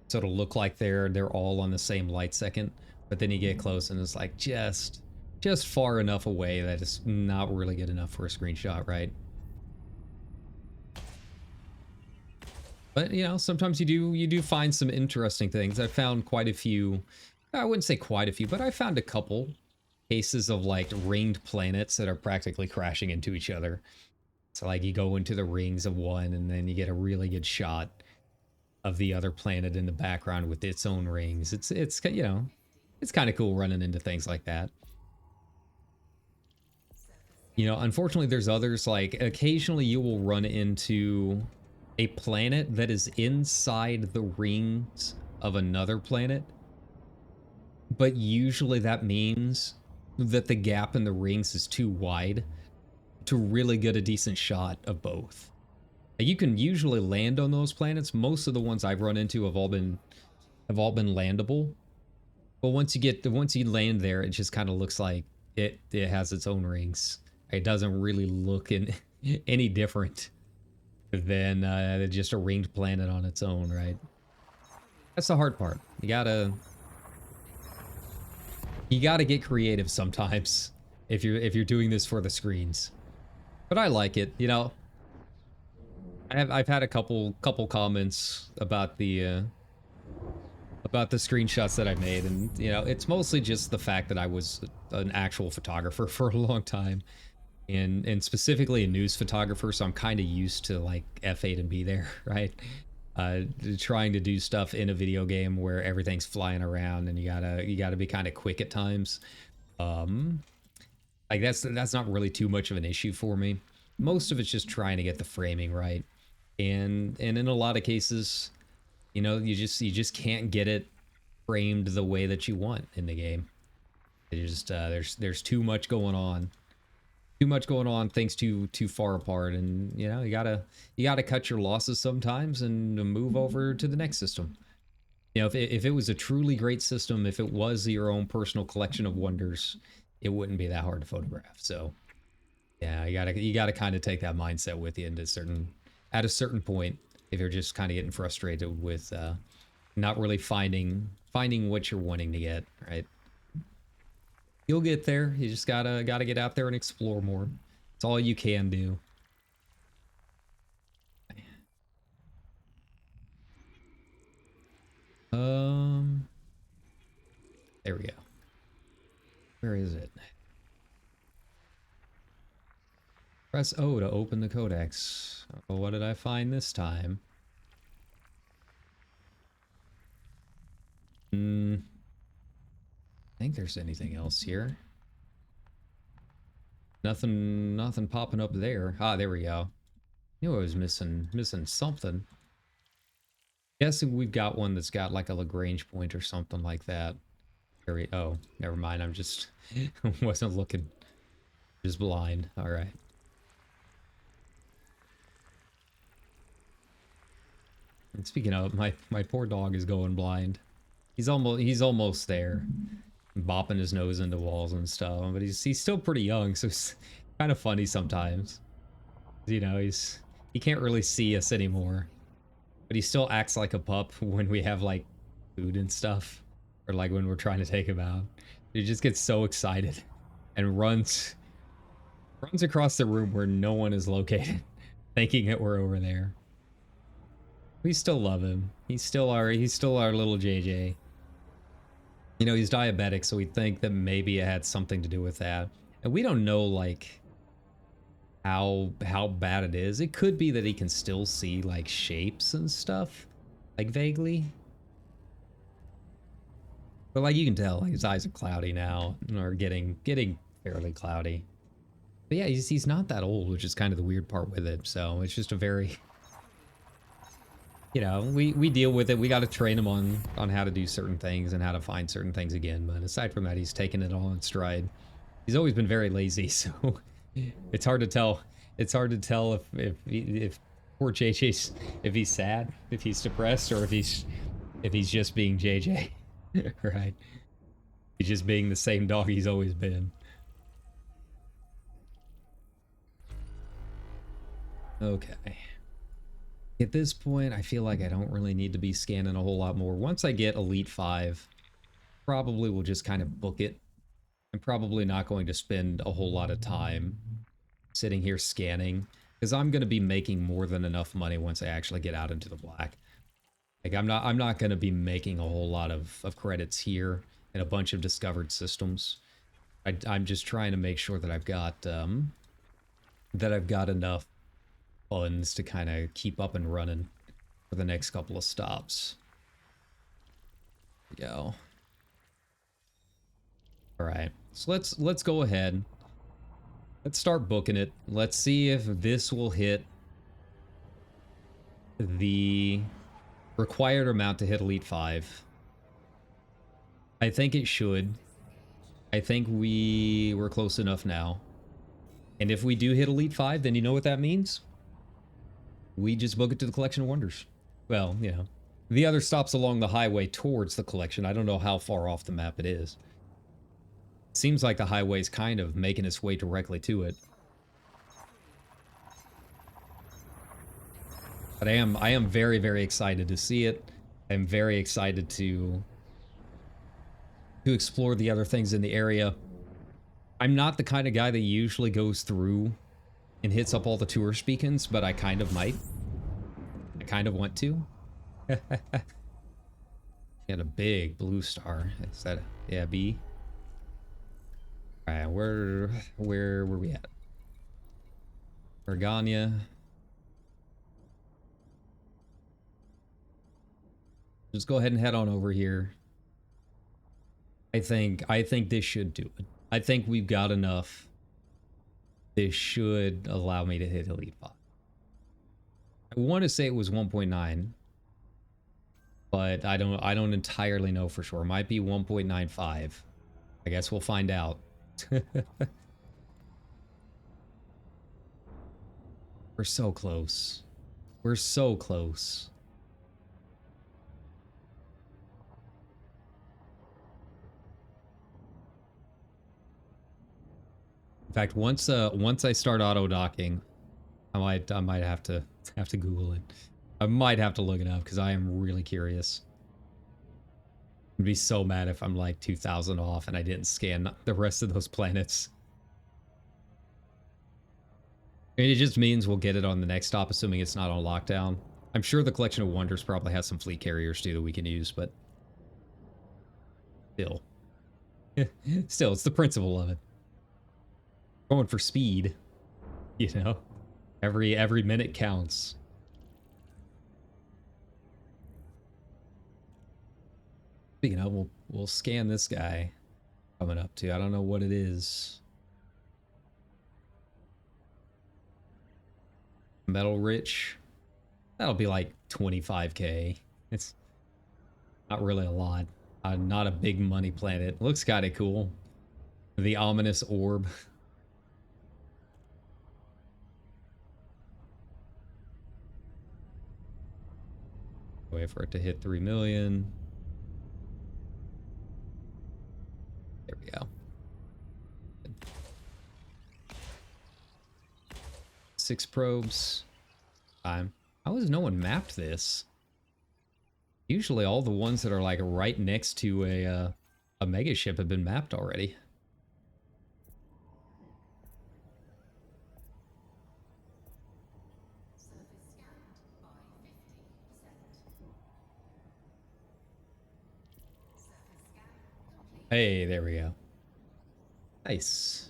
so it'll look like they're all on the same light second, but then you get close and it's like just far enough away that it's not really good enough for a screenshot, right? But you know, sometimes you do find some interesting things. I found quite a few, I wouldn't say quite a few, but I found a couple cases of like ringed planets that are practically crashing into each other. So like you go into the rings of one and then you get a really good shot of the other planet in the background with its own rings. It's you know, it's kind of cool running into things like that. You know, unfortunately there's others, like occasionally you will run into a planet that is inside the rings of another planet, but usually that means that the gap in the rings is too wide to really get a decent shot of both. You can usually land on those planets. Most of the ones I've run into have all been landable. But once you land there, it just kind of looks like it has its own rings. It doesn't really look any different than just a ringed planet on its own, right? That's the hard part. You gotta get creative sometimes if you're doing this for the screens. But I like it, you know. I've had a couple comments about the screenshots that I made, and you know, it's mostly just the fact that I was an actual photographer for a long time, and specifically a news photographer, so I'm kind of used to like F8 and B there, right? Trying to do stuff in a video game where everything's flying around and you gotta be kind of quick at times. Like that's not really too much of an issue for me. Most of it's just trying to get the framing right. And in a lot of cases, you know, you just can't get it framed the way that you want in the game. It just there's too much going on. Too much going on, things too far apart, and you know, you gotta cut your losses sometimes and move over to the next system. You know, if it was a truly great system, if it was your own personal collection of wonders, it wouldn't be that hard to photograph. So yeah, you gotta kind of take that mindset with you into certain at a certain point if you're just kind of getting frustrated with not really finding what you're wanting to get, right? You'll get there. You just gotta get out there and explore more. It's all you can do. Um, there we go. Where is it? Press O to open the codex. Oh, what did I find this time? I think there's anything else here. Nothing popping up there. Ah, there we go. Knew I was missing something. Guessing we've got one that's got like a Lagrange point or something like that. Oh, never mind. I'm just wasn't looking. Just blind. All right. And speaking of, my poor dog is going blind. He's almost there, bopping his nose into walls and stuff. But he's still pretty young, so it's kind of funny sometimes. You know, he can't really see us anymore, but he still acts like a pup when we have like food and stuff, or like when we're trying to take him out. He just gets so excited and runs across the room where no one is located, thinking that we're over there. We still love him. He's still our little JJ. You know, he's diabetic, so we think that maybe it had something to do with that. And we don't know like how bad it is. It could be that he can still see like shapes and stuff, like vaguely. But like you can tell, like, his eyes are cloudy now, or getting fairly cloudy. But yeah, he's not that old, which is kind of the weird part with it. So it's just a very, you know, we deal with it. We got to train him on how to do certain things and how to find certain things again. But aside from that, he's taken it all in stride. He's always been very lazy, so it's hard to tell. It's hard to tell if poor JJ's, if he's sad, if he's depressed, or if he's just being JJ, right? He's just being the same dog he's always been. Okay. At this point, I feel like I don't really need to be scanning a whole lot more. Once I get Elite 5, probably will just kind of book it. I'm probably not going to spend a whole lot of time sitting here scanning, because I'm going to be making more than enough money once I actually get out into the black. Like, I'm not going to be making a whole lot of credits here and a bunch of discovered systems. I'm just trying to make sure that I've got enough funds to kind of keep up and running for the next couple of stops. There we go. All right, so let's go ahead. Let's start booking it. Let's see if this will hit the required amount to hit Elite 5. I think it should. I think we're close enough now. And if we do hit Elite 5, then you know what that means? We just book it to the Collection of Wonders. Well, you know, the other stops along the highway towards the collection. I don't know how far off the map it is. Seems like the highway's kind of making its way directly to it. But I am very, very excited to see it. I'm very excited to explore the other things in the area. I'm not the kind of guy that usually goes through and hits up all the tourist beacons, but I kind of might. I kind of want to. Got a big blue star. Is that, yeah, B? Alright, where were we at? Organia. Just go ahead and head on over here. I think this should do it. I think we've got enough. This should allow me to hit Elite 5. I want to say it was 1.9, but I don't entirely know for sure. It might be 1.95. I guess we'll find out. We're so close. We're so close. In fact, once I start auto docking, I might have to Google it. I might have to look it up because I am really curious. I'd be so mad if I'm like 2,000 off and I didn't scan the rest of those planets. I mean, it just means we'll get it on the next stop, assuming it's not on lockdown. I'm sure the Collection of Wonders probably has some fleet carriers too that we can use, but still. Still, it's the principle of it. Going for speed, you know? Every minute counts. Speaking of, we'll scan this guy coming up to. I don't know what it is. Metal rich. That'll be like 25k. It's not really a lot. Not a big money planet. Looks kind of cool. The ominous orb. Wait for it to hit 3 million. There we go. 6 probes. How has no one mapped this? Usually all the ones that are like right next to a mega ship have been mapped already. Hey, there we go. Nice.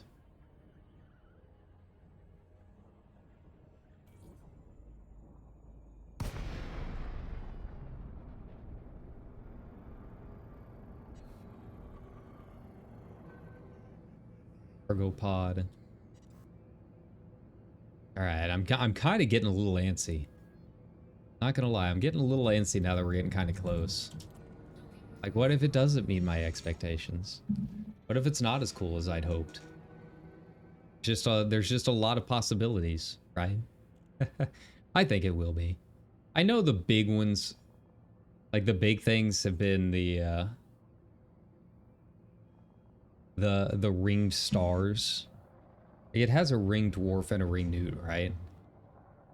Cargo pod. All right, I'm kind of getting a little antsy. Not gonna lie, I'm getting a little antsy now that we're getting kind of close. Like, what if it doesn't meet my expectations? What if it's not as cool as I'd hoped? Just there's just a lot of possibilities, right? I think it will be. I know the big ones, like the big things, have been the ringed stars. It has a ringed dwarf and a ringed newt, right?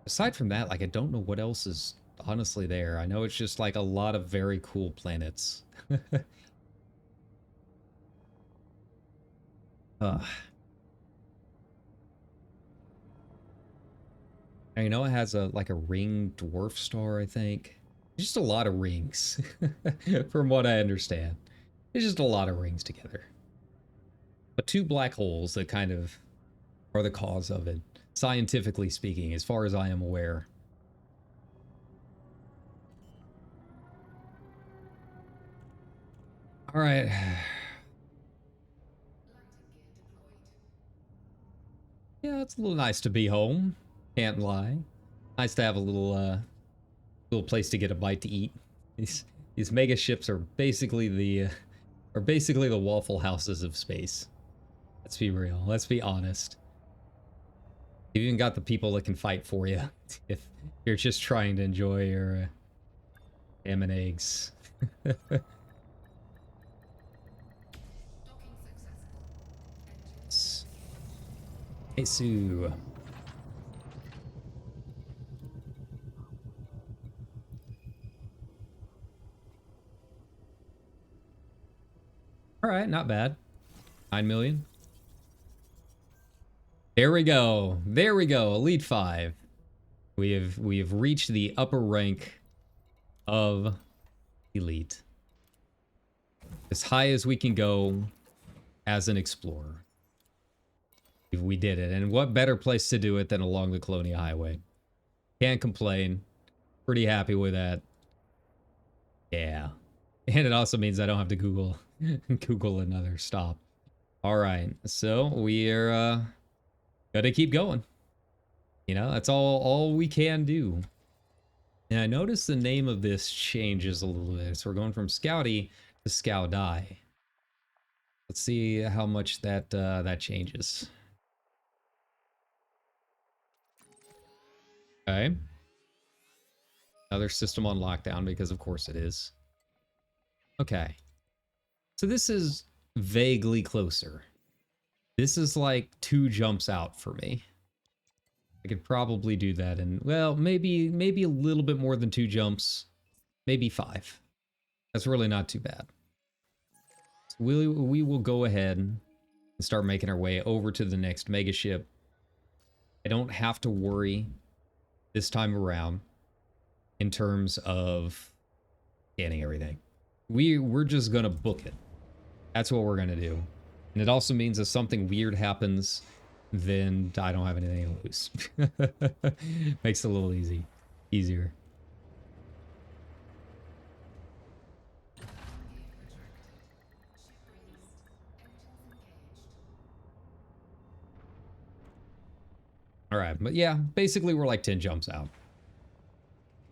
Aside from that, like, I don't know what else is honestly there. I know it's just like a lot of very cool planets. And you know, it has a like a ringed dwarf star, I think. Just a lot of rings, from what I understand. It's just a lot of rings together. But 2 black holes that kind of are the cause of it, scientifically speaking, as far as I am aware. All right. Yeah, it's a little nice to be home. Can't lie. Nice to have a little place to get a bite to eat. These mega ships are basically the Waffle Houses of space. Let's be real. Let's be honest. You've even got the people that can fight for you if you're just trying to enjoy your ham and eggs. Hey, Sue. All right, not bad. 9 million. There we go. There we go. Elite 5. We have reached the upper rank of Elite. As high as we can go as an explorer. We did it. And what better place to do it than along the Colonia Highway? Can't complain. Pretty happy with that. Yeah. And it also means I don't have to Google another stop. All right. So we're gotta keep going. You know, that's all we can do. And I noticed the name of this changes a little bit. So we're going from Scouty to Scoudai. Let's see how much that changes. Okay. Another system on lockdown, because of course it is. Okay. So this is vaguely closer. This is like 2 jumps out for me. I could probably do that in, well, maybe a little bit more than 2 jumps. Maybe 5. That's really not too bad. So we will go ahead and start making our way over to the next mega ship. I don't have to worry this time around in terms of scanning everything. We're just gonna book it. That's what we're gonna do. And it also means if something weird happens, then I don't have anything to lose. Makes it a little easier. All right, but yeah, basically we're like 10 jumps out.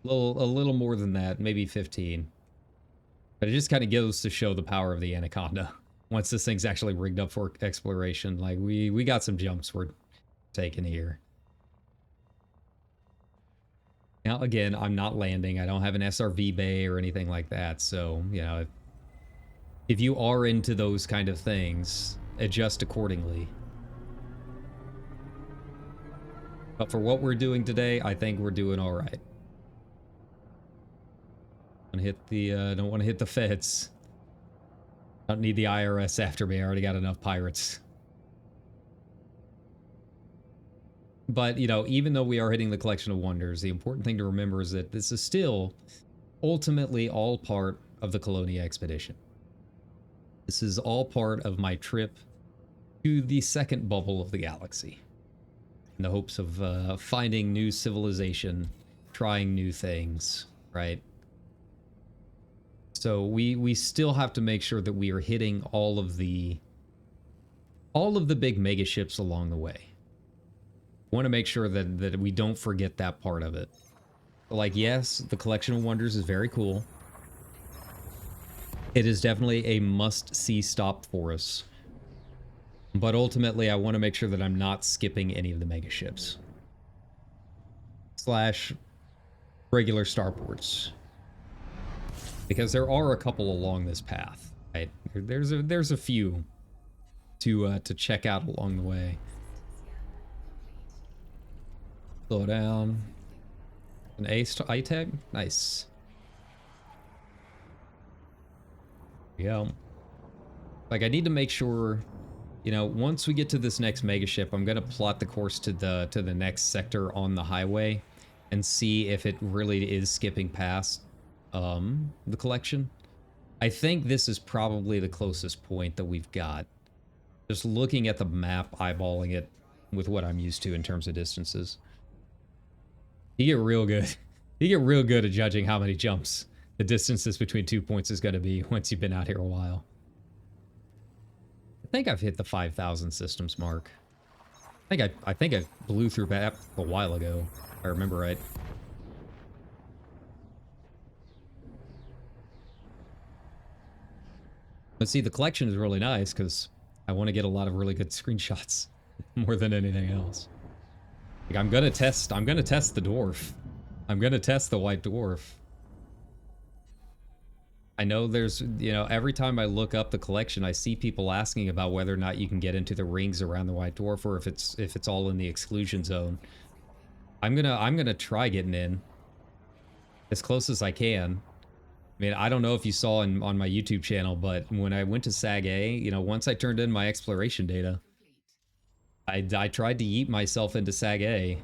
A little more than that, maybe 15. But it just kind of goes to show the power of the Anaconda. Once this thing's actually rigged up for exploration, like we got some jumps we're taking here. Now, again, I'm not landing. I don't have an SRV bay or anything like that. So, you know, if you are into those kind of things, adjust accordingly. But for what we're doing today, I think we're doing all right. Don't want to hit the feds. Don't need the IRS after me. I already got enough pirates. But, you know, even though we are hitting the collection of wonders, the important thing to remember is that this is still ultimately all part of the Colonia expedition. This is all part of my trip to the second bubble of the galaxy, in the hopes of finding new civilization, trying new things, right? So we still have to make sure that we are hitting all of the big mega ships along the way. Want to make sure that we don't forget that part of it. Like, yes, the collection of wonders is very cool. It is definitely a must-see stop for us. But ultimately, I want to make sure that I'm not skipping any of the mega ships. / regular starports. Because there are a couple along this path, right? There's a few to check out along the way. Slow down. An ace to ITEG? Nice. Yeah. Like, I need to make sure, you know, once we get to this next mega ship, I'm gonna plot the course to the next sector on the highway and see if it really is skipping past the collection. I think this is probably the closest point that we've got. Just looking at the map, eyeballing it with what I'm used to in terms of distances. You get real good. You get real good at judging how many jumps the distances between 2 points is going to be once you've been out here a while. I think I've hit the 5,000 systems mark. I think I blew through that a while ago, if I remember right. But see, the collection is really nice because I want to get a lot of really good screenshots more than anything else. Like, I'm gonna test the dwarf. I'm gonna test the white dwarf. I know there's, you know, every time I look up the collection, I see people asking about whether or not you can get into the rings around the white dwarf, or if it's all in the exclusion zone. I'm gonna try getting in as close as I can. I mean, I don't know if you saw on my YouTube channel, but when I went to SAG A, you know, once I turned in my exploration data, I tried to yeet myself into SAG A,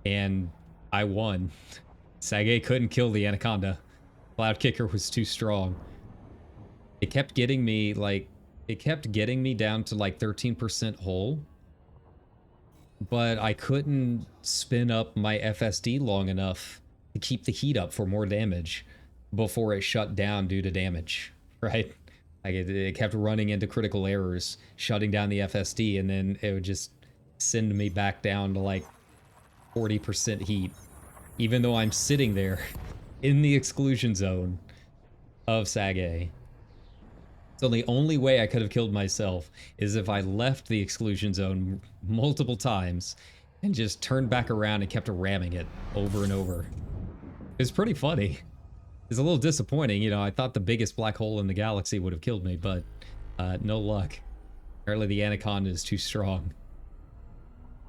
and I won. SAG A couldn't kill the Anaconda. Cloud Kicker was too strong. It kept getting me, like, down to like 13% hull, but I couldn't spin up my FSD long enough to keep the heat up for more damage before it shut down due to damage, right? Like, it kept running into critical errors, shutting down the FSD, and then it would just send me back down to like 40% heat. even though I'm sitting there in the exclusion zone of Sag. So the only way I could have killed myself is if I left the exclusion zone multiple times and just turned back around and kept ramming it over and over. It's pretty funny. It's a little disappointing, you know, I thought the biggest black hole in the galaxy would have killed me, but no luck. Apparently the Anaconda is too strong.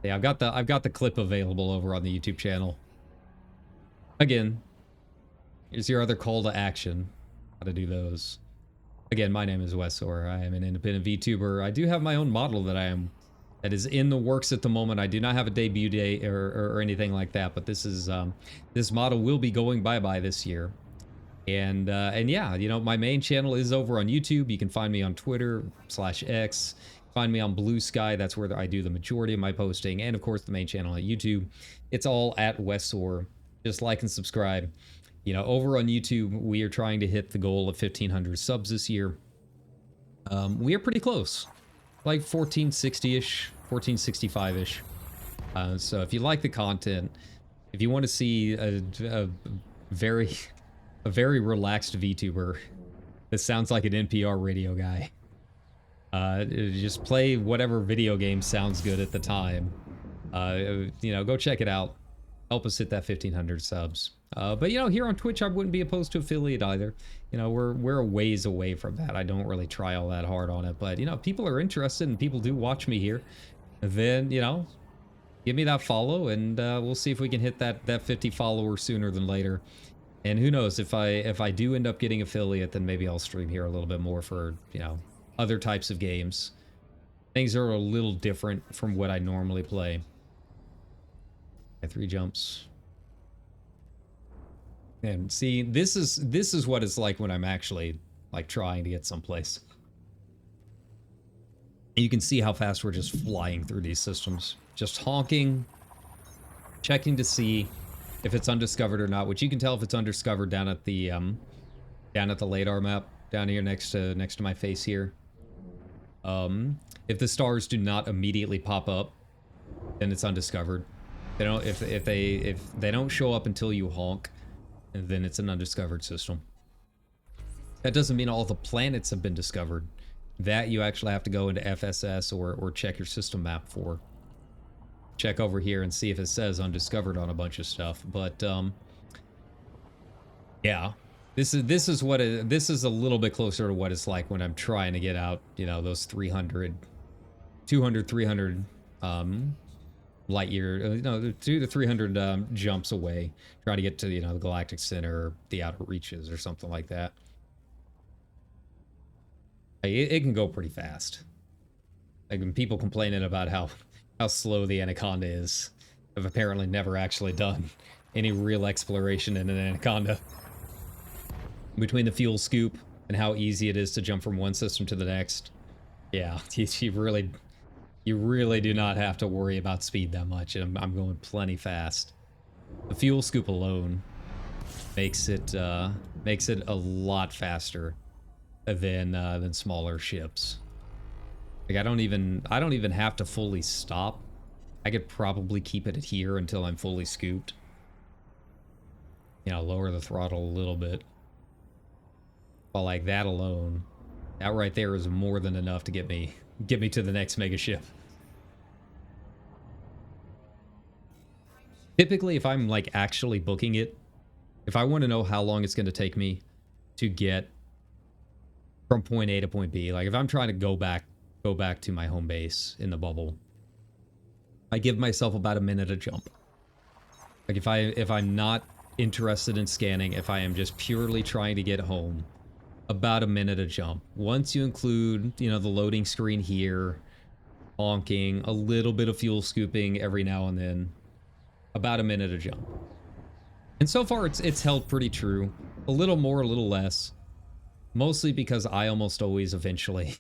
Yeah, I've got the clip available over on the YouTube channel. Again, here's your other call to action. How to do those. Again, my name is Wesor. I am an independent VTuber. I do have my own model that is in the works at the moment. I do not have a debut date or anything like that, but this is this model will be going bye-bye this year. And yeah, you know, my main channel is over on YouTube. You can find me on Twitter/X. Find me on Blue Sky. That's where I do the majority of my posting. And of course, the main channel on YouTube. It's all at Wesor. Just like and subscribe. You know, over on YouTube, we are trying to hit the goal of 1,500 subs this year. We are pretty close. Like 1460-ish, 1465-ish. So if you like the content, if you want to see a very relaxed VTuber that sounds like an NPR radio guy, just play whatever video game sounds good at the time. You know, go check it out. Help us hit that 1,500 subs. But you know, here on Twitch, I wouldn't be opposed to affiliate either. You know, we're a ways away from that. I don't really try all that hard on it, but you know, if people are interested and people do watch me here, then you know, give me that follow, and we'll see if we can hit that 50 followers sooner than later. And who knows, if I do end up getting affiliate, then maybe I'll stream here a little bit more for, you know, other types of games. Things are a little different from what I normally play. 3 jumps. And see, this is what it's like when I'm actually like trying to get someplace. You can see how fast we're just flying through these systems. Just honking, checking to see if it's undiscovered or not, which you can tell if it's undiscovered down at the LiDAR map down here next to my face here. If the stars do not immediately pop up, then it's undiscovered. They don't if they don't show up until you honk, then it's an undiscovered system. That doesn't mean all the planets have been discovered. That you actually have to go into FSS or check your system map for. Check over here and see if it says undiscovered on a bunch of stuff. But yeah, this is a little bit closer to what it's like when I'm trying to get out, you know, those 300 light year, no, 200 to 300 jumps away, trying to get to, you know, the galactic center, or the outer reaches, or something like that. It can go pretty fast. Like when people complaining about how slow the Anaconda is, I've apparently never actually done any real exploration in an Anaconda. Between the fuel scoop and how easy it is to jump from one system to the next, yeah, you really do not have to worry about speed that much. I'm going plenty fast. The fuel scoop alone makes it a lot faster than smaller ships. Like I don't even have to fully stop. I could probably keep it here until I'm fully scooped. You know, lower the throttle a little bit. But like that alone, that right there is more than enough to get me to the next mega ship. Typically, if I'm like actually booking it, if I want to know how long it's going to take me to get from point A to point B, like if I'm trying to go back to my home base in the bubble, I give myself about a minute a jump. Like if I'm not interested in scanning, if I am just purely trying to get home, about a minute a jump. Once you include, you know, the loading screen here, honking, a little bit of fuel scooping every now and then, about a minute a jump. And so far it's held pretty true. A little more, a little less. Mostly because I almost always eventually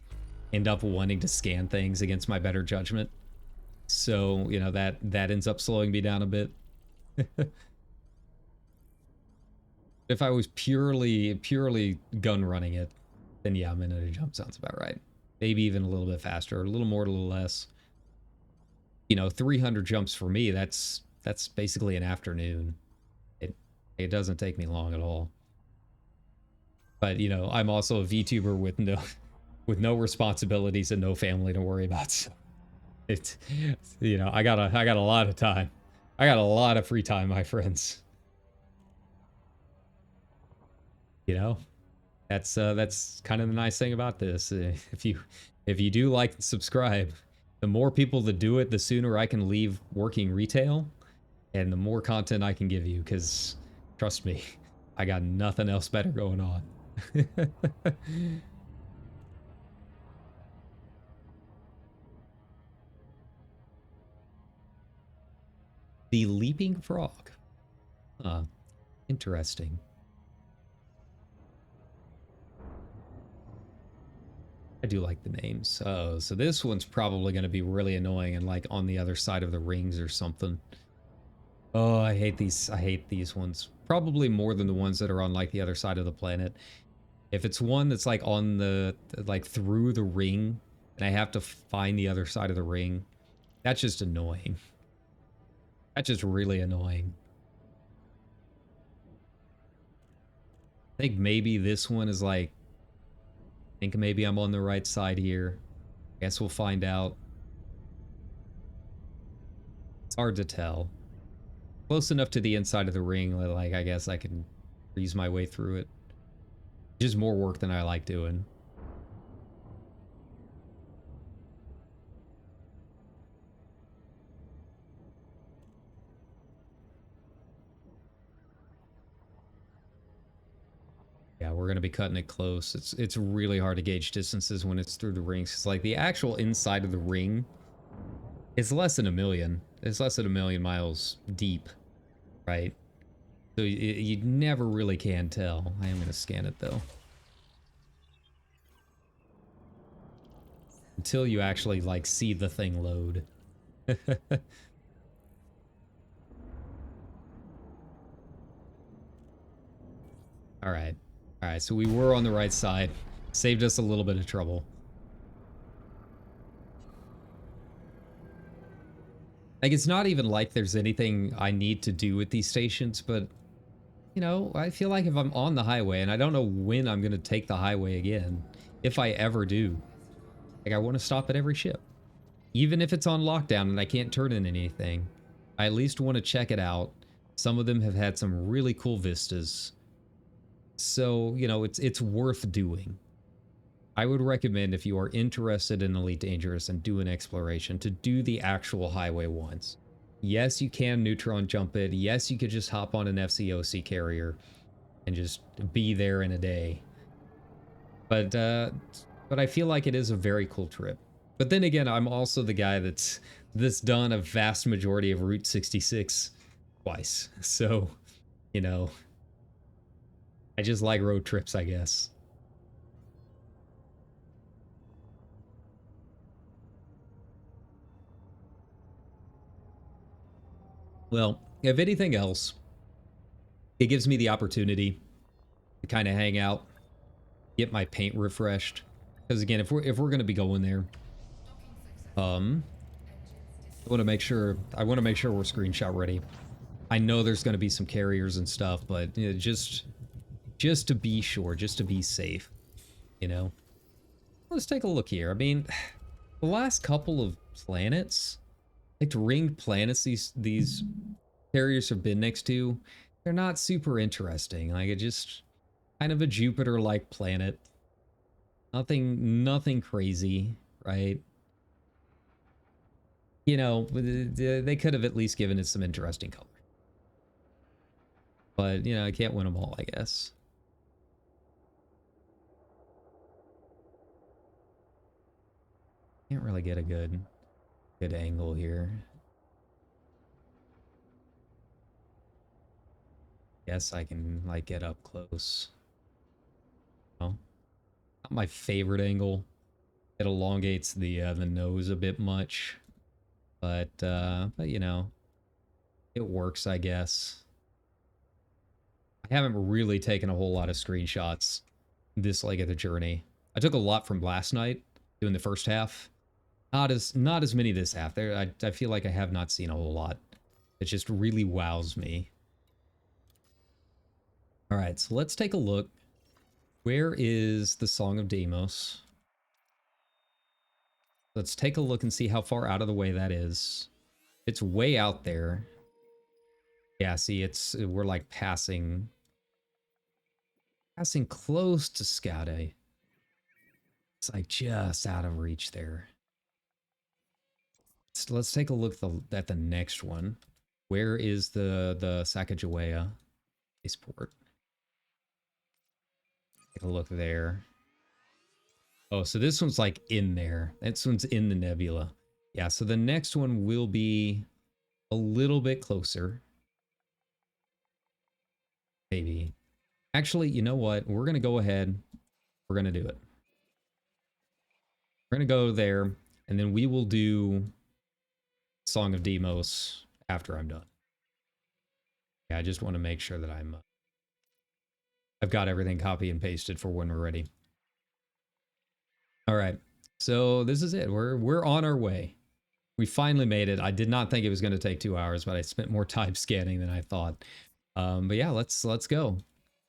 end up wanting to scan things against my better judgment. So, you know, that ends up slowing me down a bit. If I was purely gun running it, then yeah, a minute a jump sounds about right. Maybe even a little bit faster, a little more, a little less. You know, 300 jumps for me, that's basically an afternoon. It doesn't take me long at all. But, you know, I'm also a VTuber with no responsibilities and no family to worry about. So it's, you know, I got a lot of time. I got a lot of free time, my friends. You know, that's kind of the nice thing about this. If you do like and subscribe, the more people that do it, the sooner I can leave working retail, and the more content I can give you. Because trust me, I got nothing else better going on. The leaping frog. Interesting. I do like the names. Oh, so this one's probably going to be really annoying and like on the other side of the rings or something. Oh, I hate these. I hate these ones. Probably more than the ones that are on like the other side of the planet. If it's one that's like on the, like through the ring and I have to find the other side of the ring, that's just annoying. That's just really annoying. I think maybe this one is like, I think maybe I'm on the right side here. Guess we'll find out. It's hard to tell. Close enough to the inside of the ring, like I guess I can breeze my way through it. Just more work than I like doing. Yeah, we're gonna be cutting it close. It's really hard to gauge distances when it's through the rings. It's like the actual inside of the ring is less than a million. It's less than a million miles deep, right? So you never really can tell. I am gonna scan it though. Until you actually like see the thing load. All right. All right, so we were on the right side. Saved us a little bit of trouble. Like, it's not even like there's anything I need to do with these stations, but, you know, I feel like if I'm on the highway, and I don't know when I'm going to take the highway again, if I ever do, like, I want to stop at every ship. Even if it's on lockdown and I can't turn in anything, I at least want to check it out. Some of them have had some really cool vistas. So, you know, it's worth doing. I would recommend if you are interested in Elite Dangerous and do an exploration to do the actual highway once. Yes, you can neutron jump it. Yes, you could just hop on an FCOC carrier and just be there in a day. But I feel like it is a very cool trip. But then again, I'm also the guy that's done a vast majority of Route 66 twice. So, you know, I just like road trips, I guess. Well, if anything else, it gives me the opportunity to kind of hang out, get my paint refreshed. Because again, if we're gonna be going there, I want to make sure we're screenshot ready. I know there's gonna be some carriers and stuff, but you know, just to be sure, just to be safe, you know. Let's take a look here. I mean, the last couple of planets, like ringed planets, these carriers have been next to, they're not super interesting. Like, it just kind of a Jupiter-like planet. Nothing crazy, right? You know, they could have at least given it some interesting color. But, you know, I can't win them all, I guess. Can't really get a good angle here. Guess I can, like, get up close. Oh, not my favorite angle. It elongates the nose a bit much. But you know, it works, I guess. I haven't really taken a whole lot of screenshots this leg of the journey. I took a lot from last night doing the first half. Not as many this half. I feel like I have not seen a whole lot. It just really wows me. All right, so let's take a look. Where is the Song of Deimos? Let's take a look and see how far out of the way that is. It's way out there. Yeah, see, we're like passing close to Skade. It's like just out of reach there. So let's take a look at the next one. Where is the Sacagawea spaceport? Take a look there. Oh, so this one's like in there. This one's in the nebula. Yeah, so the next one will be a little bit closer. Maybe. Actually, you know what? We're going to go ahead. We're going to do it. We're going to go there, and then we will do Song of Deimos after I'm done. Yeah, I just want to make sure that I've got everything copy and pasted for when we're ready. All right. So this is it. We're on our way. We finally made it. I did not think it was going to take 2 hours, but I spent more time scanning than I thought. But yeah, let's go.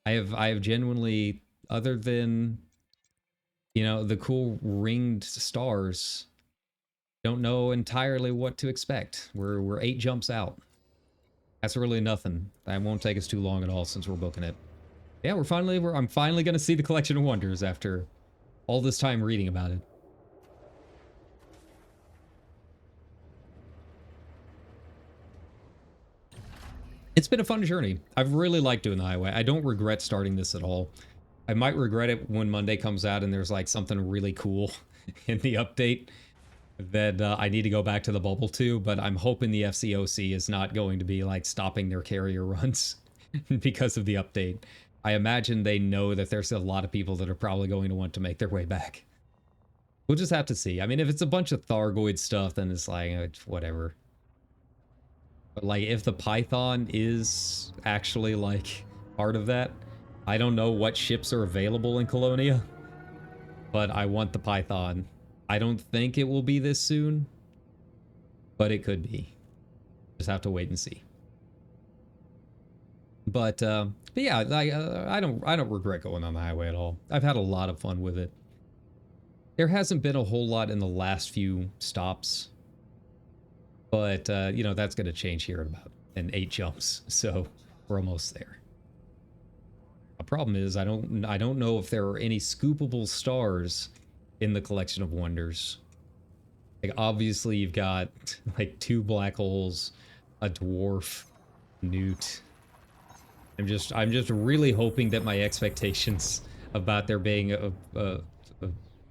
I have genuinely, other than, you know, the cool ringed stars, don't know entirely what to expect. We're 8 jumps out. That's really nothing. That won't take us too long at all since we're booking it. Yeah, I'm finally going to see the Collection of Wonders after all this time reading about it. It's been a fun journey. I've really liked doing the highway. I don't regret starting this at all. I might regret it when Monday comes out and there's like something really cool in the update that I need to go back to the bubble to, but I'm hoping the FCOC is not going to be like stopping their carrier runs because of the update. I imagine they know that there's a lot of people that are probably going to want to make their way back. We'll just have to see. I mean, if it's a bunch of Thargoid stuff, then it's like, whatever. But like, if the Python is actually like part of that, I don't know what ships are available in Colonia, but I want the Python. I don't think it will be this soon, but it could be. Just have to wait and see. But yeah, I don't regret going on the highway at all. I've had a lot of fun with it. There hasn't been a whole lot in the last few stops, but you know, that's going to change here in 8 jumps, so we're almost there. The problem is I don't know if there are any scoopable stars in the Collection of Wonders. Like, obviously you've got like 2 black holes, a dwarf, newt. I'm just really hoping that my expectations about there being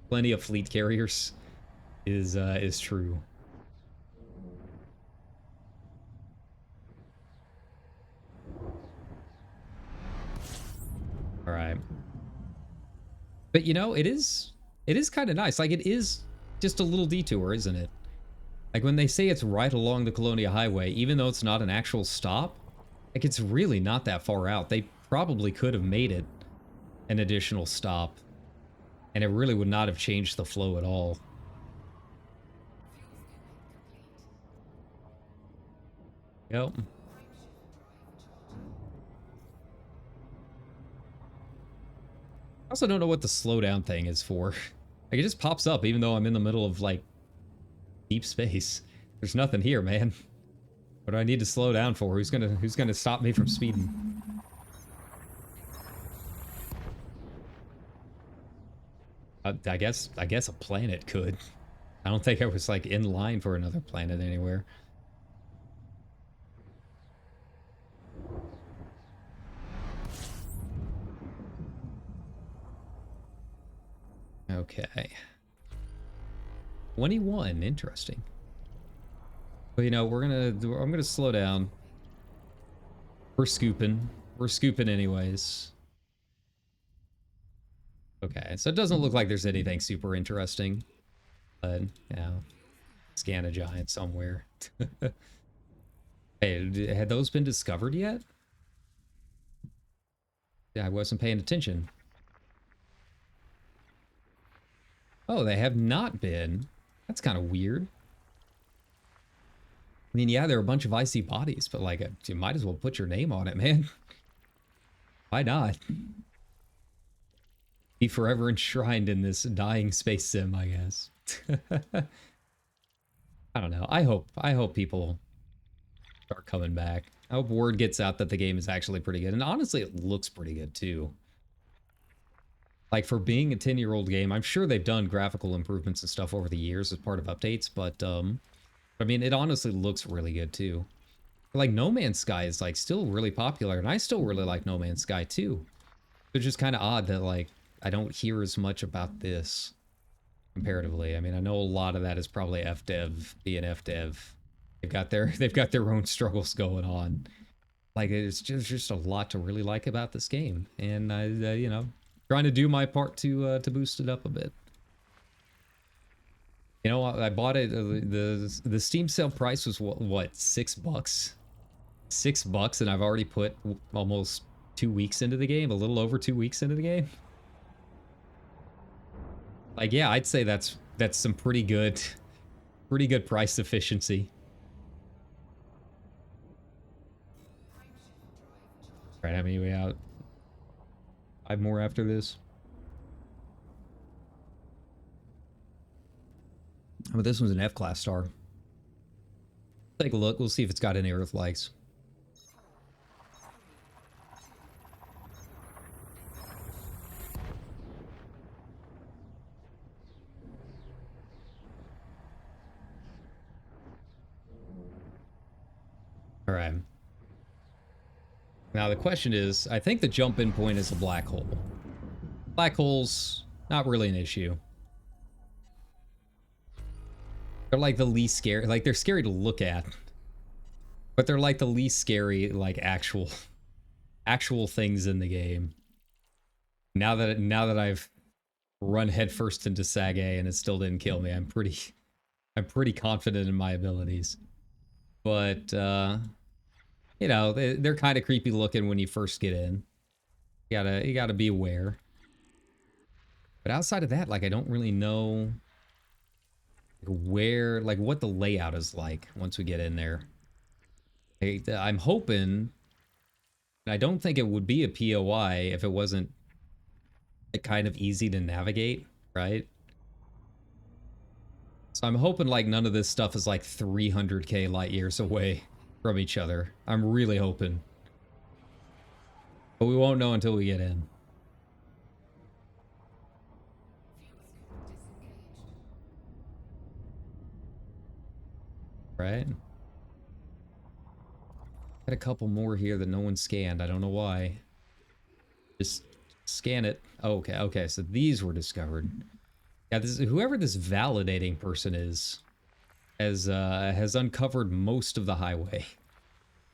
plenty of fleet carriers is true. All right. But you know, it is kind of nice. Like, it is just a little detour, isn't it? Like, when they say it's right along the Colonia Highway, even though it's not an actual stop, like, it's really not that far out. They probably could have made it an additional stop, and it really would not have changed the flow at all. Yep. I also don't know what the slowdown thing is for. Like, it just pops up even though I'm in the middle of, like, deep space. There's nothing here, man. What do I need to slow down for? Who's gonna stop me from speeding? I guess a planet could. I don't think I was like in line for another planet anywhere. Okay. 21, interesting. But you know, I'm gonna slow down. We're scooping. We're scooping anyways. Okay, so it doesn't look like there's anything super interesting. But, you know, scan a giant somewhere. Hey, had those been discovered yet? Yeah, I wasn't paying attention. Oh, they have not been. That's kind of weird. I mean, yeah, there are a bunch of icy bodies, but like, you might as well put your name on it, man. Why not? Be forever enshrined in this dying space sim, I guess. I don't know. I hope people start coming back. I hope word gets out that the game is actually pretty good. And honestly, it looks pretty good too. Like for being a 10-year-old game, I'm sure they've done graphical improvements and stuff over the years as part of updates, but I mean, it honestly looks really good too. Like No Man's Sky is like still really popular, and I still really like No Man's Sky too. It's just kind of odd that like I don't hear as much about this comparatively. I mean, I know a lot of that is probably FDev being FDev. They've got their own struggles going on. Like it's just a lot to really like about this game, and I you know, trying to do my part to boost it up a bit. You know, I bought it. The Steam sale price was what $6? $6, and I've already put almost 2 weeks into the game, a little over 2 weeks into the game. Like, yeah, I'd say that's some pretty good price efficiency. All right, how many we out? 5 more after this. But this one's an F-class star. Take a look. We'll see if it's got any Earth likes. All right. Now the question is, I think the jump-in point is a black hole. Black holes, not really an issue. They're like the least scary. Like they're scary to look at, but they're like the least scary, like actual things in the game. Now that I've run headfirst into Sag A and it still didn't kill me, I'm pretty confident in my abilities. But you know, they're kind of creepy looking when you first get in. You gotta be aware. But outside of that, like I don't really know where, like what the layout is like once we get in there. I'm hoping, and I don't think it would be a POI if it wasn't like, kind of easy to navigate, right? So I'm hoping like none of this stuff is like 300k light years away from each other. I'm really hoping. But we won't know until we get in. Right? Got a couple more here that no one scanned. I don't know why. Just scan it. Oh, okay. So these were discovered. Yeah, whoever this validating person is has uncovered most of the highway.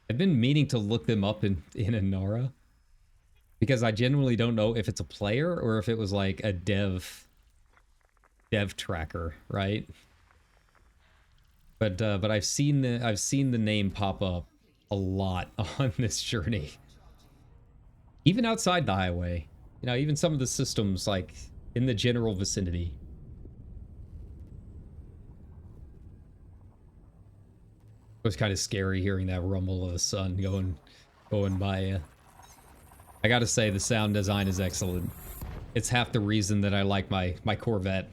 I've been meaning to look them up in Inara because I genuinely don't know if it's a player or if it was like a dev tracker, right? But I've seen the name pop up a lot on this journey. Even outside the highway. You know, even some of the systems like in the general vicinity. It was kind of scary hearing that rumble of the sun going by you. I gotta say, the sound design is excellent. It's half the reason that I like my Corvette.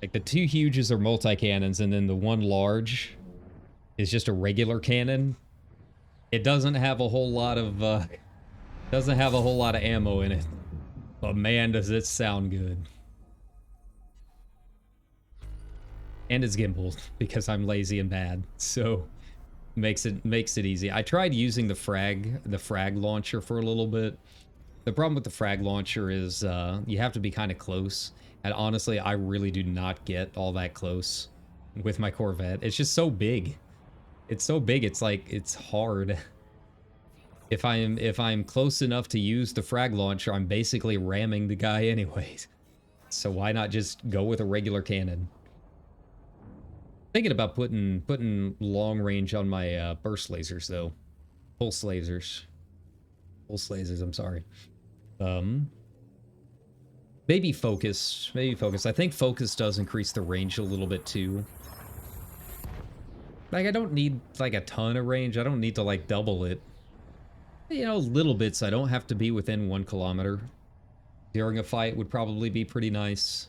Like the two huges are multi-cannons, and then the one large is just a regular cannon. It doesn't have a whole lot of ammo in it, but man, does it sound good. And it's gimbaled because I'm lazy and bad, so makes it easy. I tried using the frag launcher for a little bit. The problem with the frag launcher is you have to be kind of close, and honestly, I really do not get all that close with my Corvette. It's just so big. It's so big. It's like it's hard. If I'm close enough to use the frag launcher, I'm basically ramming the guy anyways. So why not just go with a regular cannon? Thinking about putting long range on my burst lasers though. Pulse lasers, I'm sorry. Maybe focus. I think focus does increase the range a little bit too. Like I don't need like a ton of range. I don't need to like double it. You know, little bits. I don't have to be within 1 kilometer. During a fight would probably be pretty nice.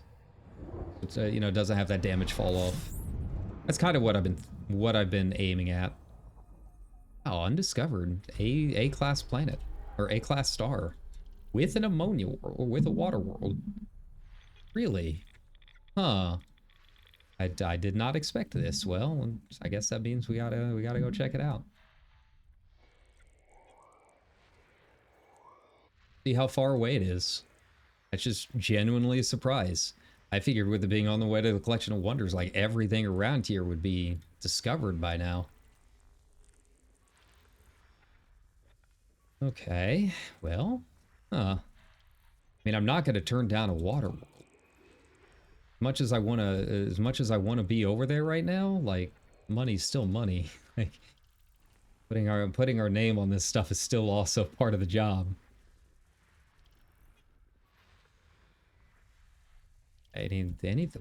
It, you know, doesn't have that damage fall off. That's kind of what I've been aiming at. Oh, undiscovered. A class planet or A class star with an ammonia world or with a water world. Really? Huh. I did not expect this. Well, I guess that means we gotta go check it out. See how far away it is. That's just genuinely a surprise. I figured with it being on the way to the Collection of Wonders, like everything around here would be discovered by now. Okay, well, huh. I mean, I'm not going to turn down a water world. As much as I want to be over there right now, like, money's still money. Like, putting our name on this stuff is still also part of the job.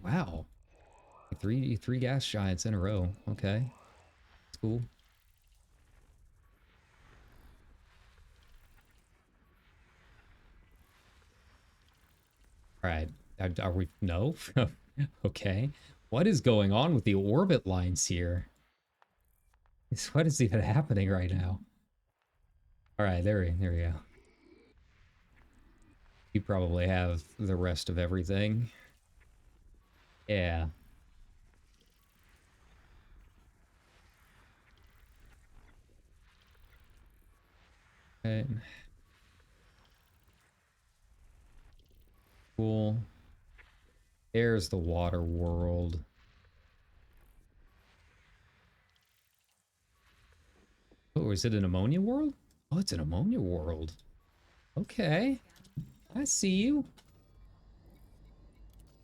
Wow. Three gas giants in a row. Okay. That's cool. All right. Are we? No? Okay. What is going on with the orbit lines here? What is even happening right now? All right, there we go. You probably have the rest of everything. Yeah. Right. Cool. There's the water world. Oh, is it an ammonia world? Oh, it's an ammonia world. Okay. I see you.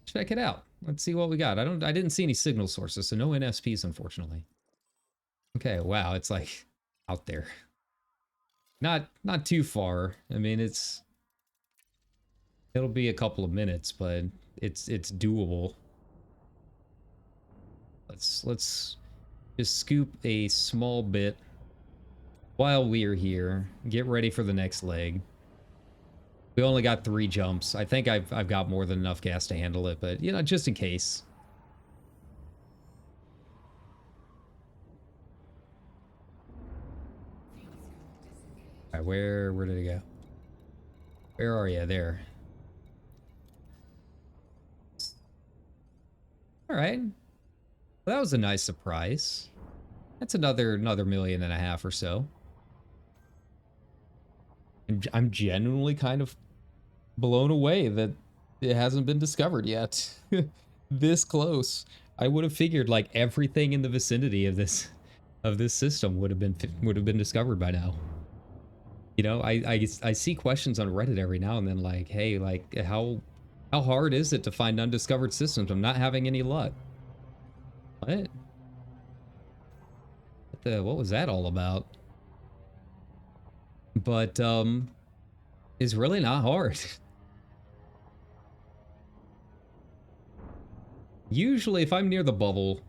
Check it out. Let's see what we got. I didn't see any signal sources, so no NSPs, unfortunately. Okay, wow, it's like out there. Not too far. I mean, it'll be a couple of minutes, but it's doable. Let's just scoop a small bit while we're here. Get ready for the next leg. We only got 3 jumps. I think I've got more than enough gas to handle it, but you know, just in case. All right, where did it go? Where are you? There. All right. Well, that was a nice surprise. That's another million and a half or so. I'm genuinely kind of blown away that it hasn't been discovered yet. This close. I would have figured like everything in the vicinity of this system would have been discovered by now. You know, I see questions on Reddit every now and then like, hey, like how hard is it to find undiscovered systems? I'm not having any luck. What? What was that all about? But it's really not hard. Usually if I'm near the bubble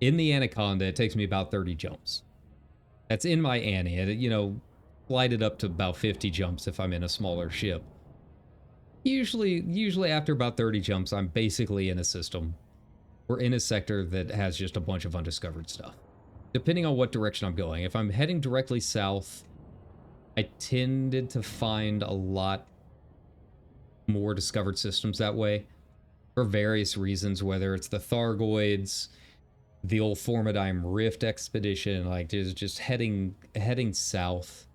in the Anaconda, it takes me about 30 jumps. That's in my Annie. You know, slide it up to about 50 jumps if I'm in a smaller ship. Usually after about 30 jumps, I'm basically in a system. We're in a sector that has just a bunch of undiscovered stuff. Depending on what direction I'm going. If I'm heading directly south, I tended to find a lot more discovered systems that way for various reasons, whether it's the Thargoids, the old Formidime Rift expedition, like just heading south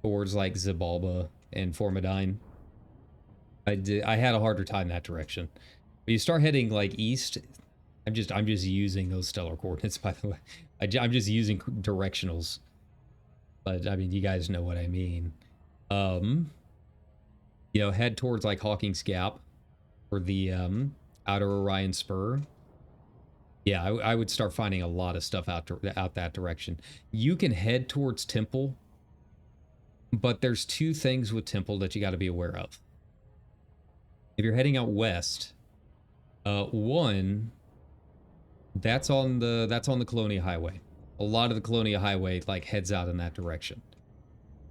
towards like Xibalba and Formidine. I had a harder time that direction. But you start heading like east, I'm just using those stellar coordinates, by the way. I'm just using directionals. But I mean, you guys know what I mean. You know, head towards like Hawking's Gap or the Outer Orion Spur. Yeah, I would start finding a lot of stuff out that direction. You can head towards Temple, but there's 2 things with Temple that you got to be aware of. If you're heading out west, one, that's on the Colonia Highway. A lot of the Colonia Highway like heads out in that direction.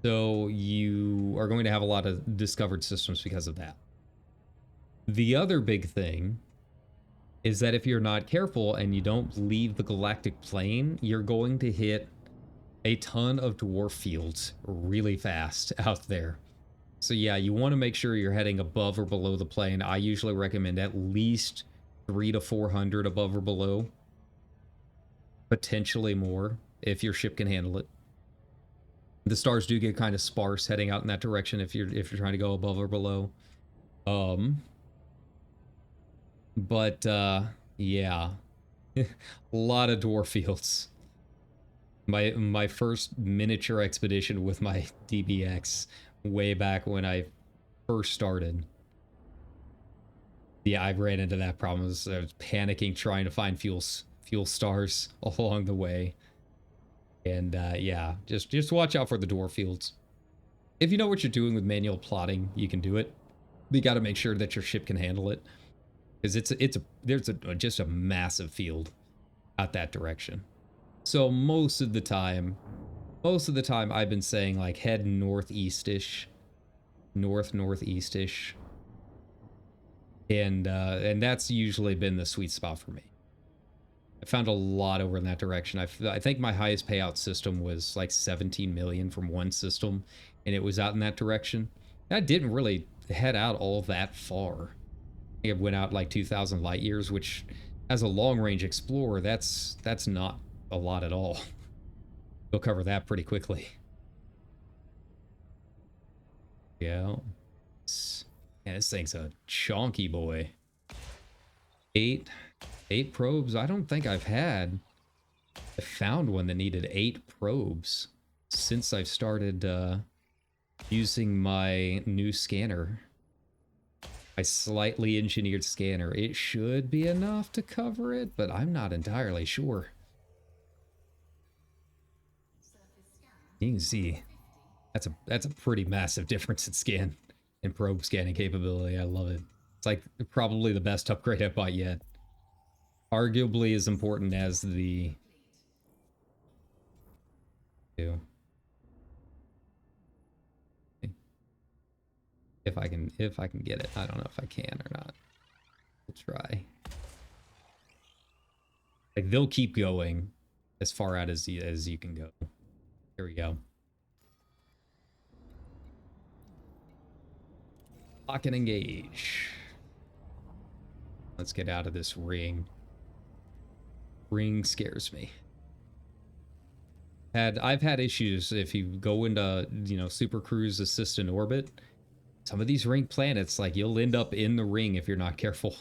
So you are going to have a lot of discovered systems because of that. The other big thing is that if you're not careful and you don't leave the galactic plane, you're going to hit a ton of dwarf fields really fast out there. So yeah, you want to make sure you're heading above or below the plane. I usually recommend at least 300 to 400 above or below. Potentially more, if your ship can handle it. The stars do get kind of sparse heading out in that direction if you're trying to go above or below. But yeah. A lot of dwarf fields. My first miniature expedition with my DBX way back when I first started. Yeah, I ran into that problem. I was panicking trying to find fuel stars along the way. And yeah, just watch out for the dwarf fields. If you know what you're doing with manual plotting, you can do it. But you got to make sure that your ship can handle it, because there's just a massive field out that direction. So most of the time I've been saying like head northeast-ish, northeast-ish, and that's usually been the sweet spot for me. I found a lot over in that direction. I think my highest payout system was like 17 million from one system, and it was out in that direction. And I didn't really head out all that far. I think it went out like 2,000 light years, which as a long-range explorer, that's not a lot at all. We'll cover that pretty quickly. Yeah. Man, this thing's a chonky boy. 8 probes. I don't think I found one that needed 8 probes since I've started using my new scanner. My slightly engineered scanner. It should be enough to cover it, but I'm not entirely sure. You can see that's a pretty massive difference in scan and probe scanning capability. I love it. It's like probably the best upgrade I've bought yet. Arguably as important as the if I can get it. I don't know if I can or not. We'll try. Like they'll keep going as far out as you can go. Here we go. Lock and engage. Let's get out of this ring. Ring scares me. I've had issues if you go into, Super Cruise Assistant orbit. Some of these ring planets, like you'll end up in the ring if you're not careful.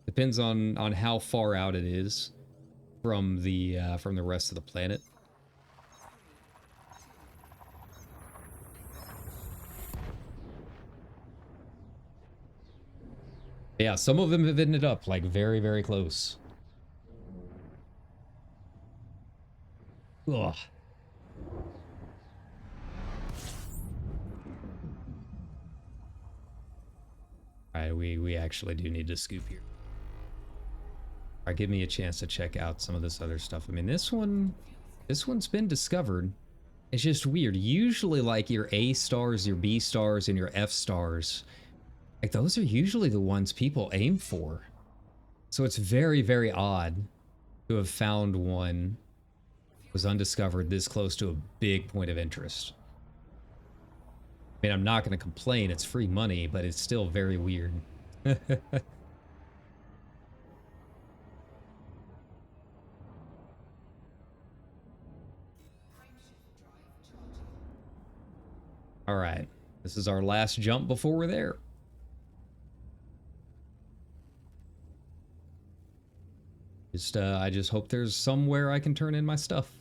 Depends on how far out it is from the rest of the planet. Yeah, some of them have ended up like very, very close. Ugh. Alright, we actually do need to scoop here. Alright, give me a chance to check out some of this other stuff. I mean, this one's been discovered. It's just weird. Usually, like, your A stars, your B stars, and your F stars, like, those are usually the ones people aim for. So it's very, very odd to have found one that was undiscovered this close to a big point of interest. I mean, I'm not going to complain. It's free money, but it's still very weird. All right. This is our last jump before we're there. I just hope there's somewhere I can turn in my stuff.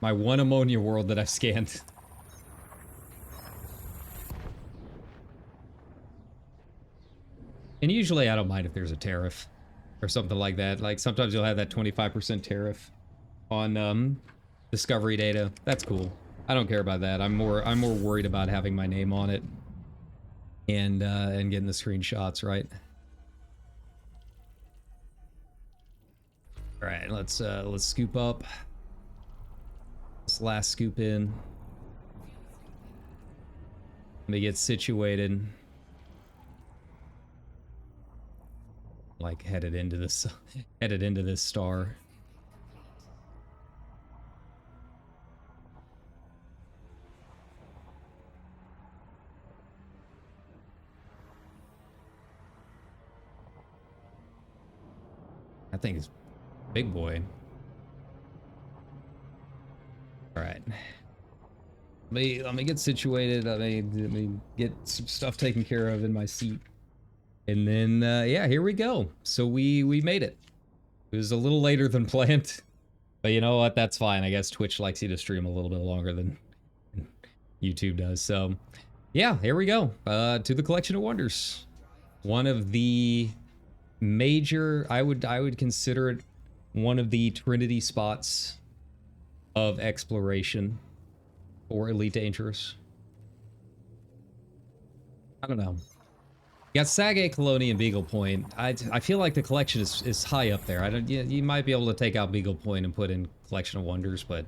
My one ammonia world that I've scanned. And usually I don't mind if there's a tariff or something like that. Like sometimes you'll have that 25% tariff on discovery data. That's cool. I don't care about that. I'm more worried about having my name on it and getting the screenshots right. All right, let's scoop up this last scoop in. Let me get situated. Like headed into this headed into this star. I think it's big boy. All right. Let me get situated. Let me get some stuff taken care of in my seat. And then yeah, here we go. So we made it. It was a little later than planned. But you know what? That's fine. I guess Twitch likes you to stream a little bit longer than YouTube does. So yeah, here we go. To the Collection of Wonders. One of the major, I would consider it one of the Trinity spots of exploration for Elite Dangerous. I don't know. You got Saga, Colonia, and Beagle Point. I feel like the collection is high up there. I don't. You might be able to take out Beagle Point and put in Collection of Wonders, but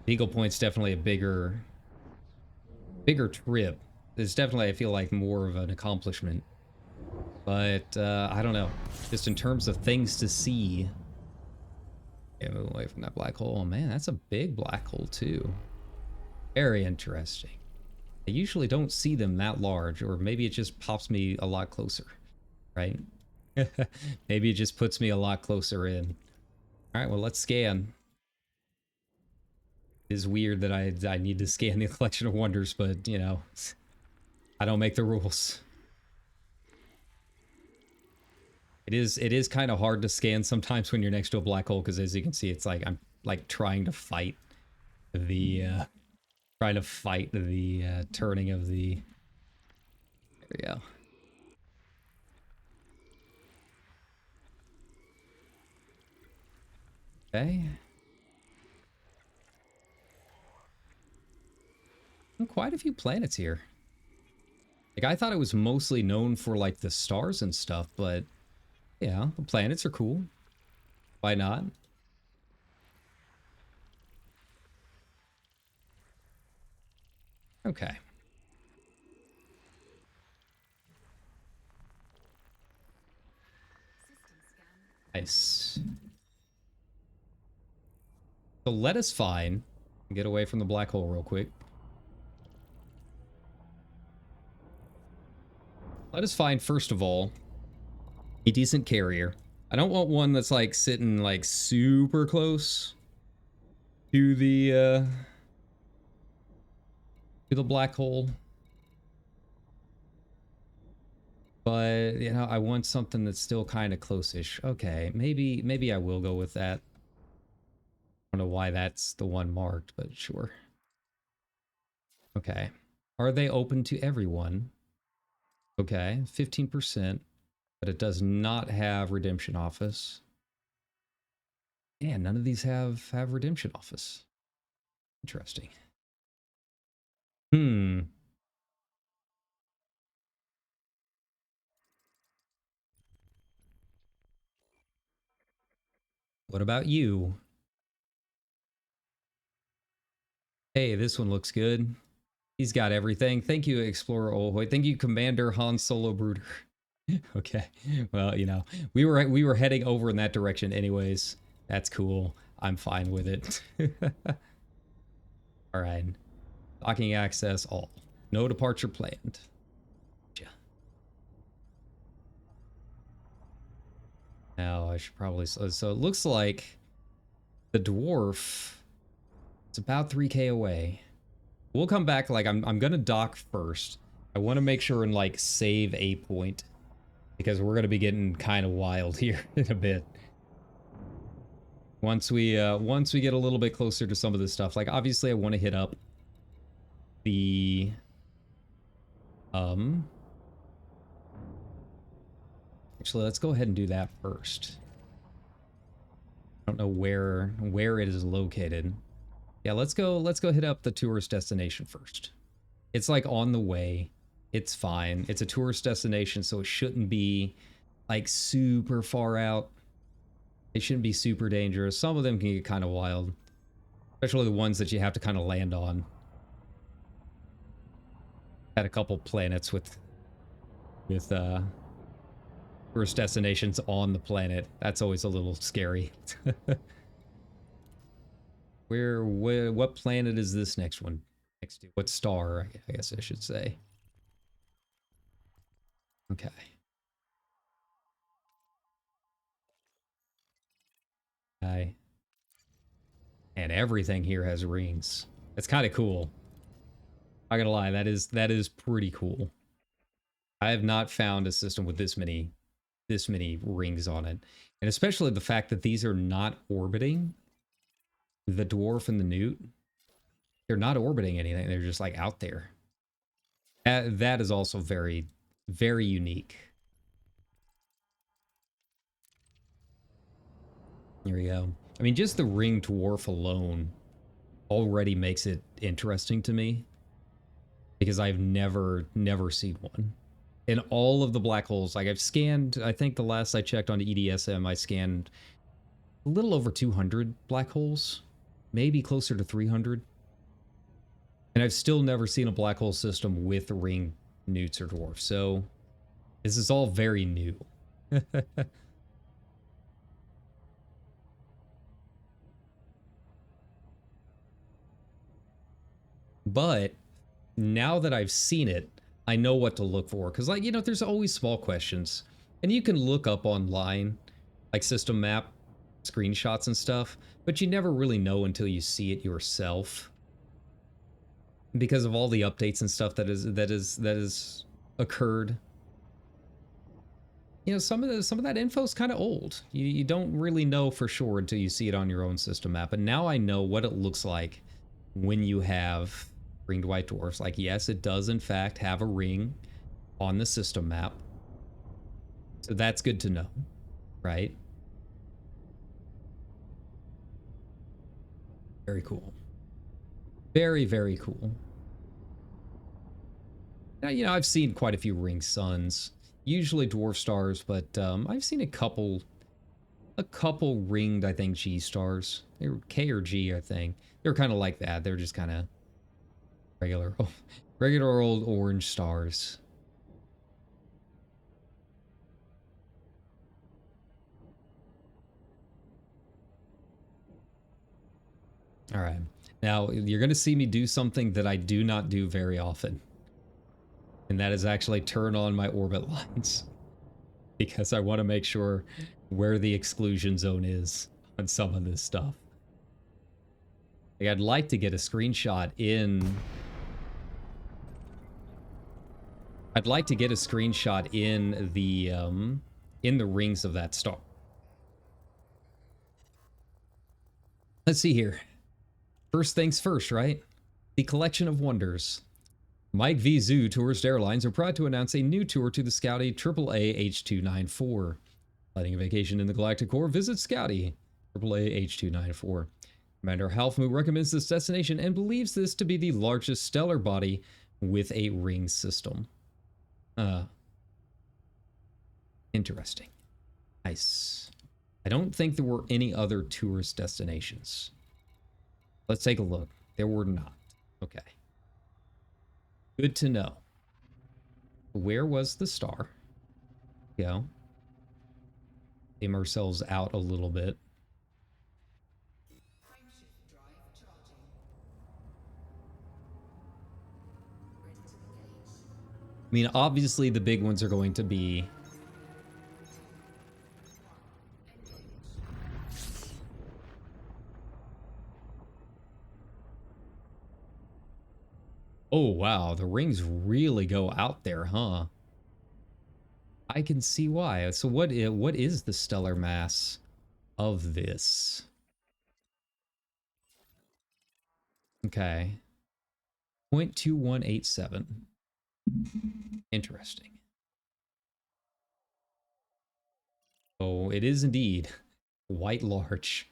Beagle Point's definitely a bigger trip. It's definitely, I feel like, more of an accomplishment. But I don't know. Just in terms of things to see. Yeah, move away from that black hole. Oh, man, that's a big black hole too. Very interesting. I usually don't see them that large, or maybe it just pops me a lot closer, right? Maybe it just puts me a lot closer in. All right, well, let's scan. It is weird that I need to scan the Collection of Wonders, but, you know, I don't make the rules. It is kind of hard to scan sometimes when you're next to a black hole, because as you can see, it's like I'm like trying to fight the turning of the. There we go. Okay. Quite a few planets here. Like, I thought it was mostly known for like the stars and stuff, but yeah, the planets are cool. Why not? Okay. Nice. So let us find. Get away from the black hole real quick. Let us find, first of all, a decent carrier. I don't want one that's like sitting like super close to the black hole. But, you know, I want something that's still kind of close-ish. Okay, maybe I will go with that. I don't know why that's the one marked, but sure. Okay. Are they open to everyone? Okay, 15%, but it does not have redemption office. Yeah, none of these have redemption office. Interesting. Hmm. What about you? Hey, this one looks good. He's got everything. Thank you, Explorer Olhoy. Thank you, Commander Han Solo Brooder. Okay. Well, you know, we were heading over in that direction anyways. That's cool. I'm fine with it. All right. Docking access all. No departure planned. Yeah. Now I should probably so it looks like the dwarf it's about 3K away. We'll come back like I'm going to dock first. I want to make sure and like save a point because we're going to be getting kind of wild here in a bit. Once we get a little bit closer to some of this stuff, like obviously I want to hit up the actually let's go ahead and do that first. I don't know where it is located. Yeah, let's go hit up the tourist destination first. It's like on the way. It's fine. It's a tourist destination, so it shouldn't be like super far out. It shouldn't be super dangerous. Some of them can get kind of wild, especially the ones that you have to kind of land on. Had a couple planets with tourist destinations on the planet. That's always a little scary. Where what planet is this next one next to? What star, I guess I should say. Okay. I and everything here has rings. It's kind of cool. Not gonna lie, that is pretty cool. I have not found a system with this many rings on it. And especially the fact that these are not orbiting the dwarf and the newt. They're not orbiting anything. They're just like out there. That is also very, very unique. Here we go. I mean, just the ring dwarf alone already makes it interesting to me because I've never seen one. In all of the black holes, like I've scanned, I think the last I checked on EDSM, I scanned a little over 200 black holes, maybe closer to 300. And I've still never seen a black hole system with ring newts or dwarfs. So this is all very new. But now that I've seen it, I know what to look for. Because, like, you know, there's always small questions. And you can look up online, like system map screenshots and stuff. But you never really know until you see it yourself. Because of all the updates and stuff that is occurred. You know, some of that info is kind of old. You don't really know for sure until you see it on your own system map. And now I know what it looks like when you have ringed white dwarfs. Like, yes, it does in fact have a ring on the system map. So that's good to know, right? Very cool. Very, very cool. Now, you know, I've seen quite a few ring suns, usually dwarf stars, but I've seen a couple ringed, I think, G stars. They were K or G, I think. They're kind of like that. They're just kind of regular old orange stars. All right. Now, you're going to see me do something that I do not do very often. And that is actually turn on my orbit lines. Because I want to make sure where the exclusion zone is on some of this stuff. Like, I'd like to get a screenshot in... I'd like to get a screenshot in the rings of that star. Let's see here. First things first, right? The Collection of Wonders. Mike V. Zoo Tourist Airlines are proud to announce a new tour to the Scouty AAA H294. Planning a vacation in the Galactic Core, visit Scouty AAA H294. Commander Halfmoo recommends this destination and believes this to be the largest stellar body with a ring system. Interesting. Nice. I don't think there were any other tourist destinations. Let's take a look. There were not. Okay. Good to know. Where was the star? Go. Aim ourselves out a little bit. I mean, obviously the big ones are going to be... Oh, wow. The rings really go out there, huh? I can see why. So what is the stellar mass of this? Okay. 0.2187. Interesting. Oh, it is indeed quite large.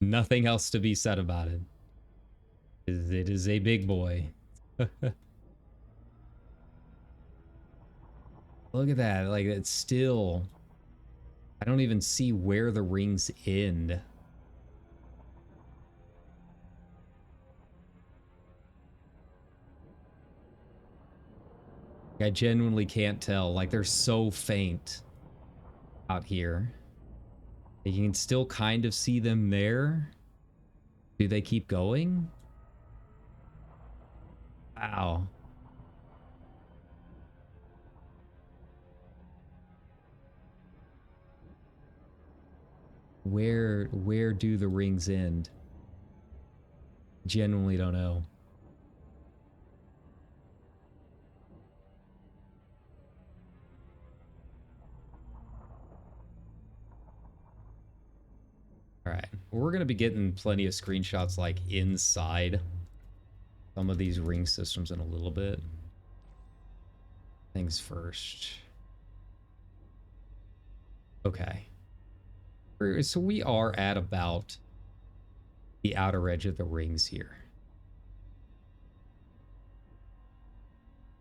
Nothing else to be said about it. It is a big boy. Look at that. Like, it's still... I don't even see where the rings end. I genuinely can't tell. Like, they're so faint out here. You can still kind of see them there. Do they keep going? Wow. Where do the rings end? Genuinely don't know. All right, we're gonna be getting plenty of screenshots like inside some of these ring systems in a little bit. Things first. Okay. So we are at about the outer edge of the rings here.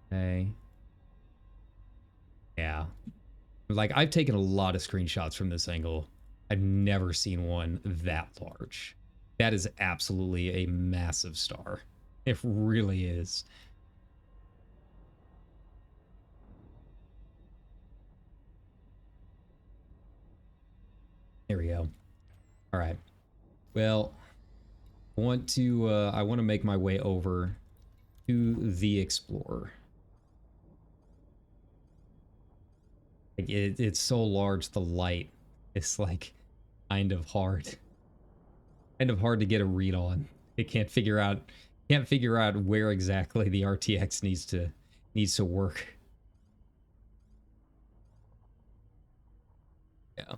Okay. Yeah. Like, I've taken a lot of screenshots from this angle. I've never seen one that large. That is absolutely a massive star. It really is. There we go. All right. Well, I want to make my way over to the Explorer. Like, it's so large, the light. It's like kind of hard to get a read on. It can't figure out where exactly the RTX needs to work. Yeah.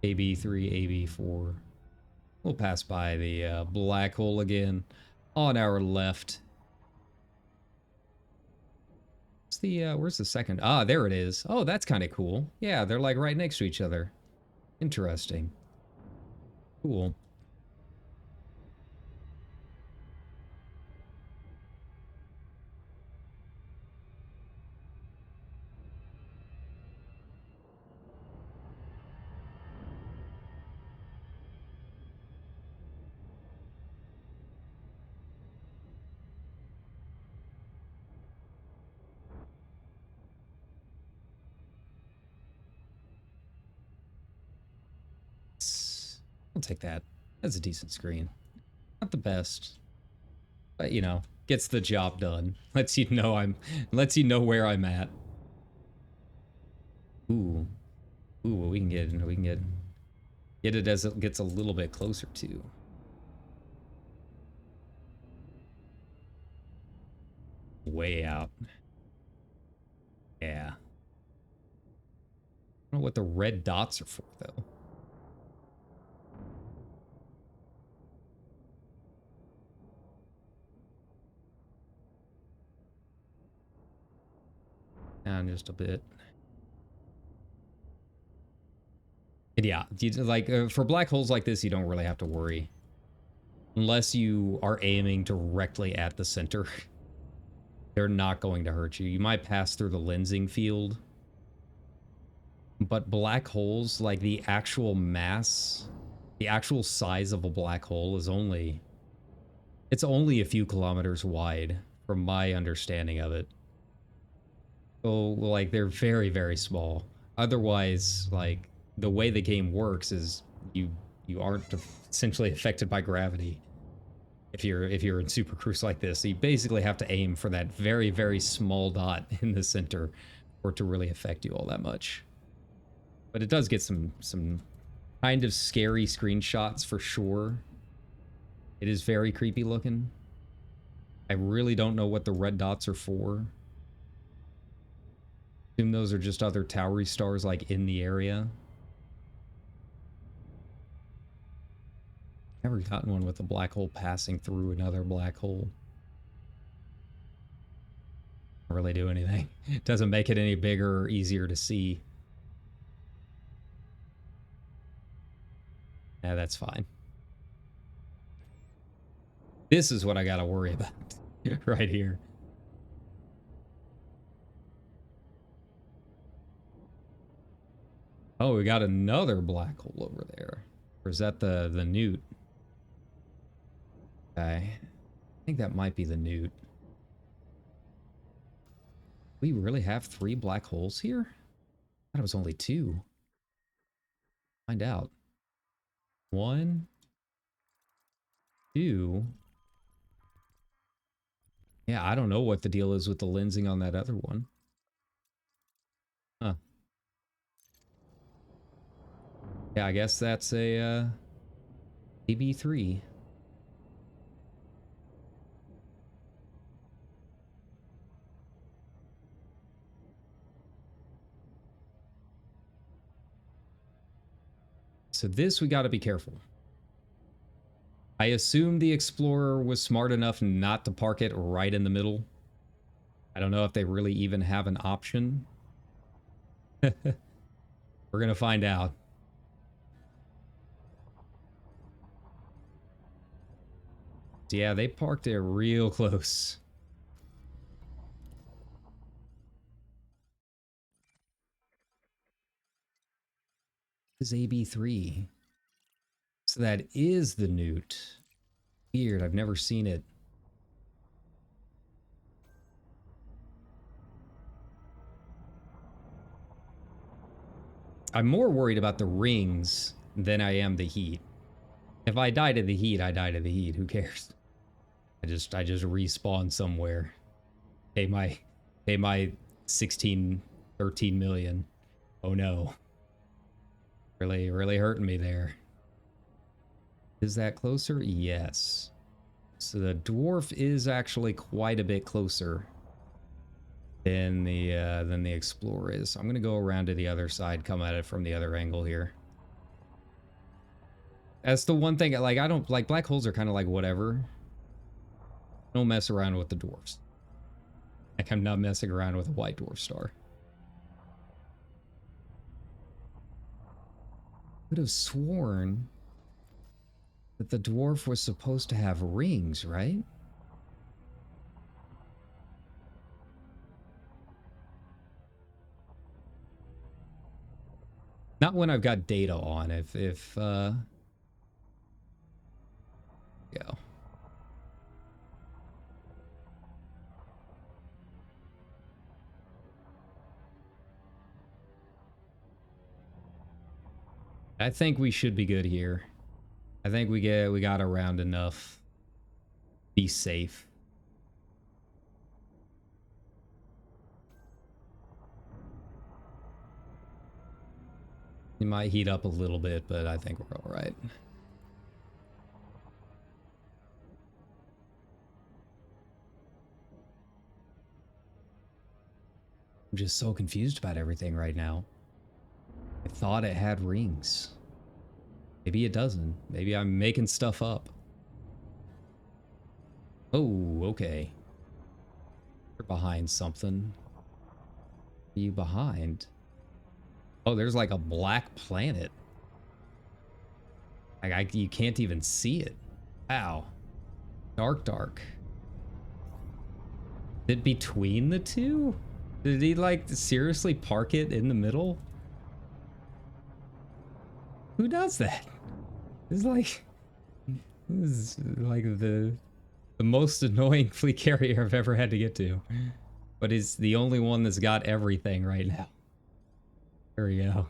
AB3, AB4. We'll pass by the black hole again on our left. Where's the second? Ah, there it is. Oh, that's kind of cool. Yeah, they're like right next to each other. Interesting. Cool. I'll take that. That's a decent screen. Not the best, but you know, gets the job done. Lets you know where I'm at. Ooh. Ooh, well, we can get it as it gets a little bit closer to. Way out. Yeah. I don't know what the red dots are for, though. Down just a bit. And yeah, like for black holes like this, you don't really have to worry. Unless you are aiming directly at the center. They're not going to hurt you. You might pass through the lensing field. But black holes, like the actual mass, the actual size of a black hole is only... It's only a few kilometers wide, from my understanding of it. So, like, they're very, very small. Otherwise, like, the way the game works is you aren't essentially affected by gravity if you're in Super Cruise like this. So you basically have to aim for that very, very small dot in the center for it to really affect you all that much. But it does get some kind of scary screenshots for sure. It is very creepy looking. I really don't know what the red dots are for. Assume those are just other towery stars like in the area. Never gotten one with a black hole passing through another black hole. Don't really do anything. It doesn't make it any bigger or easier to see. Yeah, that's fine. This is what I gotta worry about right here. Oh, we got another black hole over there. Or is that the newt? Okay. I think that might be the newt. We really have 3 black holes here? I thought it was only 2. Find out. 1, 2. Yeah, I don't know what the deal is with the lensing on that other one. Huh. Yeah, I guess that's a AB3. So this we got to be careful. I assume the Explorer was smart enough not to park it right in the middle. I don't know if they really even have an option. We're going to find out. Yeah, they parked it real close. This is AB3. So that is the Newt. Weird, I've never seen it. I'm more worried about the rings than I am the heat. If I die to the heat, I die to the heat. Who cares? I just respawn somewhere. Pay my 16, 13 million. Oh no. Really hurting me there. Is that closer? Yes. So the dwarf is actually quite a bit closer than the Explorer is. So I'm gonna go around to the other side, come at it from the other angle here. That's the one thing, like, I don't, like, black holes are kind of like whatever. Don't mess around with the dwarfs. Like, I'm not messing around with a white dwarf star. Would have sworn that the dwarf was supposed to have rings, right? Not when I've got data on. Yeah. I think we should be good here. I think we got around enough. Be safe. It might heat up a little bit, but I think we're all right. I'm just so confused about everything right now. I thought it had rings. Maybe it doesn't. Maybe I'm making stuff up. Oh, okay. You're behind something. Are you behind? Oh, there's like a black planet. Like, you can't even see it. Wow. Dark. Is it between the two? Did he, like, seriously park it in the middle? Who does that? This is like the most annoying fleet carrier I've ever had to get to. But it's the only one that's got everything right now. There we go.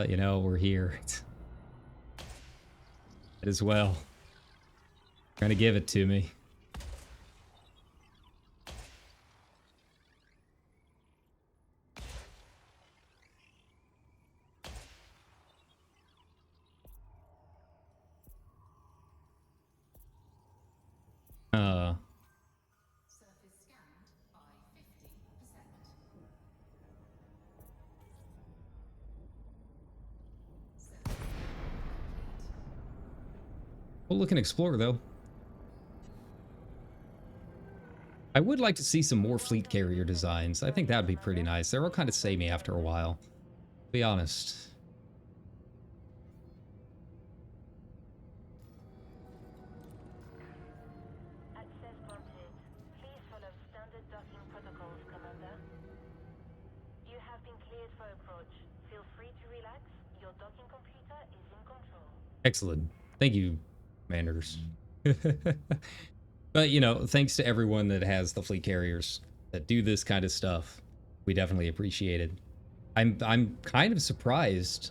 You know, we're here. As well. Trying to give it to me. Surface scanned by 50%. We'll look and explore, though. I would like to see some more fleet carrier designs. I think that would be pretty nice. They're all kind of samey after a while. To be honest. Access granted. Please follow standard docking protocols, Commander. You have been cleared for approach. Feel free to relax. Your docking computer is in control. Excellent. Thank you, Commanders. But, you know, thanks to everyone that has the fleet carriers that do this kind of stuff. We definitely appreciate it. I'm kind of surprised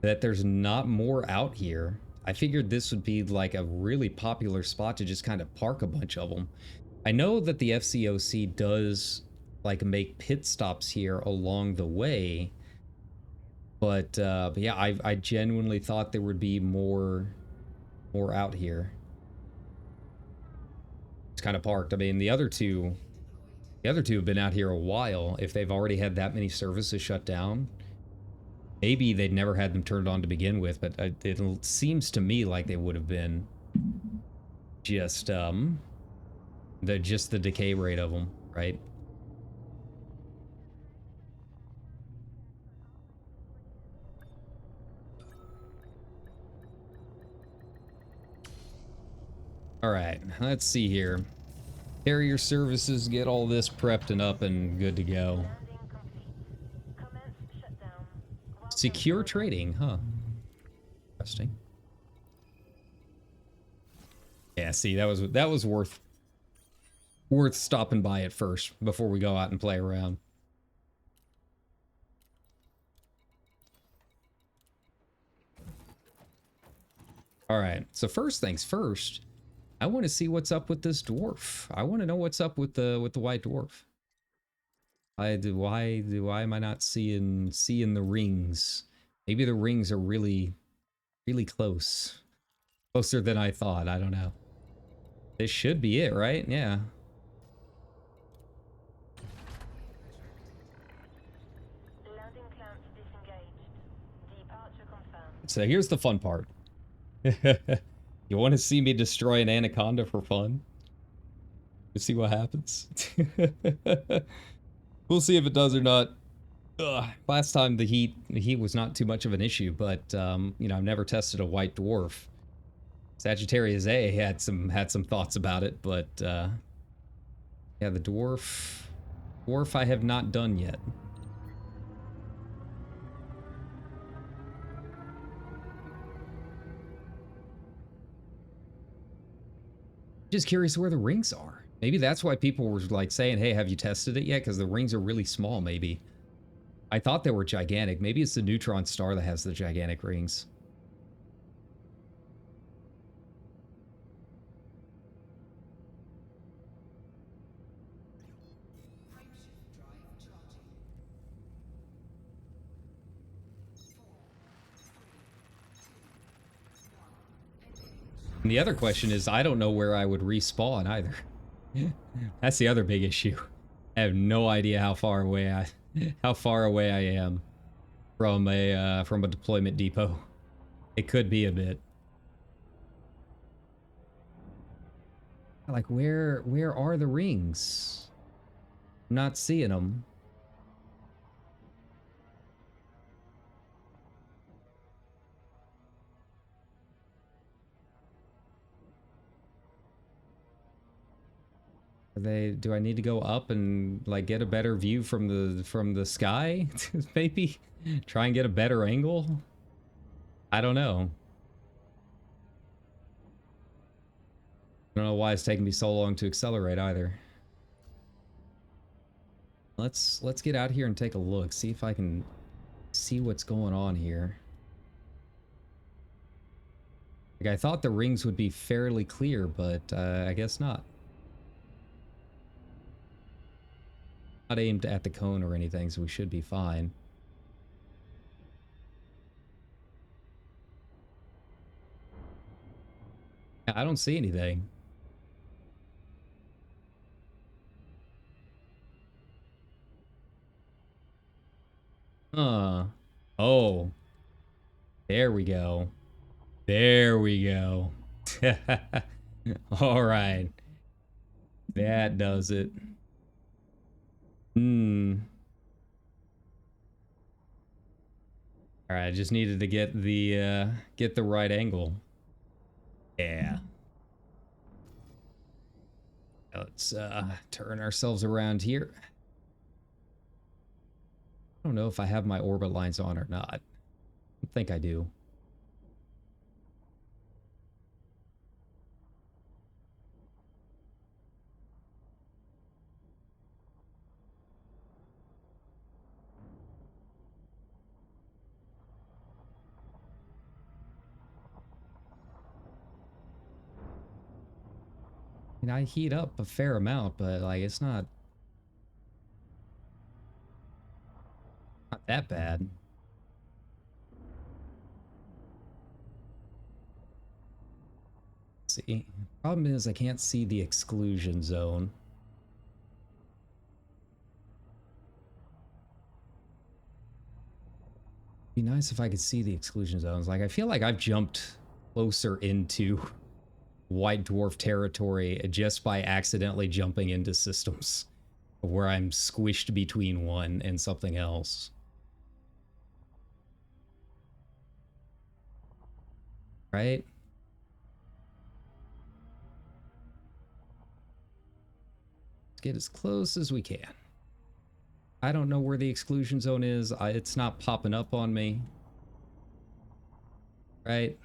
that there's not more out here. I figured this would be like a really popular spot to just kind of park a bunch of them. I know that the FCOC does like make pit stops here along the way, but yeah, I genuinely thought there would be more out here. It's kind of parked. I mean, the other two have been out here a while. If they've already had that many services shut down, maybe they'd never had them turned on to begin with, but it seems to me like they would have been just the decay rate of them, right? All right, let's see here. Carrier services, get all this prepped and up and good to go. Landing complete. Commence shutdown. Welcome Secure to trading, huh? Interesting. Yeah, see, that was worth stopping by at first before we go out and play around. All right, so first things first, I want to see what's up with this dwarf. I want to know what's up with the white dwarf. Why am I not seeing the rings? Maybe the rings are really close. Closer than I thought. I don't know. This should be it, right? Yeah. landing clamps disengaged. Departure confirmed. So here's the fun part. You want to see me destroy an anaconda for fun? Let's see what happens. We'll see if it does or not. Ugh. Last time the heat was not too much of an issue, but you know, I've never tested a white dwarf. Sagittarius A had some thoughts about it, but yeah, the dwarf I have not done yet. Just curious where the rings are. Maybe that's why people were like saying, "Hey, have you tested it yet?" Because the rings are really small. Maybe I thought they were gigantic. Maybe it's the neutron star that has the gigantic rings. Frameshift drive charging. 4, 3, 2, 1. Engage. And the other question is, I don't know where I would respawn either. That's the other big issue. I have no idea how far away I am from a deployment depot. It could be a bit. Like where are the rings? I'm not seeing them. Do I need to go up and like get a better view from the sky? Maybe try and get a better angle? I don't know. I don't know why it's taking me so long to accelerate either. Let's get out here and take a look, see if I can see what's going on here. Like I thought the rings would be fairly clear, but I guess not. Not aimed at the cone or anything, so we should be fine. Yeah, I don't see anything. Huh. Oh. There we go. There we go. All right. That does it. Hmm. All right, I just needed to get the right angle. Yeah. Let's turn ourselves around here. I don't know if I have my orbit lines on or not. I think I do. mean, I heat up a fair amount, but like it's not that bad. See, problem is I can't see the exclusion zone. Be nice if I could see the exclusion zones. Like I feel like I've jumped closer into white dwarf territory just by accidentally jumping into systems where I'm squished between one and something else. Right? Let's get as close as we can. I don't know where the exclusion zone is. It's not popping up on me. Right?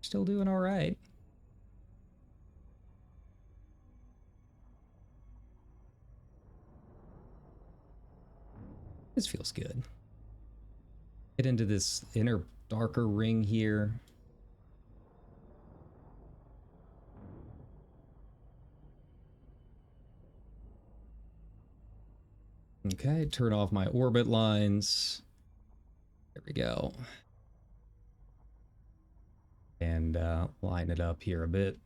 Still doing all right. This feels good. Get into this inner darker ring here. Okay, turn off my orbit lines. There we go. And line it up here a bit.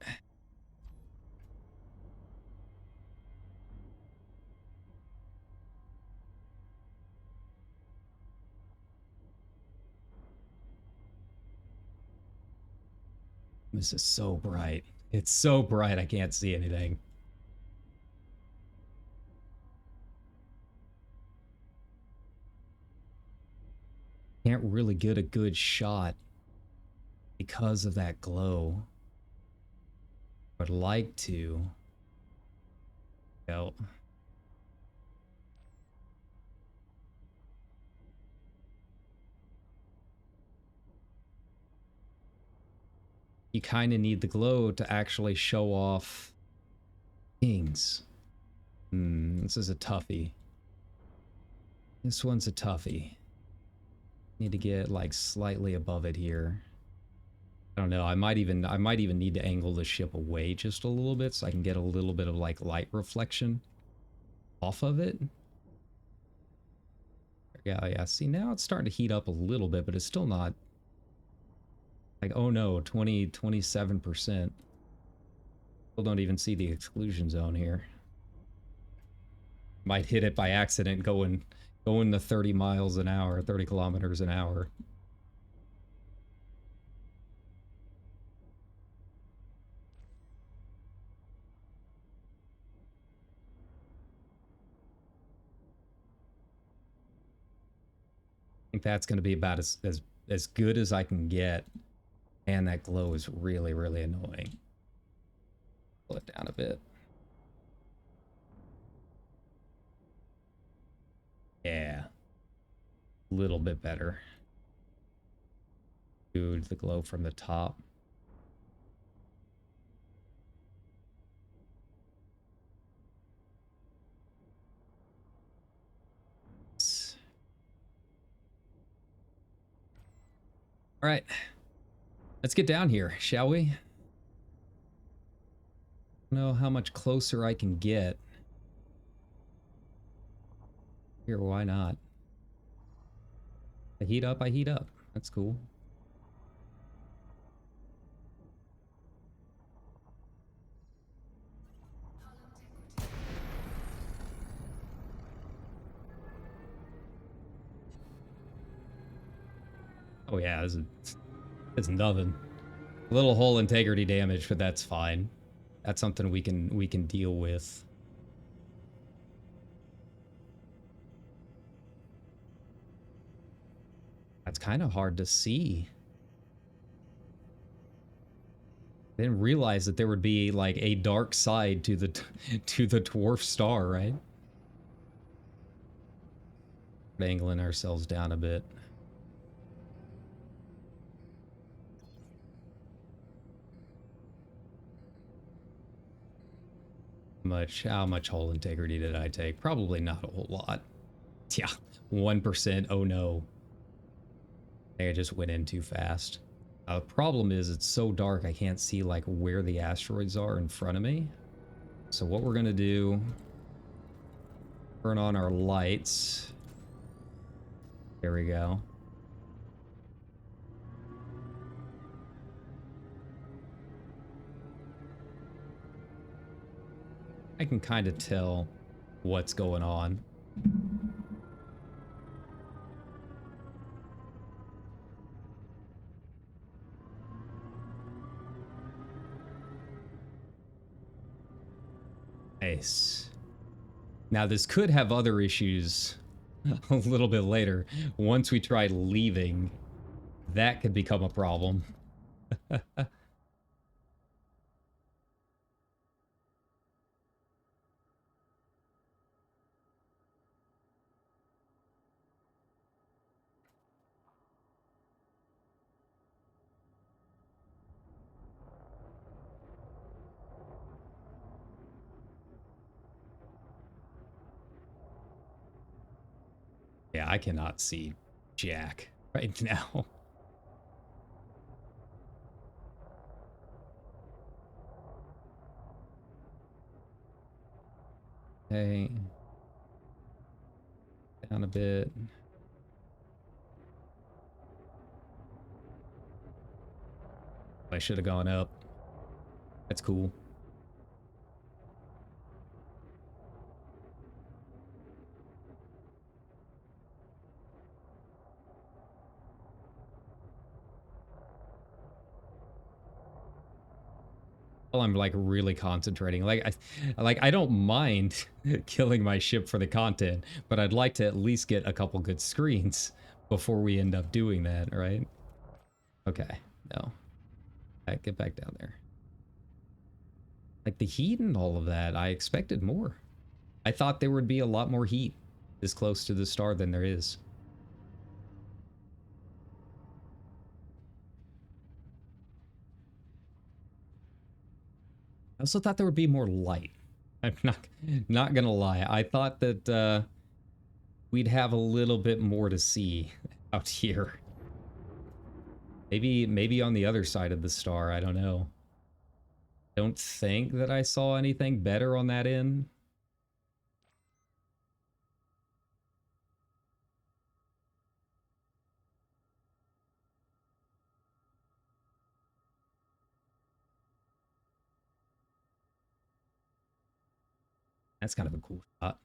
This is so bright. It's so bright I can't see anything. Can't really get a good shot because of that glow. Would like to. Go. You kind of need the glow to actually show off things. This is a toughie. This one's a toughie. Need to get like slightly above it here. I don't know. I might even need to angle the ship away just a little bit so I can get a little bit of like light reflection off of it. Yeah. See, now it's starting to heat up a little bit, but it's still not like, oh no, 27%. Still don't even see the exclusion zone here. Might hit it by accident going to 30 miles an hour, 30 kilometers an hour. I think that's going to be about as good as I can get. And that glow is really, really annoying. Pull it down a bit. Yeah. A little bit better. Dude, the glow from the top. All right. Let's get down here, shall we? I don't know how much closer I can get. Here, why not? I heat up, I heat up. That's cool. Oh yeah, it's nothing. A little hull integrity damage, but that's fine. That's something we can deal with. That's kind of hard to see. I didn't realize that there would be like a dark side to the to the dwarf star, right? Angling ourselves down a bit. How much hull integrity did I take? Probably not a whole lot. Yeah, 1%. Oh no. I think I just went in too fast. The problem is it's so dark I can't see like where the asteroids are in front of me. So what we're gonna do, turn on our lights. There we go. I can kind of tell what's going on. Nice. Now this could have other issues a little bit later. Once we try leaving, that could become a problem. Yeah, I cannot see Jack right now. Okay. Down a bit. I should have gone up. That's cool. Well, I'm like really concentrating. I don't mind killing my ship for the content, but I'd like to at least get a couple good screens before we end up doing that, right? Okay. No. Get back down there. Like the heat and all of that, I expected more. I thought there would be a lot more heat this close to the star than there is. I also thought there would be more light. I'm not gonna lie. I thought that we'd have a little bit more to see out here. Maybe on the other side of the star. I don't know. Don't think that I saw anything better on that end. That's kind of a cool shot.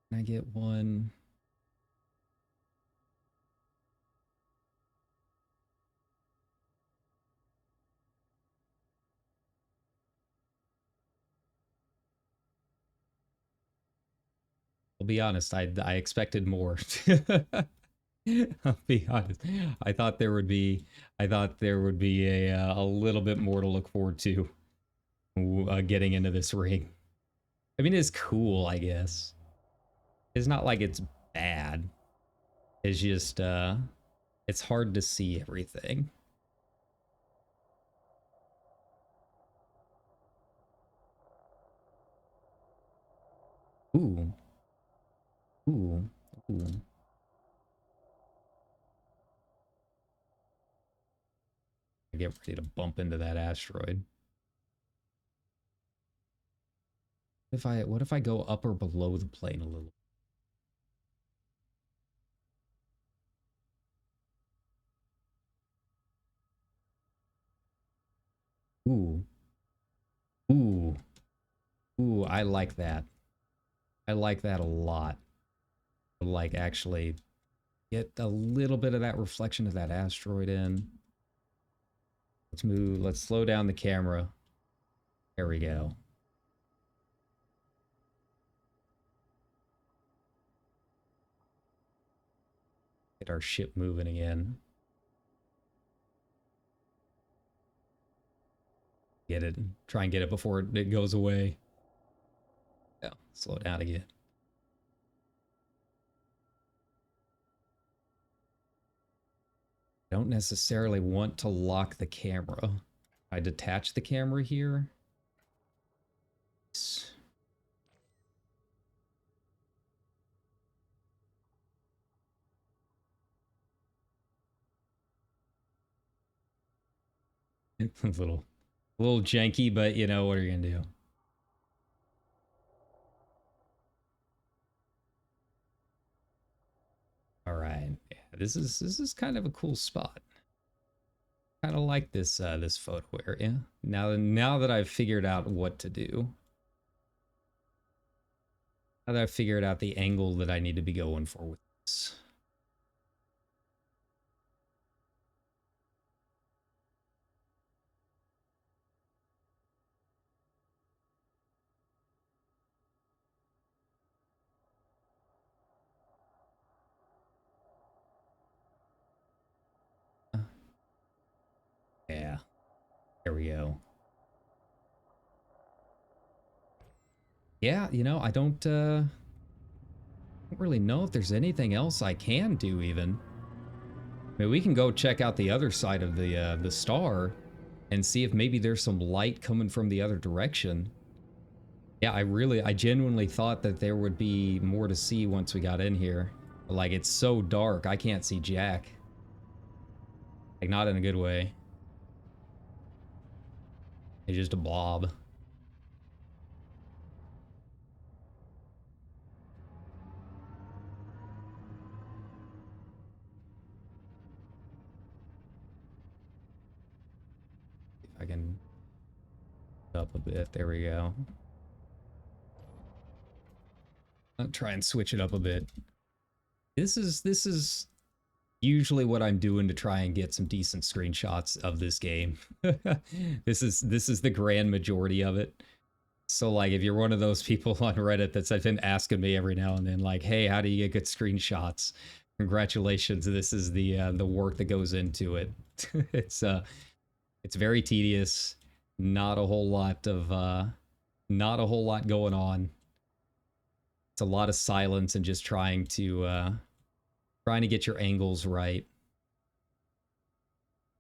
Can I get one? I'll be honest, I expected more. I'll be honest. I thought there would be a little bit more to look forward to getting into this ring. I mean, it's cool, I guess. It's not like it's bad. It's just it's hard to see everything. Ooh. Ooh. Ooh. I get ready to bump into that asteroid. What if I go up or below the plane a little? Ooh. Ooh. Ooh, I like that. I like that a lot. Like actually get a little bit of that reflection of that asteroid in. Let's move, let's slow down the camera. There we go. Get our ship moving again. Get it. Try and get it before it goes away. Yeah, slow down again. I don't necessarily want to lock the camera. I detach the camera here. It's a little janky, but you know, what are you gonna do? All right, yeah, this is kind of a cool spot. Kind of like this this photo area. Now that I've figured out what to do. Now that I've figured out the angle that I need to be going for with this. Yeah, there we go. Yeah, you know, I don't really know if there's anything else I can do even. I mean, we can go check out the other side of the star and see if maybe there's some light coming from the other direction. Yeah, I genuinely thought that there would be more to see once we got in here. Like, it's so dark, I can't see jack. Like, not in a good way. It's just a blob. If I can up a bit, there we go. I'll try and switch it up a bit. This is usually what I'm doing to try and get some decent screenshots of this game. This is the grand majority of it. So like, if you're one of those people on Reddit that's been asking me every now and then, like, hey, how do you get good screenshots? Congratulations, this is the work that goes into it. It's very tedious. Not a whole lot going on. It's a lot of silence and just trying to get your angles right.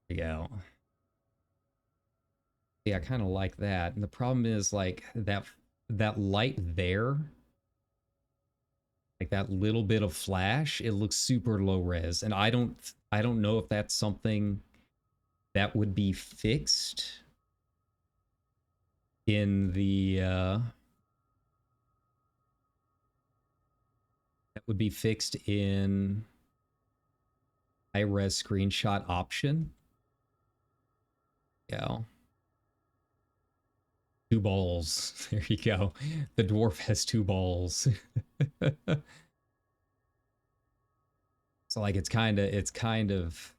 There you go. Yeah, I kind of like that. And the problem is like that light there, like that little bit of flash, it looks super low res. And I don't know if that's something that would be fixed in the that would be fixed in high res screenshot option. Yeah. Two balls. There you go. The dwarf has two balls. So like it's kind of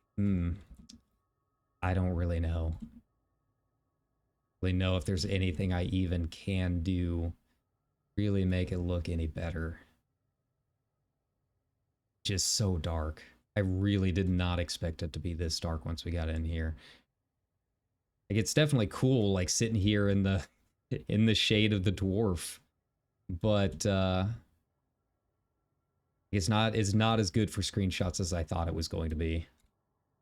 I don't really know. Really know if there's anything I even can do really make it look any better. Just so dark. I really did not expect it to be this dark once we got in here. Like, it's definitely cool, like sitting here in the shade of the dwarf, but it's not as good for screenshots as I thought it was going to be.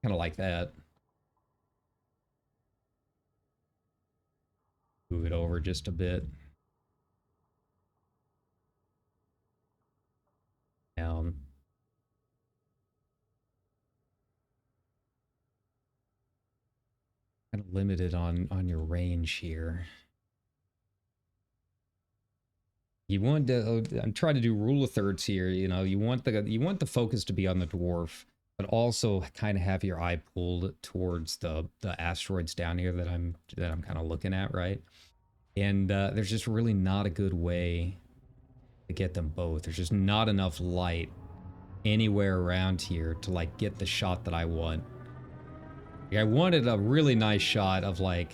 Kind of like that. Move it over just a bit. Down. Kind of limited on your range here. You want to I'm trying to do rule of thirds here, you know, you want the focus to be on the dwarf, but also kind of have your eye pulled towards the asteroids down here that I'm kind of looking at, right? And there's just really not a good way to get them both. There's just not enough light anywhere around here to like get the shot that I want. Like, I wanted a really nice shot of like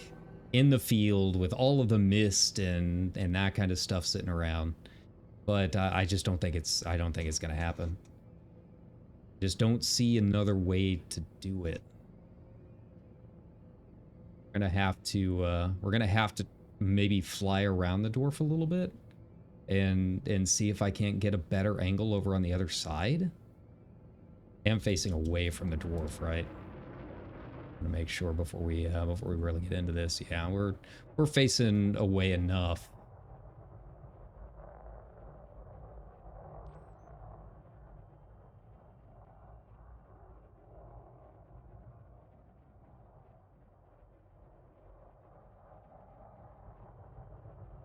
in the field with all of the mist and that kind of stuff sitting around, but I just don't think it's gonna happen. Just don't see another way to do it. We're gonna have to maybe fly around the dwarf a little bit and see if I can't get a better angle over on the other side. I'm facing away from the dwarf, right? to make sure before we really get into this. Yeah, we're facing away enough.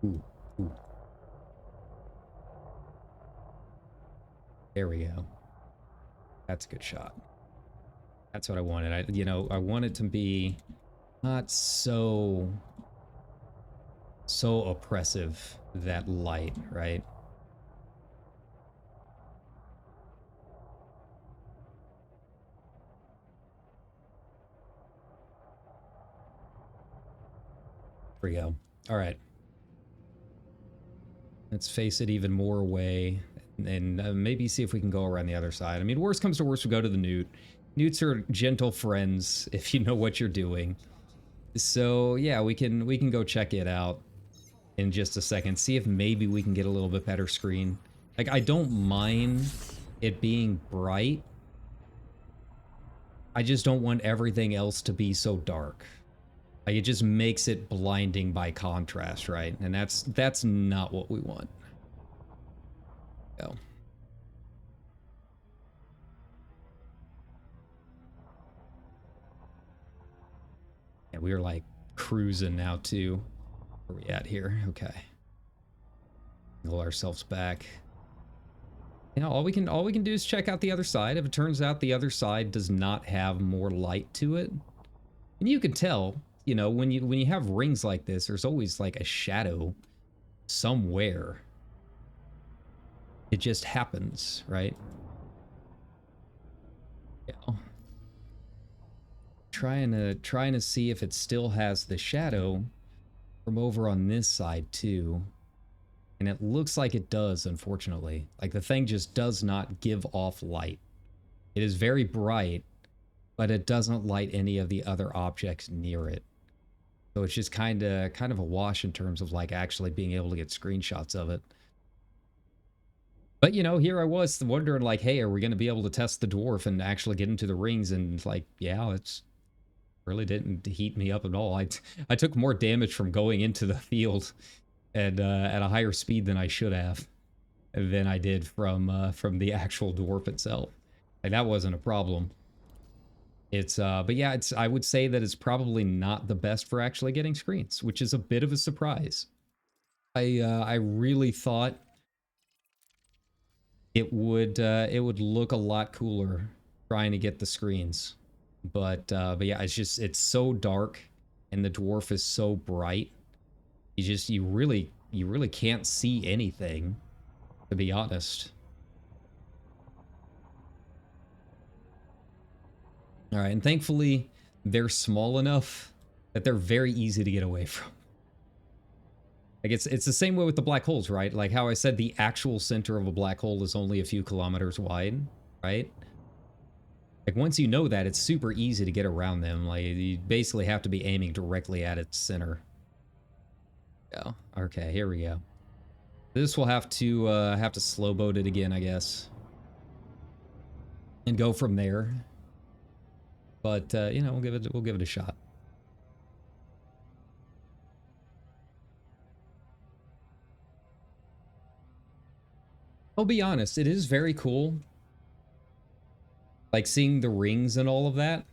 Ooh, ooh. There we go. That's a good shot. That's what I wanted. I want it to be not so oppressive, that light, right? There we go. All right. Let's face it even more away and maybe see if we can go around the other side. I mean, worst comes to worst, we go to the newt. Newts are gentle friends if you know what you're doing. So yeah, we can go check it out in just a second. See if maybe we can get a little bit better screen. Like, I don't mind it being bright. I just don't want everything else to be so dark. Like, it just makes it blinding by contrast, right? And that's not what we want. Go. Yeah, we are like cruising now too. Where are we at here? Okay. Pull ourselves back. You know, all we can do is check out the other side. If it turns out the other side does not have more light to it, and you can tell, you know, when you have rings like this, there's always like a shadow somewhere. It just happens, right? Yeah. Trying to see if it still has the shadow from over on this side too. And it looks like it does, unfortunately. Like, the thing just does not give off light. It is very bright, but it doesn't light any of the other objects near it. So it's just kind of a wash in terms of like actually being able to get screenshots of it. But, you know, here I was wondering like, hey, are we going to be able to test the dwarf and actually get into the rings? And like, yeah, it's really didn't heat me up at all. I took more damage from going into the field and at a higher speed than I should have, than I did from the actual dwarf itself. Like, that wasn't a problem. It's but yeah, I would say that it's probably not the best for actually getting screens, which is a bit of a surprise. I really thought it would look a lot cooler trying to get the screens, but yeah, it's so dark and the dwarf is so bright. You really can't see anything, to be honest. All right, and thankfully they're small enough that they're very easy to get away from. Like, it's the same way with the black holes, right? Like how I said the actual center of a black hole is only a few kilometers wide, right? Like, once you know that, it's super easy to get around them. Like, you basically have to be aiming directly at its center. Yeah. Okay, here we go. This will have to slow boat it again, I guess, and go from there. But you know, we'll give it a shot. I'll be honest, it is very cool, like seeing the rings and all of that,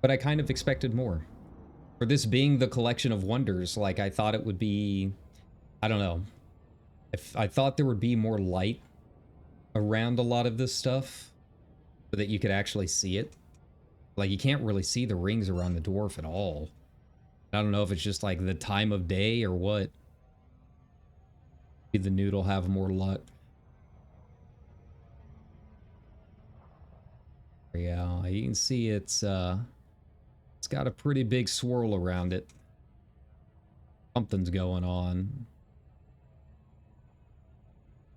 but I kind of expected more. For this being the collection of wonders, like, I thought it would be, I don't know, if I thought there would be more light around a lot of this stuff so that you could actually see it. Like, you can't really see the rings around the dwarf at all. I don't know if it's just like the time of day or what. Maybe the newt will have more luck. Yeah, you can see it's got a pretty big swirl around it. Something's going on.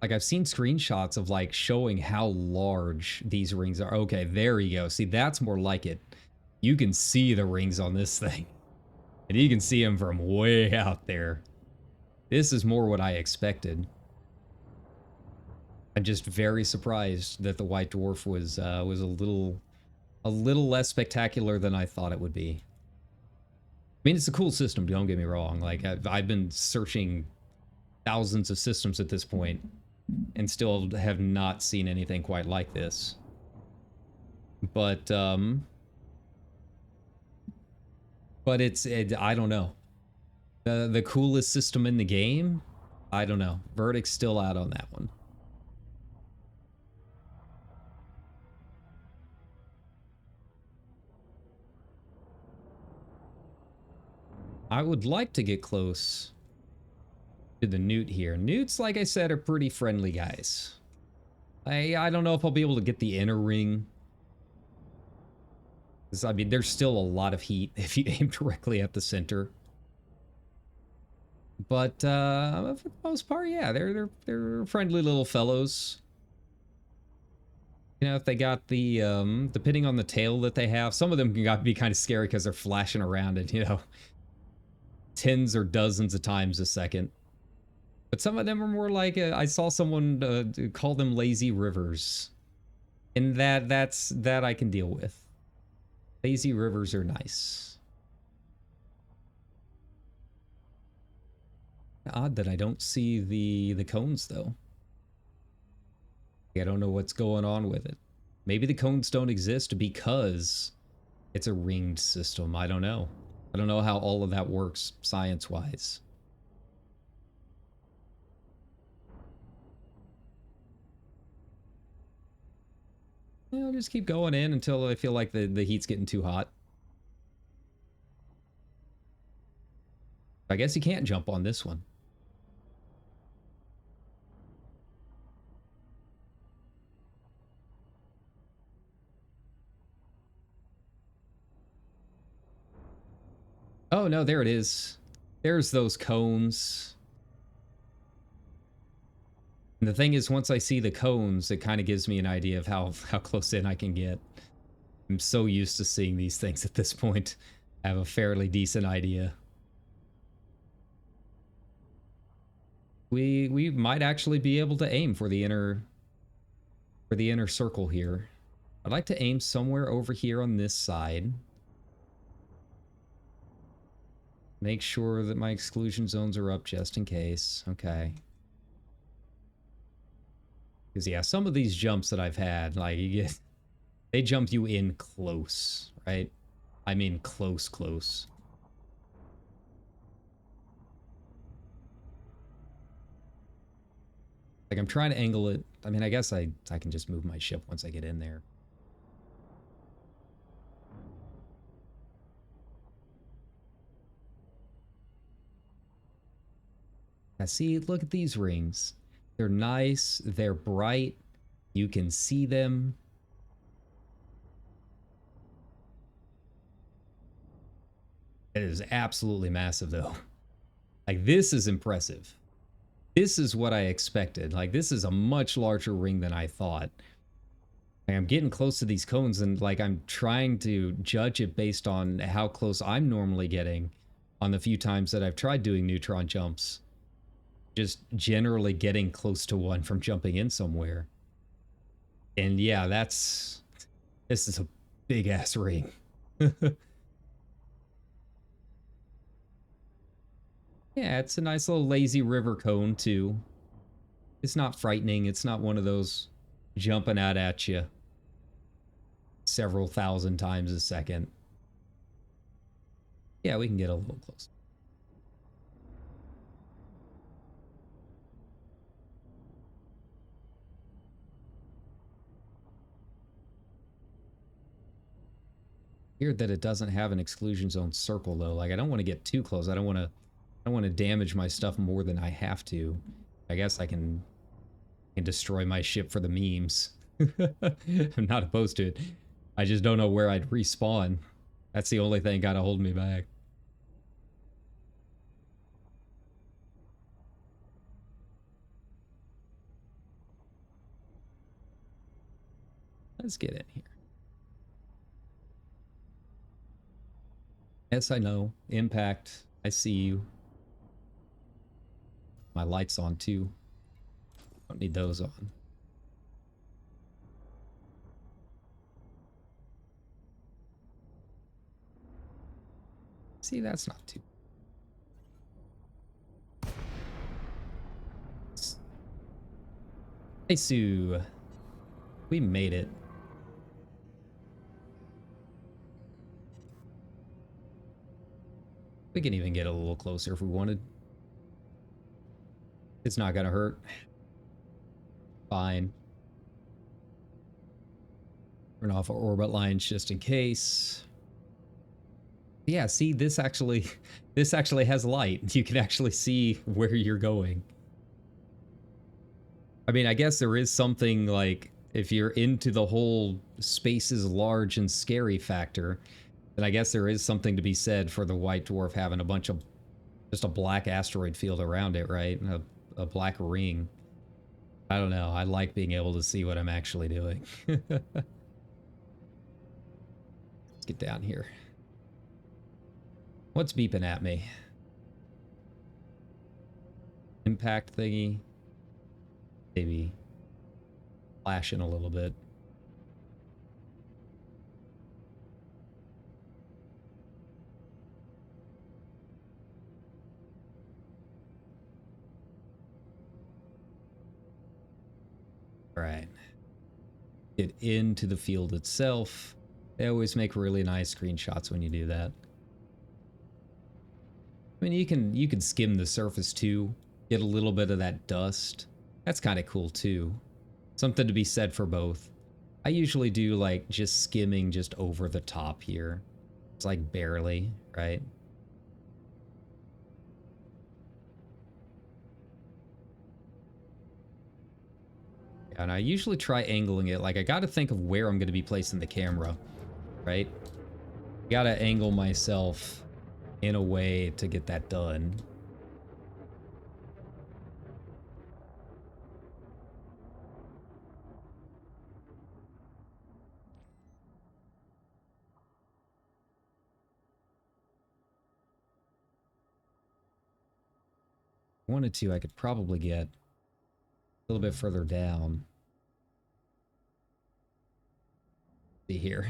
Like, I've seen screenshots of like showing how large these rings are. Okay, there you go. See, that's more like it. You can see the rings on this thing. And you can see them from way out there. This is more what I expected. I'm just very surprised that the white dwarf was a little a little less spectacular than I thought it would be. I mean, it's a cool system, don't get me wrong. Like, I've been searching thousands of systems at this point and still have not seen anything quite like this. But I don't know. The coolest system in the game? I don't know. Verdict's still out on that one. I would like to get close to the newt here. Newts, like I said, are pretty friendly guys. I don't know if I'll be able to get the inner ring. I mean, there's still a lot of heat if you aim directly at the center. But for the most part, yeah, they're friendly little fellows. You know, if they got the depending on the tail that they have, some of them can be kind of scary because they're flashing around and, you know, tens or dozens of times a second. But some of them are more like I saw someone call them lazy rivers, and that I can deal with. Lazy rivers are nice. Odd that I don't see the cones though. I don't know what's going on with it. Maybe the cones don't exist because it's a ringed system. I don't know. I don't know how all of that works science-wise. Yeah, I'll just keep going in until I feel like the heat's getting too hot. I guess you can't jump on this one. Oh, no, there it is. There's those cones. And the thing is, once I see the cones, it kind of gives me an idea of how close in I can get. I'm so used to seeing these things at this point. I have a fairly decent idea. We might actually be able to aim for the inner circle here. I'd like to aim somewhere over here on this side. Make sure that my exclusion zones are up just in case. Okay. Because yeah, some of these jumps that I've had, like, they jump you in close, right? I mean close. Like, I'm trying to angle it. I mean, I guess I can just move my ship once I get in there. Now, see, look at these rings. They're nice. They're bright. You can see them. It is absolutely massive, though. Like, this is impressive. This is what I expected. Like, this is a much larger ring than I thought. Like, I'm getting close to these cones, and, like, I'm trying to judge it based on how close I'm normally getting on the few times that I've tried doing neutron jumps. Just generally getting close to one from jumping in somewhere. And yeah, this is a big-ass ring. Yeah, it's a nice little lazy river cone, too. It's not frightening. It's not one of those jumping out at you several thousand times a second. Yeah, we can get a little closer. Weird that it doesn't have an exclusion zone circle, though. Like, I don't want to get too close. I don't want to damage my stuff more than I have to. I guess I can destroy my ship for the memes. I'm not opposed to it. I just don't know where I'd respawn. That's the only thing gotta hold me back. Let's get in here. Yes, I know. Impact. I see you. My light's on too. Don't need those on. see, that's not too. Hey, Sue. We made it. We can even get a little closer if we wanted. It's not gonna hurt. Fine. Turn off our orbit lines just in case. Yeah, see, this actually has light. You can actually see where you're going. I mean, I guess there is something like if you're into the whole space is large and scary factor, then I guess there is something to be said for the white dwarf having a bunch of just a black asteroid field around it, right? A black ring. I don't know. I like being able to see what I'm actually doing. Let's get down here. What's beeping at me? Impact thingy. Maybe flashing a little bit. All right. Get into the field itself. They always make really nice screenshots when you do that. I mean, you can skim the surface too, get a little bit of that dust. That's kind of cool too. Something to be said for both. I usually do like just skimming just over the top here. It's like barely, right? And I usually try angling it. Like I got to think of where I'm going to be placing the camera, right? Got to angle myself in a way to get that done. Wanted to, I could probably get a little bit further down. See here.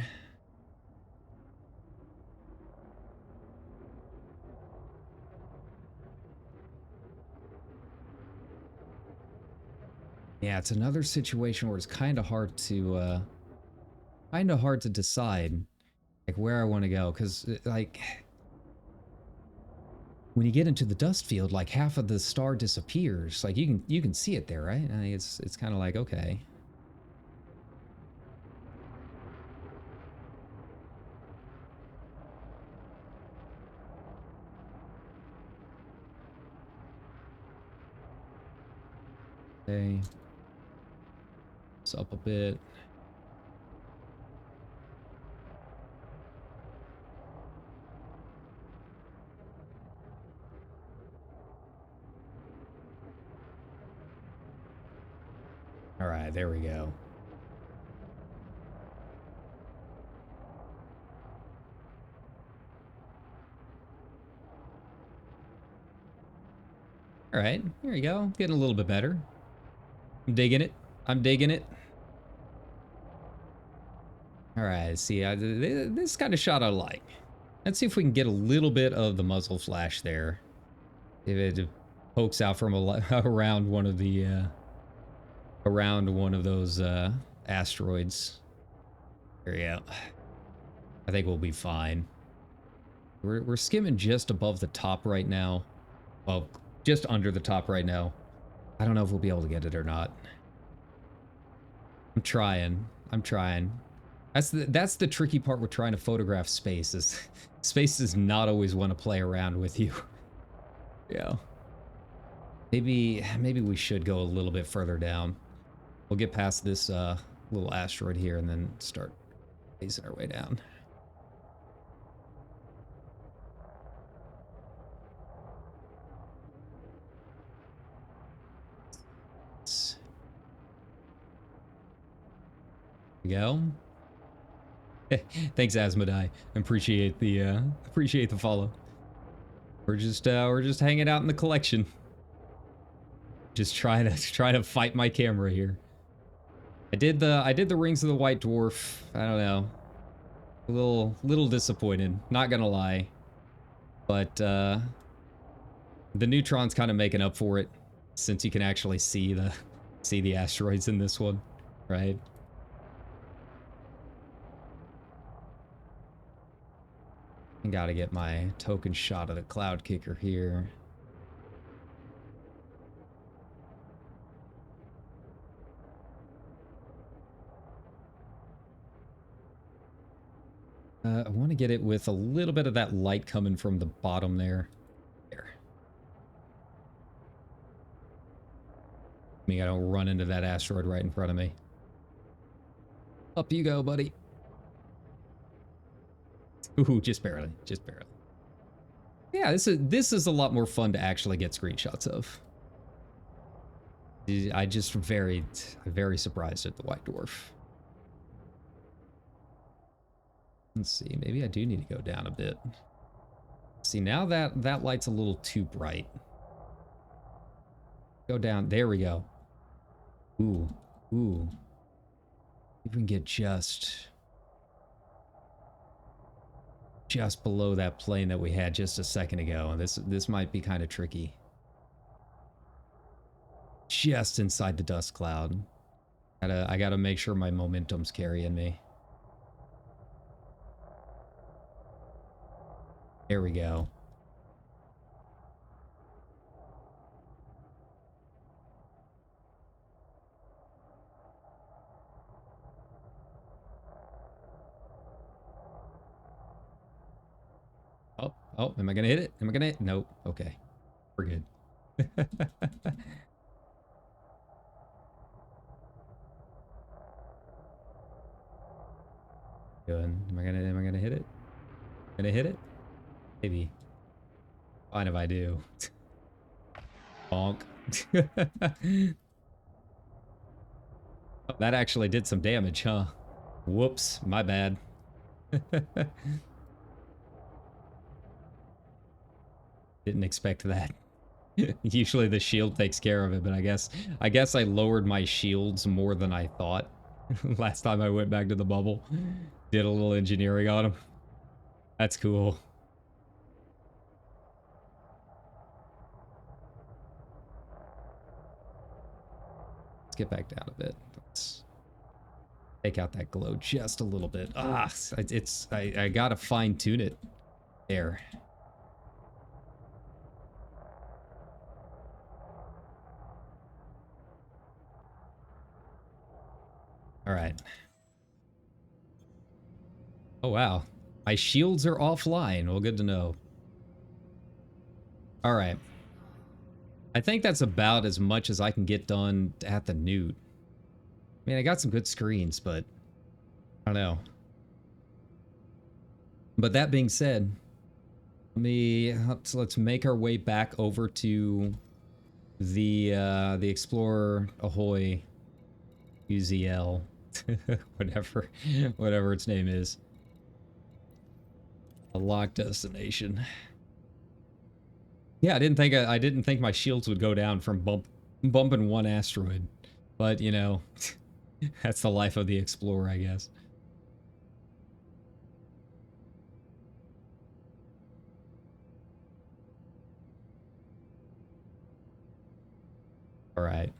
Yeah, it's another situation where it's kind of hard to decide like where I want to go, because like when you get into the dust field, like half of the star disappears. Like you can see it there, right? I mean, it's kind of like, okay. Okay. It's up a bit. All right, there we go. All right, there you go. Getting a little bit better. I'm digging it. I'm digging it. All right, see, this kind of shot I like. Let's see if we can get a little bit of the muzzle flash there. If it pokes out from around one of the around one of those asteroids. There you go. I think we'll be fine. We're skimming just above the top right now. Well, just under the top right now. I don't know if we'll be able to get it or not. I'm trying. I'm trying. That's the tricky part with trying to photograph space is space does not always want to play around with you. Yeah. Maybe we should go a little bit further down. We'll get past this little asteroid here and then start phasing our way down. There we go. Thanks, Asmodai. Appreciate the follow. We're just hanging out in the collection. Just trying to fight my camera here. I did the Rings of the White Dwarf. I don't know. A little disappointed, not gonna lie. But the neutrons kind of making up for it, since you can actually see the asteroids in this one, right? I gotta get my token shot of the cloud kicker here. I want to get it with a little bit of that light coming from the bottom there. There. I don't run into that asteroid right in front of me. Up you go, buddy. Ooh, just barely. Just barely. Yeah, this is a lot more fun to actually get screenshots of. I just very surprised at the white dwarf. Let's see, maybe I do need to go down a bit. See, now that light's a little too bright. Go down, there we go. Ooh, ooh. If we can get just below that plane that we had just a second ago. This might be kind of tricky. Just inside the dust cloud. I gotta make sure my momentum's carrying me. There we go. Oh, am I gonna hit it? Am I gonna hit? Nope. Okay. We're good. Good. Am I gonna hit it? Gonna hit it? Maybe. Fine if I do. Bonk. Oh, that actually did some damage, huh? Whoops, my bad. Didn't expect that. Usually the shield takes care of it, but I guess I lowered my shields more than I thought. Last time I went back to the bubble. Did a little engineering on them. That's cool. Let's get back down a bit. Let's take out that glow just a little bit. I gotta fine tune it. There. All right. Oh, wow. My shields are offline. Well, good to know. All right. I think that's about as much as I can get done at the Newt. I mean, I got some good screens, but I don't know. But that being said, let's make our way back over to the Explorer Ahoy UZL, whatever its name is. A locked destination. Yeah, I didn't think my shields would go down from bumping one asteroid, but you know, that's the life of the Explorer, I guess. All right.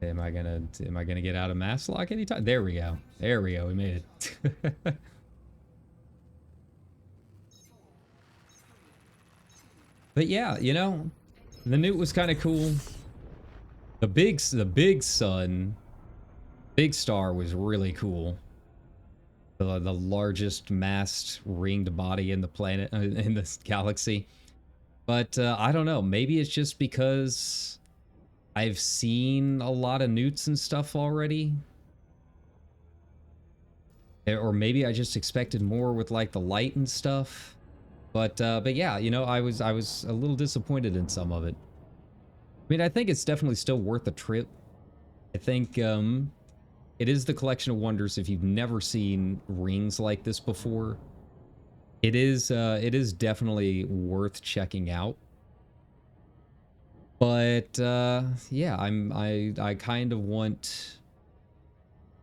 Am I gonna get out of mass lock anytime? There we go. There we go. We made it. But yeah, you know, the Newt was kind of cool. The big sun, big star was really cool. The largest massed ringed body in the planet in this galaxy. But I don't know. Maybe it's just because I've seen a lot of newts and stuff already. Or maybe I just expected more with like the light and stuff. But yeah, you know, I was a little disappointed in some of it. I mean, I think it's definitely still worth a trip. I think it is the collection of wonders if you've never seen rings like this before. It is definitely worth checking out. But yeah, I kind of want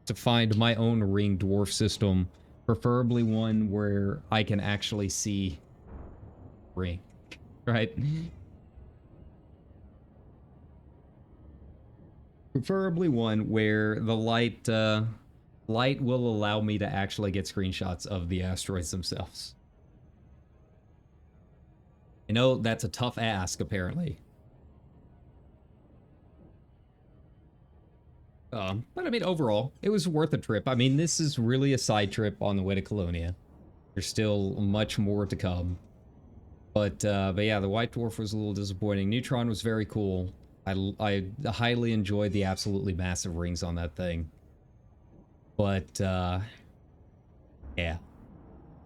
to find my own ring dwarf system, preferably one where I can actually see ring, right? Preferably one where the light will allow me to actually get screenshots of the asteroids themselves. I know that's a tough ask, apparently. But I mean, overall, it was worth a trip. I mean, this is really a side trip on the way to Colonia. There's still much more to come. But yeah, the White Dwarf was a little disappointing. Neutron was very cool. I highly enjoyed the absolutely massive rings on that thing. But, yeah.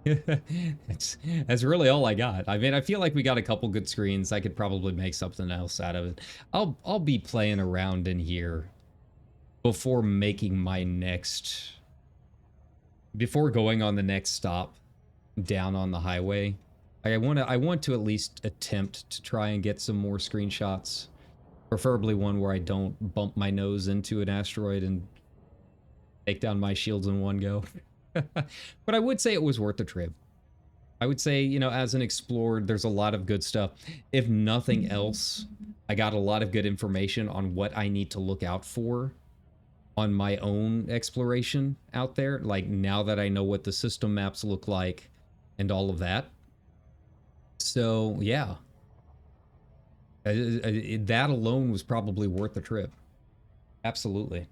That's really all I got. I mean, I feel like we got a couple good screens. I could probably make something else out of it. I'll be playing around in here before making my next... Before going on the next stop down on the highway. I want to at least attempt to try and get some more screenshots. Preferably one where I don't bump my nose into an asteroid and take down my shields in one go. But I would say it was worth the trip. I would say, you know, as an explorer, there's a lot of good stuff. If nothing else, I got a lot of good information on what I need to look out for on my own exploration out there. Like, now that I know what the system maps look like and all of that. So, yeah. That alone was probably worth the trip. Absolutely.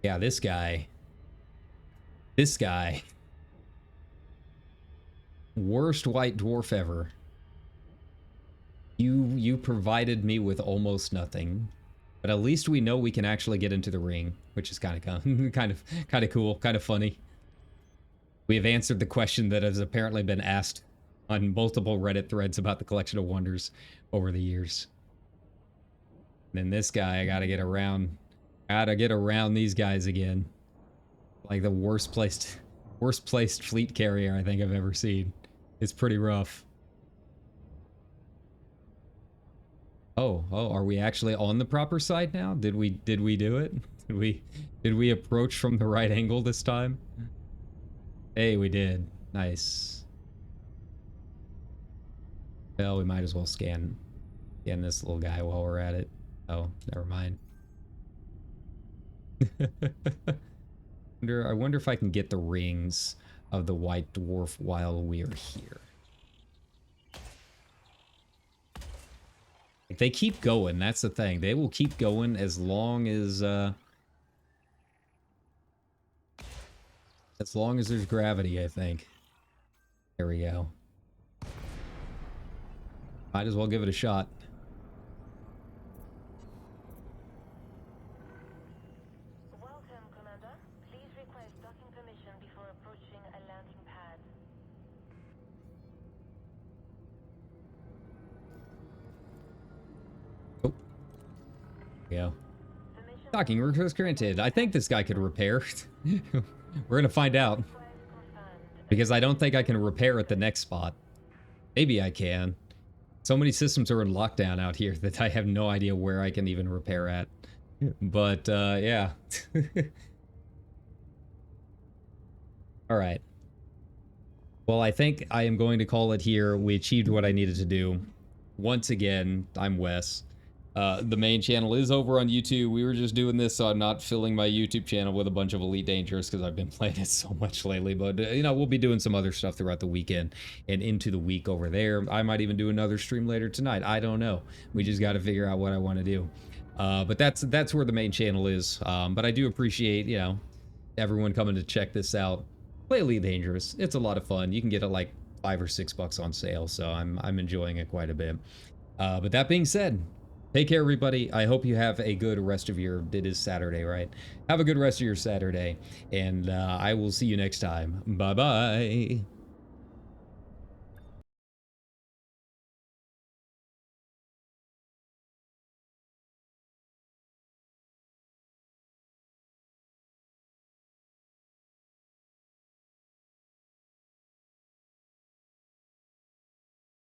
Yeah, this guy. Worst white dwarf ever. You provided me with almost nothing. But at least we know we can actually get into the ring, which is kind of cool, kind of funny. We have answered the question that has apparently been asked on multiple Reddit threads about the Collection of Wonders over the years. And then this guy, I gotta get around these guys again. Like the worst placed fleet carrier I think I've ever seen. It's pretty rough. Oh, are we actually on the proper side now? Did we do it? Did we approach from the right angle this time? Hey, we did. Nice. Well, we might as well scan this little guy while we're at it. Oh, never mind. I wonder if I can get the rings of the White Dwarf while we're here. They keep going, that's the thing. They will keep going as long as there's gravity, I think. There we go. Might as well give it a shot. Welcome, Commander. Please request docking permission before approaching a landing pad. Oh. Yeah. Docking request granted. I think this guy could repair. We're gonna find out. Because I don't think I can repair at the next spot. Maybe I can. So many systems are in lockdown out here that I have no idea where I can even repair at. But, yeah. Alright. Well, I think I am going to call it here. We achieved what I needed to do. Once again, I'm Wes. The main channel is over on YouTube. We were just doing this so I'm not filling my YouTube channel with a bunch of Elite Dangerous because I've been playing it so much lately. But, you know, we'll be doing some other stuff throughout the weekend and into the week over there. I might even do another stream later tonight. I don't know. We just got to figure out what I want to do. But that's where the main channel is. But I do appreciate, you know, everyone coming to check this out. Play Elite Dangerous. It's a lot of fun. You can get it like $5 or $6 on sale. So I'm enjoying it quite a bit. But that being said, take care, everybody. I hope you have a good rest of your... It is Saturday, right? Have a good rest of your Saturday. And I will see you next time. Bye-bye.